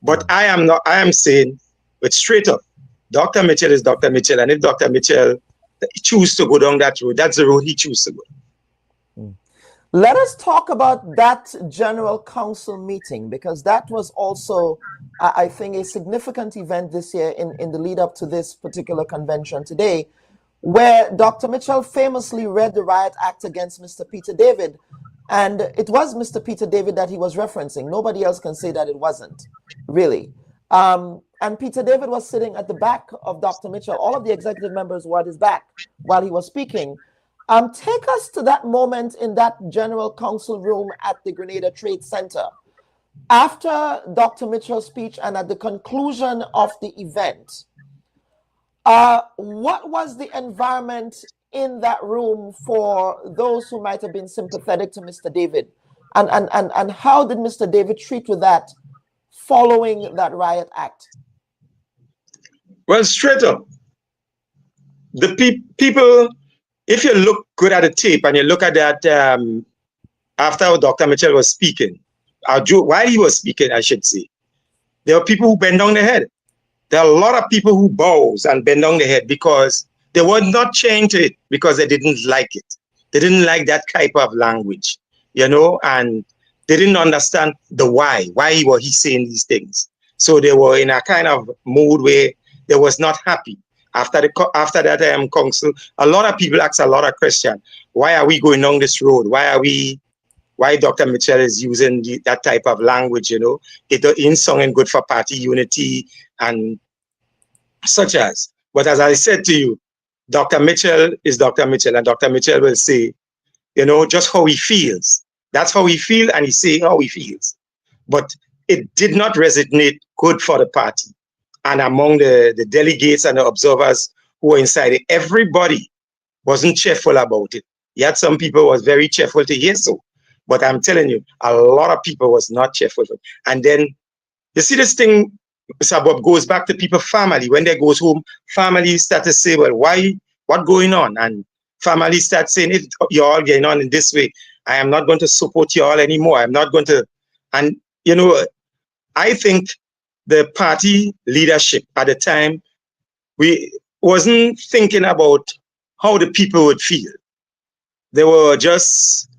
But I am saying it straight up. Dr. Mitchell is Dr. Mitchell, and if Dr. Mitchell chooses to go down that road, that's the road he chooses to go. Let us talk about that General Council meeting, because that was also, I think, a significant event this year in the lead up to this particular convention today, where Dr. Mitchell famously read the riot act against Mr. Peter David. And it was Mr. Peter David that he was referencing. Nobody else can say that it wasn't, really. And Peter David was sitting at the back of Dr. Mitchell. All of the executive members were at his back while he was speaking. Take us to that moment in that General Council room at the Grenada Trade Center. After Dr. Mitchell's speech and at the conclusion of the event, what was the environment in that room for those who might have been sympathetic to Mr. David? And how did Mr. David treat with that following that riot act? Well, straight up, the people, if you look good at the tape and you look at that after Dr. Mitchell was speaking, while he was speaking, I should say, there were people who bend down their head. There are a lot of people who bows and bend down their head because they were not chained to it, because they didn't like it. They didn't like that type of language, you know, and they didn't understand the why was he saying these things. So they were in a kind of mood where they was not happy. After that council, a lot of people ask a lot of questions. Why are we going down this road? Why Dr. Mitchell is using that type of language, you know? It ain't sounding good for party unity and such as. But as I said to you, Dr. Mitchell is Dr. Mitchell, and Dr. Mitchell will say, you know, just how he feels. That's how he feels, and he say how he feels. But it did not resonate good for the party. And among the delegates and the observers who were inside it, everybody wasn't cheerful about it. Yet some people was very cheerful to hear so. But I'm telling you, a lot of people was not cheerful. And then, you see this thing, Mr. Bob, goes back to people's family. When they goes home, family start to say, well, what going on? And family start saying, if you're all getting on in this way, I am not going to support you all anymore. I'm not going to, and you know, I think the party leadership at the time, we wasn't thinking about how the people would feel. They were just,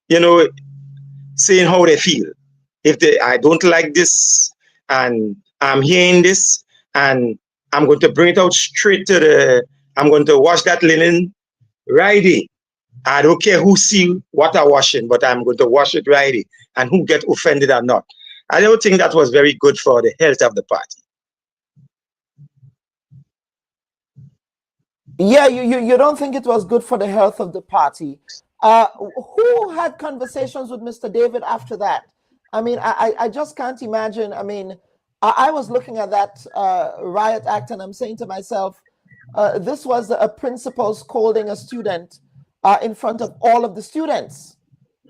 you know, saying how they feel. If I don't like this, and I'm hearing this, and I'm going to bring it out straight to I'm going to wash that linen right away. I don't care who see what I'm washing, but I'm going to wash it right away, and who get offended or not. I don't think that was very good for the health of the party. Yeah, you don't think it was good for the health of the party. Who had conversations with Mr. David after that? I mean, I just can't imagine. I mean, I was looking at that riot act, and I'm saying to myself, this was a principal scolding a student in front of all of the students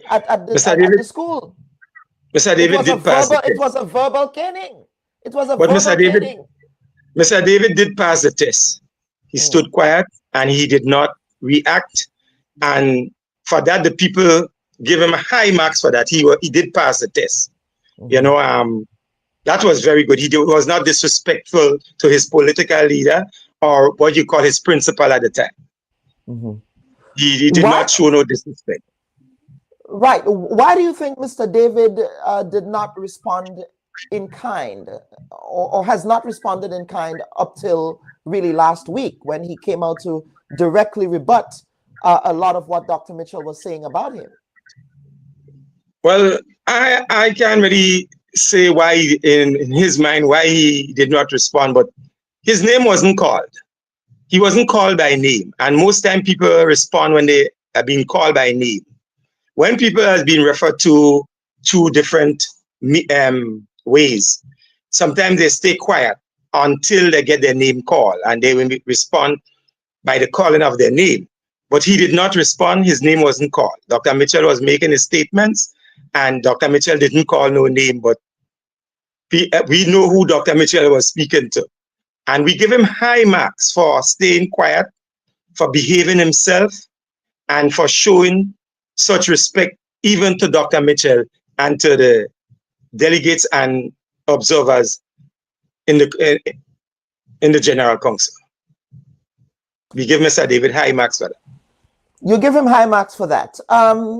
at the school. Mr. David did pass the test. It was a verbal caning. It was a but verbal caning. Mr. David did pass the test. He stood quiet and he did not react. And for that, the people give him high marks for that. He did pass the test. You know, that was very good. He was not disrespectful to his political leader or what you call his principal at the time. He did not show no disrespect. Right. Why do you think Mr. David did not respond in kind or has not responded in kind up till really last week when he came out to directly rebut a lot of what Dr. Mitchell was saying about him? Well, I can't really say why in his mind why he did not respond, but his name wasn't called. He wasn't called by name. And most time people respond when they are being called by name. When people have been referred to two different ways, sometimes they stay quiet until they get their name called, and they will respond by the calling of their name. But he did not respond. His name wasn't called. Dr. Mitchell was making his statements, and Dr. Mitchell didn't call no name, but we know who Dr. Mitchell was speaking to. And we give him high marks for staying quiet, for behaving himself, and for showing such respect even to Dr. Mitchell and to the delegates and observers in the General Council. We give Mr. David high marks for that. You give him high marks for that.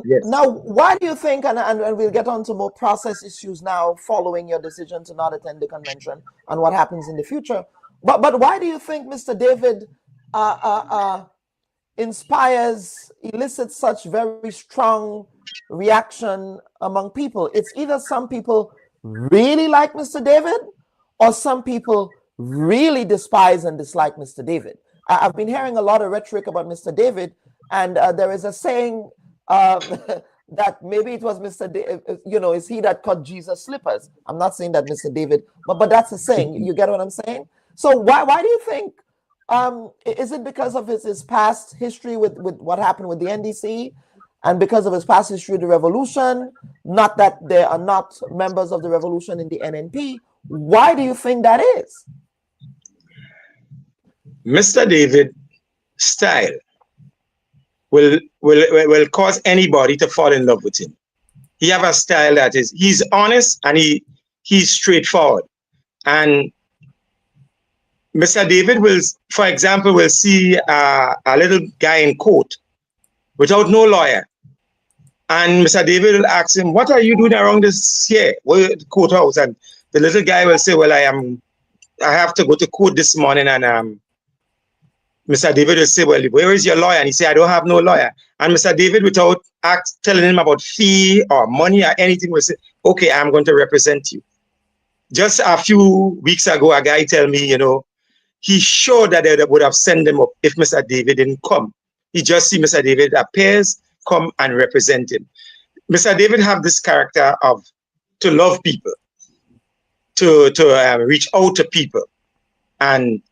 Yes. Now, why do you think, and we'll get on to more process issues now following your decision to not attend the convention and what happens in the future, but why do you think Mr. David elicits such very strong reaction among people? It's either some people really like Mr. David or some people really despise and dislike Mr. David. I've been hearing a lot of rhetoric about Mr. David, and there is a saying that maybe it was Mr. is he that cut Jesus' slippers? I'm not saying that Mr. David, but that's a saying. You get what I'm saying? So why do you think? Is it because of his past history with what happened with the NDC, and because of his past history with the revolution? Not that there are not members of the revolution in the NNP. Why do you think that is? Mr. David's style will cause anybody to fall in love with him. He have a style that he's honest and he's straightforward. And Mr. David will, for example, will see a little guy in court without no lawyer. And Mr. David will ask him, what are you doing around this here, the courthouse? And the little guy will say, well, I have to go to court this morning, and Mr. David will say, well, where is your lawyer? And he say, I don't have no lawyer. And Mr. David, without telling him about fee or money or anything, will say, okay, I'm going to represent you. Just a few weeks ago, a guy tell me, you know, he showed that they would have sent him up if Mr. David didn't come. He just see Mr. David appears, come and represent him. Mr. David have this character of to love people, to reach out to people, and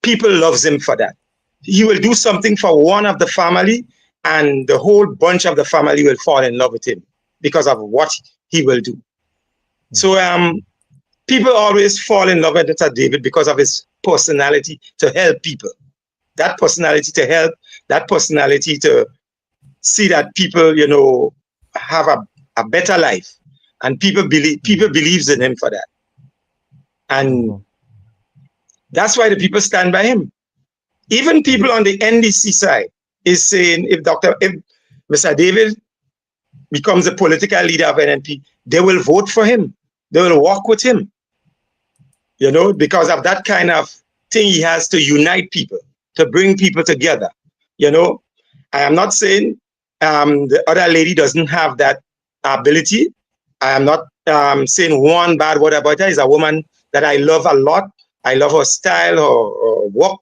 people loves him for that. He will do something for one of the family, and the whole bunch of the family will fall in love with him because of what he will do. So people always fall in love with Mr. David because of his personality to help people. That personality to help, that personality to see that people, you know, have a better life, and people believes in him for that, and that's why the people stand by him. Even people on the NDC side is saying if Mr. David becomes a political leader of NNP, they will vote for him. They will walk with him, you know, because of that kind of thing he has to unite people, to bring people together. You know, I am not saying the other lady doesn't have that ability. I am not saying one bad word about her. She's a woman that I love a lot. I love her style, her work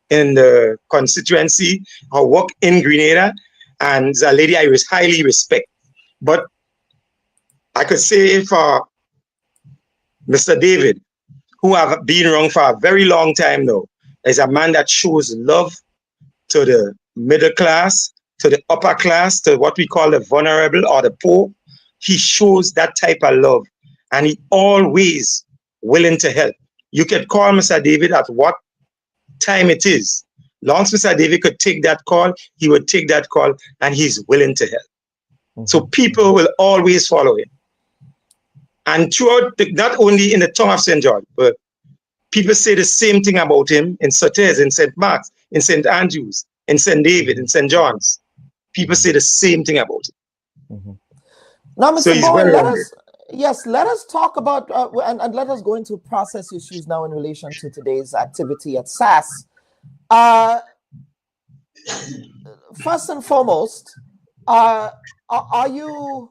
in the constituency, her work in Grenada, and it's a lady I highly respect. But I could say for Mr. David, who have been around for a very long time now, is a man that shows love to the middle class, to the upper class, to what we call the vulnerable or the poor. He shows that type of love, and he always willing to help. You could call Mr. David at what time it is. Long as Mr. David could take that call, he would take that call, and he's willing to help. So people will always follow him. And throughout, not only in the tongue of St. George, but people say the same thing about him in Sotes, in St. Mark's, in St. Andrews, in St. David, in St. John's. People say the same thing about him. Now, Mr. So Bowen, let us talk about, and let us go into process issues now in relation to today's activity at SAS. First and foremost, are you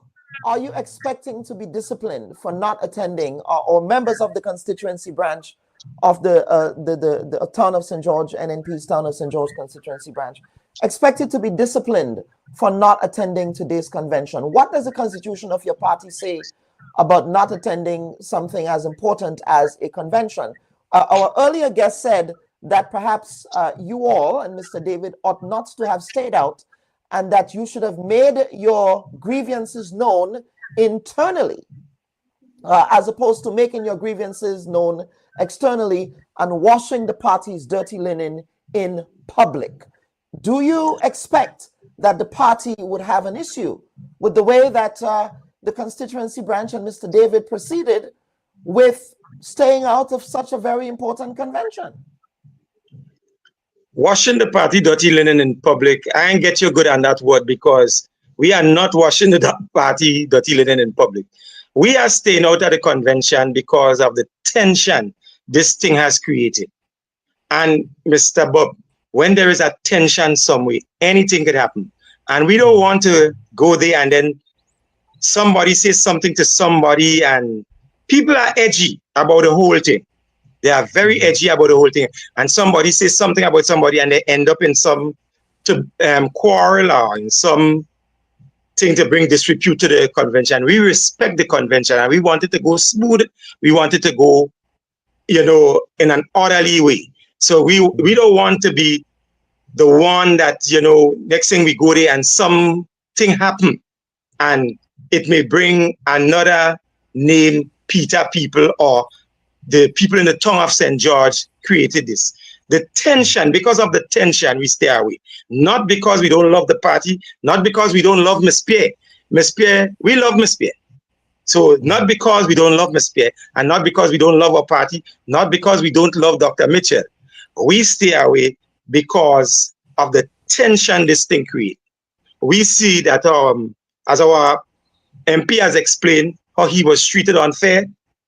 expecting to be disciplined for not attending, or members of the constituency branch of the Town of St. George, NNP's Town of St. George constituency branch, expected to be disciplined for not attending today's convention? What does the constitution of your party say about not attending something as important as a convention? Our earlier guest said that perhaps you all and Mr. David ought not to have stayed out, and that you should have made your grievances known internally, as opposed to making your grievances known externally and washing the party's dirty linen in public. Do you expect that the party would have an issue with the way that the constituency branch and Mr. David proceeded with staying out of such a very important convention? Washing the party dirty linen in public, I ain't get you good on that word, because we are not washing the party dirty linen in public. We are staying out of the convention because of the tension this thing has created. And Mr. Bubb, when there is a tension somewhere, anything could happen. And we don't want to go there and then somebody says something to somebody, and people are edgy about the whole thing. They are very edgy about the whole thing. And somebody says something about somebody and they end up in some quarrel or in some thing to bring disrepute to the convention. We respect the convention and we want it to go smooth. We want it to go, you know, in an orderly way. So we don't want to be the one that, you know, next thing we go there and something happen and it may bring another name, Peter people, or the people in the tongue of St. George created this. The tension, because of the tension, we stay away. Not because we don't love the party, not because we don't love Miss Pierre. Miss Pierre, we love Miss Pierre. So not because we don't love Miss Pierre, and not because we don't love our party, not because we don't love Dr. Mitchell. We stay away because of the tension this thing creates. We see that as our MP has explained how he was treated unfair,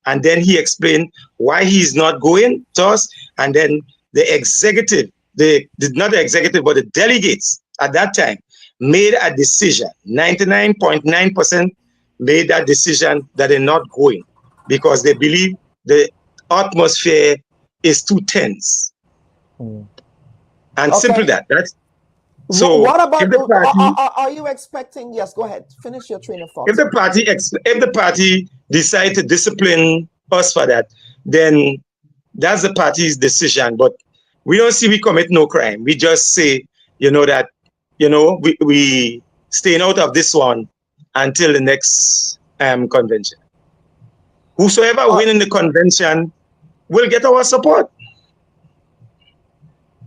and then he explained why he's not going to us, and then the executive not the executive, but the delegates at that time made a decision. 99.9% made that decision that they're not going because they believe the atmosphere is too tense. And simple that. That's so. What about the party, are you expecting? Yes, go ahead. Finish your train of thought. If the party decide to discipline us for that, then that's the party's decision. But we don't see we commit no crime. We just say, that, we staying out of this one until the next convention. Whosoever win in the convention will get our support.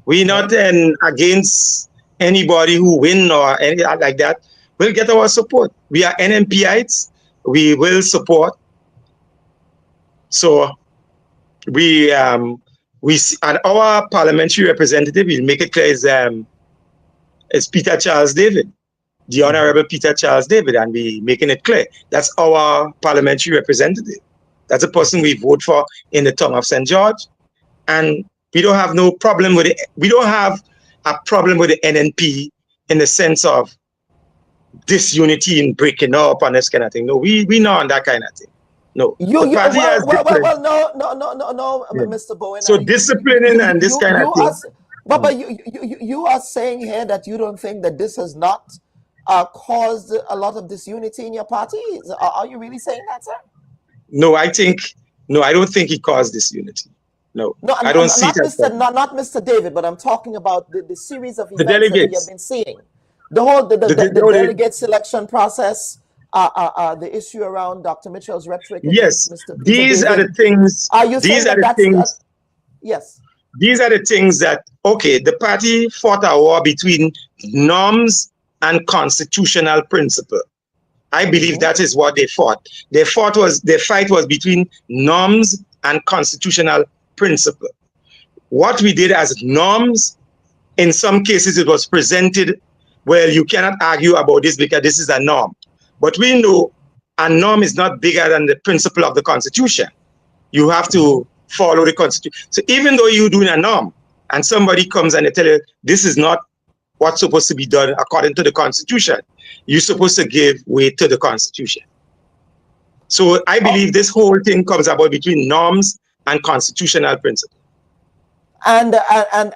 We're not against anybody who win or anything like that. We'll get our support. We are NNPites. We will support. So we and our parliamentary representative, we'll make it clear, is Peter Charles David, the Honorable Peter Charles David, and we making it clear. That's our parliamentary representative. That's a person we vote for in the tongue of St. George. And we don't have no problem with it. We don't have a problem with the NNP in the sense of disunity and breaking up and this kind of thing. No, we not on that kind of thing. No. No, Mr. Bowen. So disciplining and this kind of thing. But you are saying here that you don't think that this has not caused a lot of disunity in your party? Are you really saying that, sir? No, I don't think it caused disunity. No, I don't see that. Not Mr. David, but I'm talking about the series of events that we have been seeing. The whole the delegate selection process, the issue around Dr. Mitchell's rhetoric. Yes, Mr. these are the things. Are you saying that yes. These are the things that, okay, the party fought a war between norms and constitutional principle. I believe that is what they fought. Their fight was between norms and constitutional principle. What we did as norms, in some cases it was presented, well, you cannot argue about this because this is a norm. But we know a norm is not bigger than the principle of the Constitution. You have to follow the Constitution. So even though you're doing a norm and somebody comes and they tell you this is not what's supposed to be done according to the Constitution, you're supposed to give weight to the Constitution. So I believe this whole thing comes about between norms and constitutional principle. And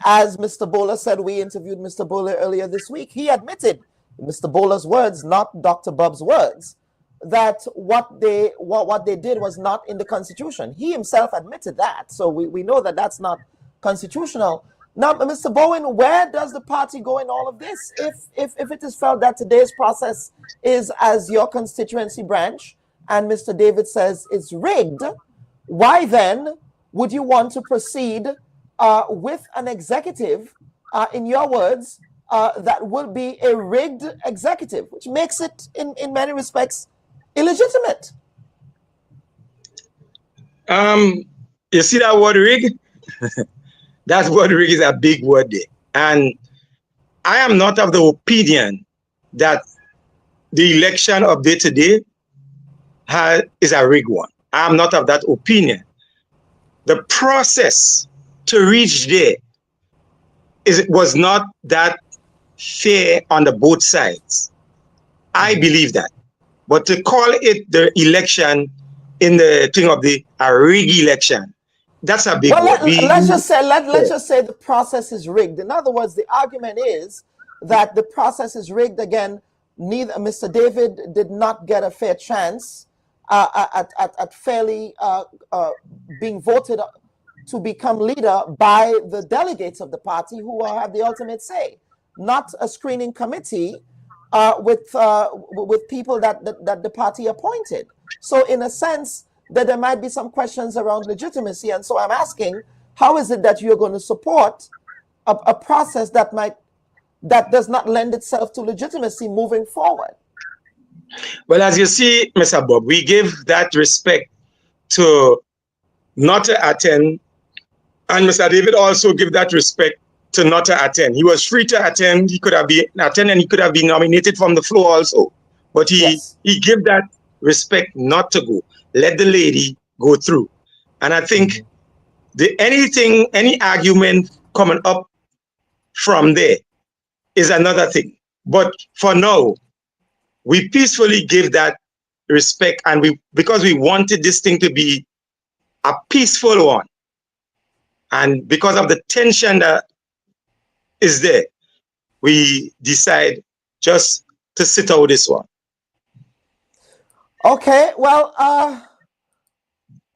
as Mr. Bowler said, we interviewed Mr. Bowler earlier this week. He admitted, Mr. Bowler's words, not Dr. Bubb's words, that what they did was not in the Constitution. He himself admitted that. So we know that that's not constitutional. Now, Mr. Bowen, where does the party go in all of this? If it is felt that today's process is as your constituency branch, and Mr. David says it's rigged, why then would you want to proceed with an executive, in your words, that would be a rigged executive, which makes it, in many respects, illegitimate? You see that word rig? That word rig is a big word there. And I am not of the opinion that the election of day to day is a rigged one. I am not of that opinion. The process to reach there was not that fair on the both sides. I believe that. But to call it the election in the thing of a rigged election, that's a big word. Let's just say the process is rigged. In other words, the argument is that the process is rigged. Again, neither Mr. David did not get a fair chance at fairly being voted to become leader by the delegates of the party who have the ultimate say, not a screening committee with people that the party appointed. So in a sense, that there might be some questions around legitimacy. And so I'm asking, how is it that you're going to support a process that does not lend itself to legitimacy moving forward? Well, as you see, Mr. Bob, we give that respect to not to attend, and Mr. David also give that respect to not to attend. He was free to attend. He could have been attend, and he could have been nominated from the floor also. But he gave that respect not to go. Let the lady go through. And I think any argument coming up from there is another thing. But for now, we peacefully give that respect, and because we wanted this thing to be a peaceful one, and because of the tension that is there, we decide just to sit out this one. Okay, well,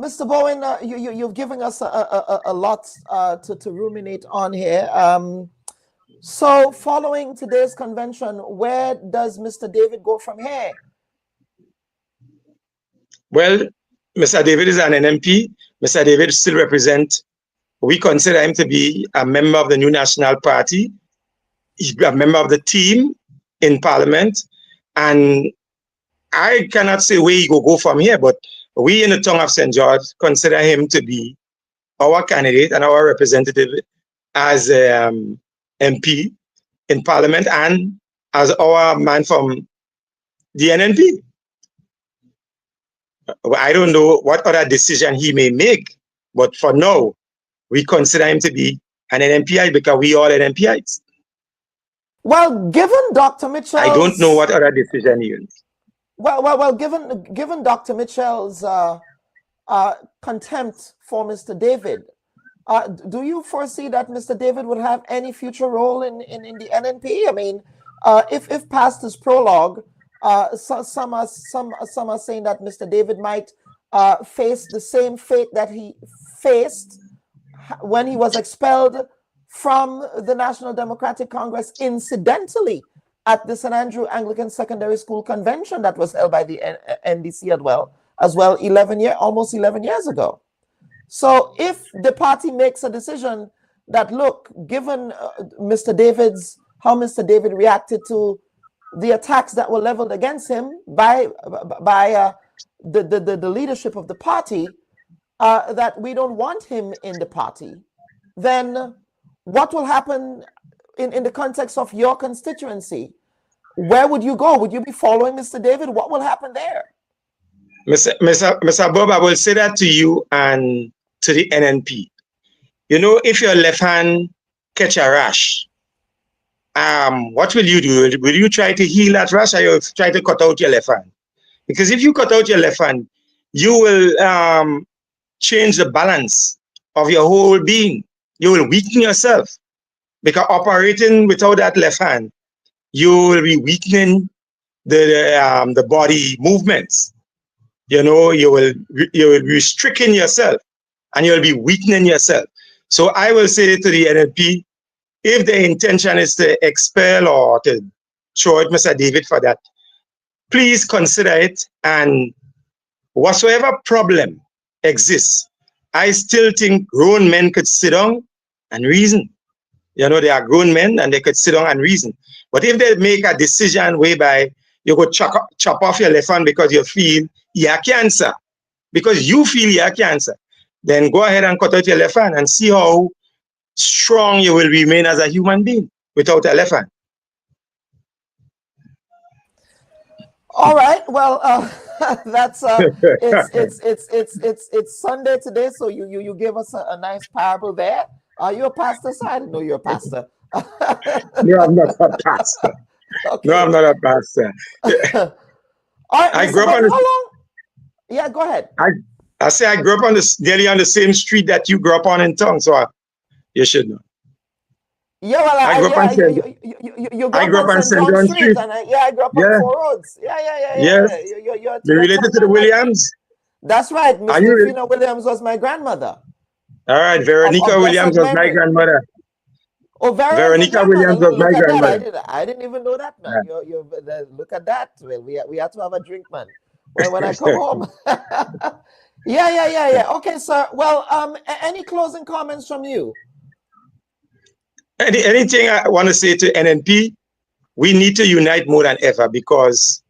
Mr. Bowen, you've given us a lot to ruminate on here. So following today's convention, where does Mr. David go from here? Well, Mr. David is an NNP. Mr. David still represents, we consider him to be a member of the New National Party. He's a member of the team in Parliament. And I cannot say where he will go from here, but we in the Tongue of St. George consider him to be our candidate and our representative as MP in Parliament and as our man from the NNP. I don't know what other decision he may make, but for now, we consider him to be an NNPI because we all NNPIs. Well, given Dr. Mitchell's... I don't know what other decision he will. Well, given Dr. Mitchell's contempt for Mr. David, do you foresee that Mr. David would have any future role in the NNP? I mean, if past his prologue, some are saying that Mr. David might face the same fate that he faced when he was expelled from the National Democratic Congress incidentally at the St. Andrew Anglican Secondary School Convention that was held by the NDC as well almost 11 years ago. So if the party makes a decision that, look, given how Mr. David reacted to the attacks that were leveled against him by the leadership of the party, that we don't want him in the party, then what will happen in the context of your constituency? Where would you go? Would you be following Mr. David? What will happen there? Mr. Bob, I will say that to you and to the NNP. You know, if your left hand catch a rash, what will you do? Will you try to heal that rash, or you try to cut out your left hand? Because if you cut out your left hand, you will change the balance of your whole being. You will weaken yourself. Because operating without that left hand, you will be weakening the body movements. You know, you will be restricting yourself, and you'll be weakening yourself. So I will say to the NNP, if the intention is to expel or to throw out Mr. David for that, please consider it. And whatsoever problem exists, I still think grown men could sit down and reason. You know, they are grown men and they could sit down and reason. But if they make a decision whereby you go chop off your left hand because you feel you have cancer, because you feel you have cancer, then go ahead and cut out your left hand and see how strong you will remain as a human being without a left hand. All right. Well, that's it's Sunday today, so you gave us a nice parable there. Are you a pastor? So I didn't know you're a pastor. No, I'm not a pastor. Okay. No, I'm not a pastor. All right, I grew up on how long? Yeah, go ahead. I say I grew up on nearly on the same street that you grew up on in Tongue, so you should know. Yeah, well, I grew up on St. John Street. And I grew up on Four Roads. Yeah. Yes. You're related to the Williams? That's right. Miss Rufina Williams was my grandmother. All right, Veronica Williams was my grandmother. Oh, Veronica Williams was my grandmother. I didn't even know that, man. Yeah. Look at that. Well, we have to have a drink, man. When I come home. Yeah. Okay, sir. Well, any closing comments from you? Anything I want to say to NNP, we need to unite more than ever, because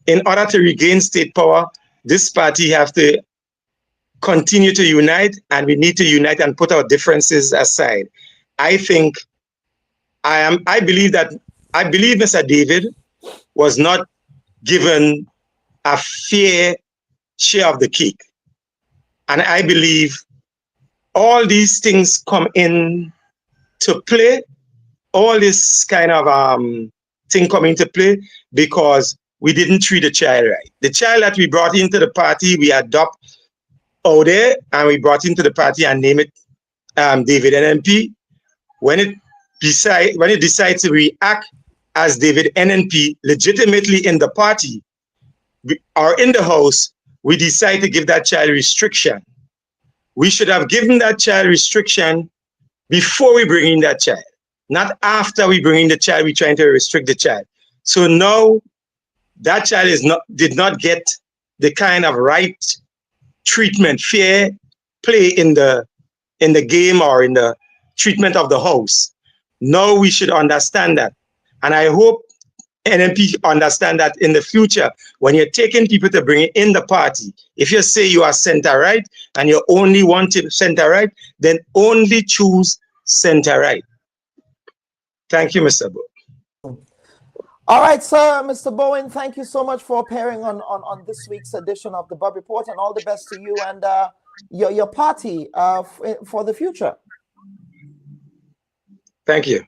in order to regain state power, this party have to continue to unite, and we need to unite and put our differences aside. I believe Mr. David was not given a fair share of the cake. And I believe all these things come in to play all this kind of thing come into play because we didn't treat the child right. The child that we brought into the party, we adopt out there, and we brought into the party and name it David NNP. When it decides to react as David NNP legitimately in the party or in the house, we decide to give that child restriction. We should have given that child restriction before we bring in that child, not after we bring in the child. We're trying to restrict the child. So now that child did not get the kind of right treatment, fair play in the game or in the treatment of the house. Now we should understand that. And I hope NNP understand that in the future, when you're taking people to bring in the party, if you say you are center right and you only want center right, then only choose center right. Thank you, Mr. Bowen. All right, sir, Mr. Bowen, thank you so much for appearing on this week's edition of the Bubb Report, and all the best to you and your party for the future. Thank you.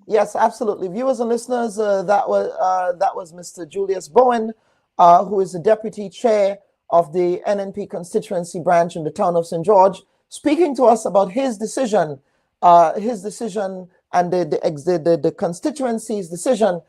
Yes, absolutely. Viewers and listeners, that was Mr. Julius Bowen, who is the deputy chair of the NNP constituency branch in the town of St. George, speaking to us about his decision and the constituency's decision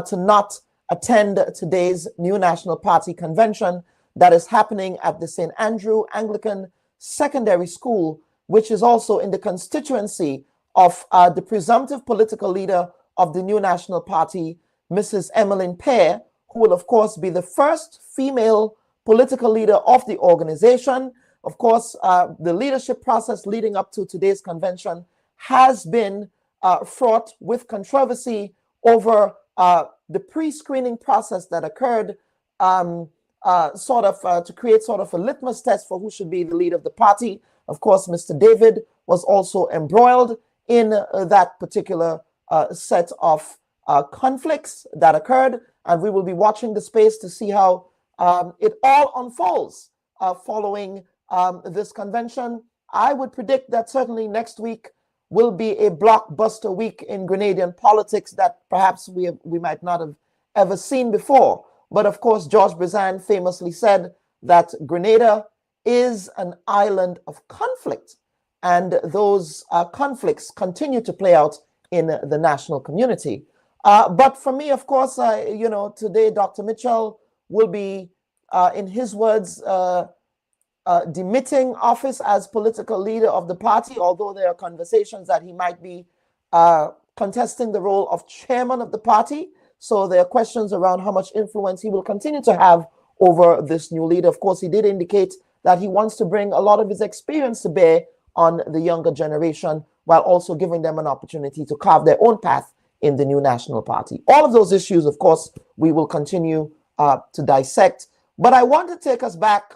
to not attend today's new National Party convention that is happening at the St. Andrew Anglican Secondary School, which is also in the constituency of the presumptive political leader of the new National Party, Mrs. Emmeline Pear, who will, of course, be the first female political leader of the organization. Of course, the leadership process leading up to today's convention has been fraught with controversy over the pre-screening process that occurred to create sort of a litmus test for who should be the leader of the party. Of course, Mr. David was also embroiled in that particular set of conflicts that occurred, and we will be watching the space to see how it all unfolds following this convention. I would predict that certainly next week will be a blockbuster week in Grenadian politics that perhaps we might not have ever seen before. But of course, George Brizan famously said that Grenada is an island of conflict, and those conflicts continue to play out in the national community. But for me, of course, today Dr. Mitchell will be, in his words, demitting office as political leader of the party, although there are conversations that he might be contesting the role of chairman of the party. So there are questions around how much influence he will continue to have over this new leader. Of course, he did indicate that he wants to bring a lot of his experience to bear on the younger generation, while also giving them an opportunity to carve their own path in the new National Party. All of those issues, of course, we will continue to dissect. But I want to take us back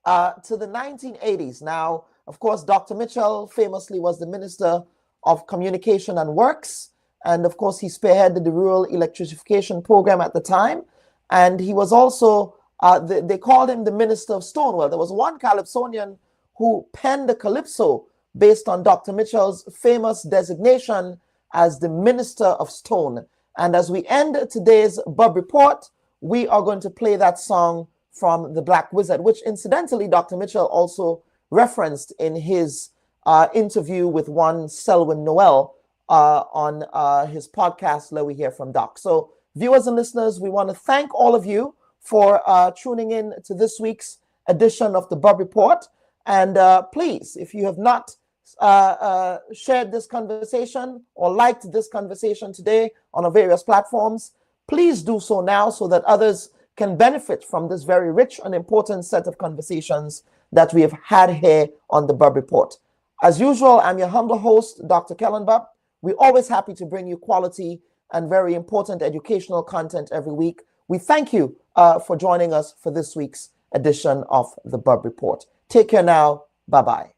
to the 1980s. Now, of course, Dr. Mitchell famously was the Minister of Communication and Works. And of course, he spearheaded the rural electrification program at the time. And he was also, they called him the Minister of Stone. Well, there was one Calypsonian who penned the Calypso based on Dr. Mitchell's famous designation as the Minister of Stone. And as we end today's Bubb Report, we are going to play that song from The Black Wizard, which incidentally, Dr. Mitchell also referenced in his interview with one Selwyn Noel on his podcast, Let We Hear From Doc. So viewers and listeners, we want to thank all of you for tuning in to this week's edition of the Bubb Report. And please, if you have not shared this conversation or liked this conversation today on our various platforms, please do so now so that others can benefit from this very rich and important set of conversations that we have had here on the Bubb Report. As usual, I'm your humble host, Dr. Kellen Bubb. We're always happy to bring you quality and very important educational content every week. We thank you for joining us for this week's edition of the Bubb Report. Take care now. Bye-bye.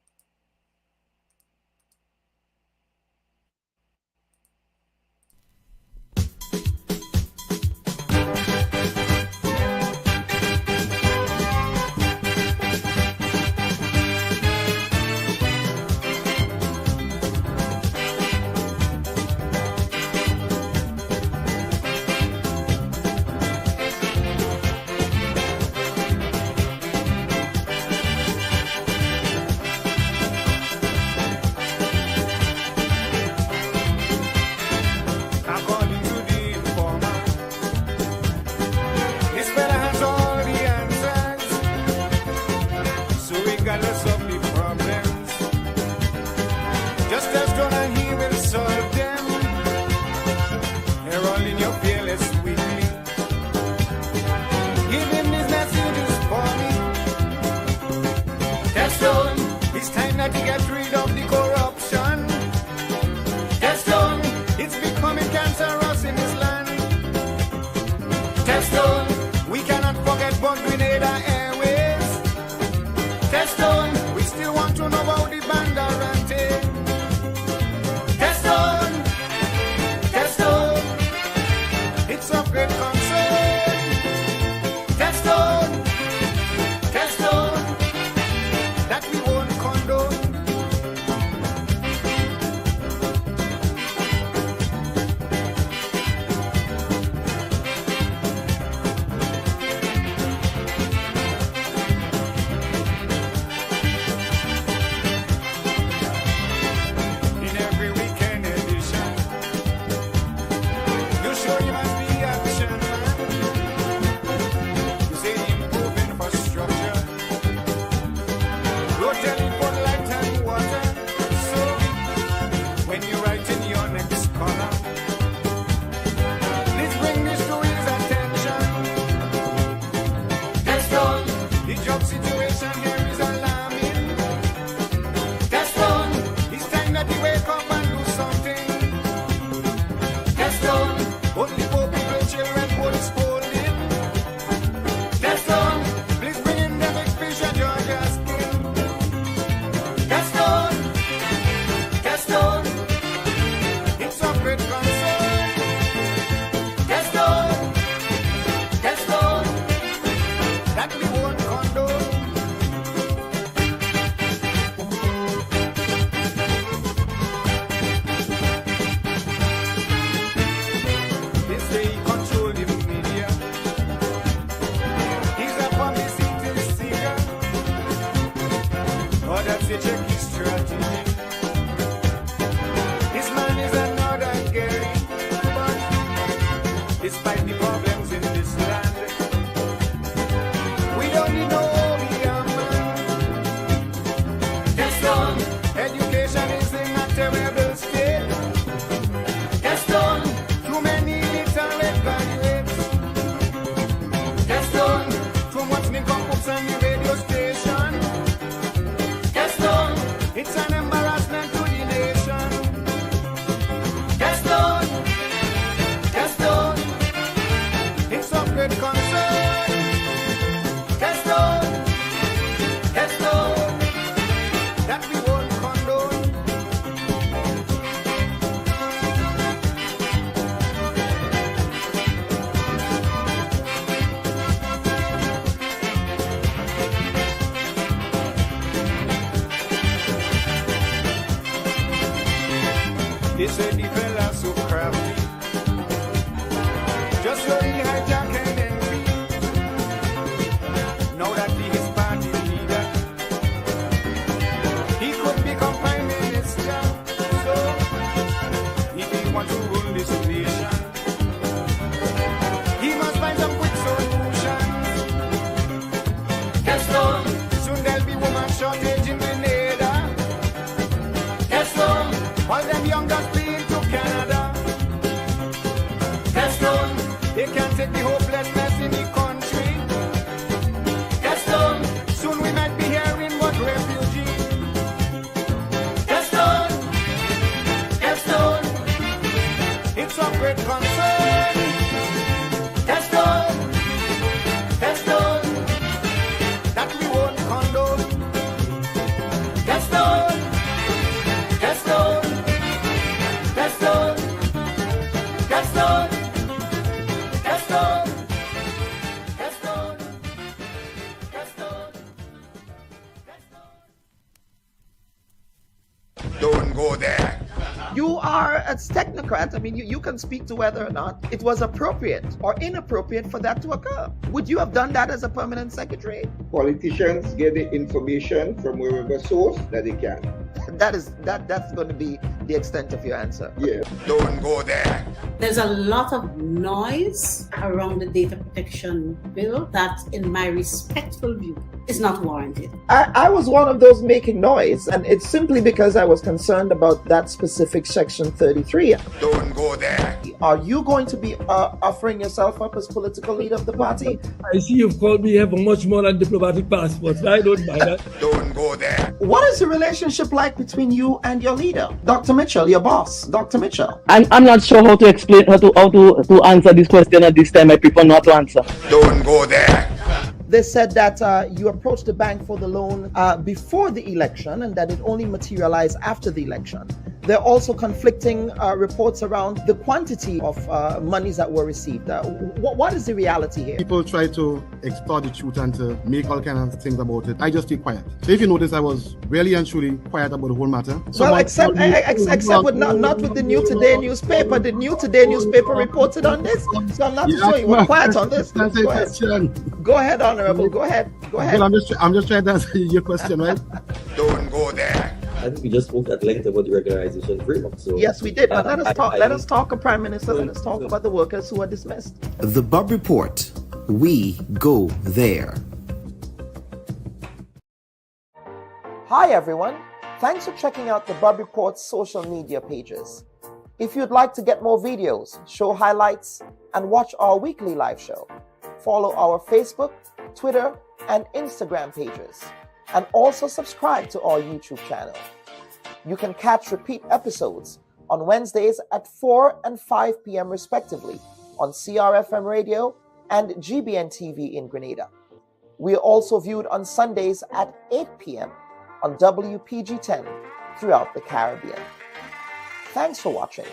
They say the fella so crafty. Just so he hijack NNP. Now that he is party leader, he could become prime minister. So if he wants to rule this nation, he must find some quick solutions. Yes, Lord. Soon there'll be woman shortage in Grenada. Yes, Lord. All them young guys fleeing to Canada. Yes, Lord. They can't take the hopelessness in the country. Yes, Lord. Soon we might be hearing about refugees. Yes, Lord. Yes, Lord. It's of great concern. Yes, Lord. Yes, Lord. That we won't condone. Yes, Lord. Yes, Lord. Yes, Lord. Yes, Lord. Yes, Lord. Yes, Lord. Yes, Lord. Don't go there. You are a technocrat. I mean, you can speak to whether or not it was appropriate or inappropriate for that to occur. Would you have done that as a permanent secretary? Politicians get the information from wherever source that they can. That's going to be the extent of your answer. Yeah. Don't go there. There's a lot of noise around the data protection bill that, in my respectful view, is not warranted. I was one of those making noise, and it's simply because I was concerned about that specific section 33. Don't go there. Are you going to be offering yourself up as political leader of the party? I see you've called me here for much more than diplomatic passports. I don't mind that. Don't go there. What is the relationship like between you and your leader, Dr. Mitchell, your boss, Dr. Mitchell? I'm not sure how to explain how to answer this question at this time. I prefer not to answer. Don't go there. They said that you approached the bank for the loan before the election and that it only materialized after the election. There are also conflicting reports around the quantity of monies that were received. What is the reality here? People try to extort the truth and to make all kinds of things about it. I just stay quiet. So if you notice, I was really and truly quiet about the whole matter. Well, except with not with the New Today newspaper. The New Today newspaper reported on this, so I'm not sure you were quiet on this. Go ahead, Honorable. Go ahead. Well, I'm just trying to answer your question, right? Don't go there. I think we just spoke at length about the regularization framework. So yes, we did. But let us talk, Prime Minister. Let us talk about the workers who are dismissed. The Bubb Report. We go there. Hi, everyone. Thanks for checking out the Bubb Report's social media pages. If you'd like to get more videos, show highlights, and watch our weekly live show, follow our Facebook, Twitter, and Instagram pages, and also subscribe to our YouTube channel. You can catch repeat episodes on Wednesdays at 4 and 5 p.m. respectively on CRFM Radio and GBN TV in Grenada. We are also viewed on Sundays at 8 p.m. on WPG 10 throughout the Caribbean. Thanks for watching.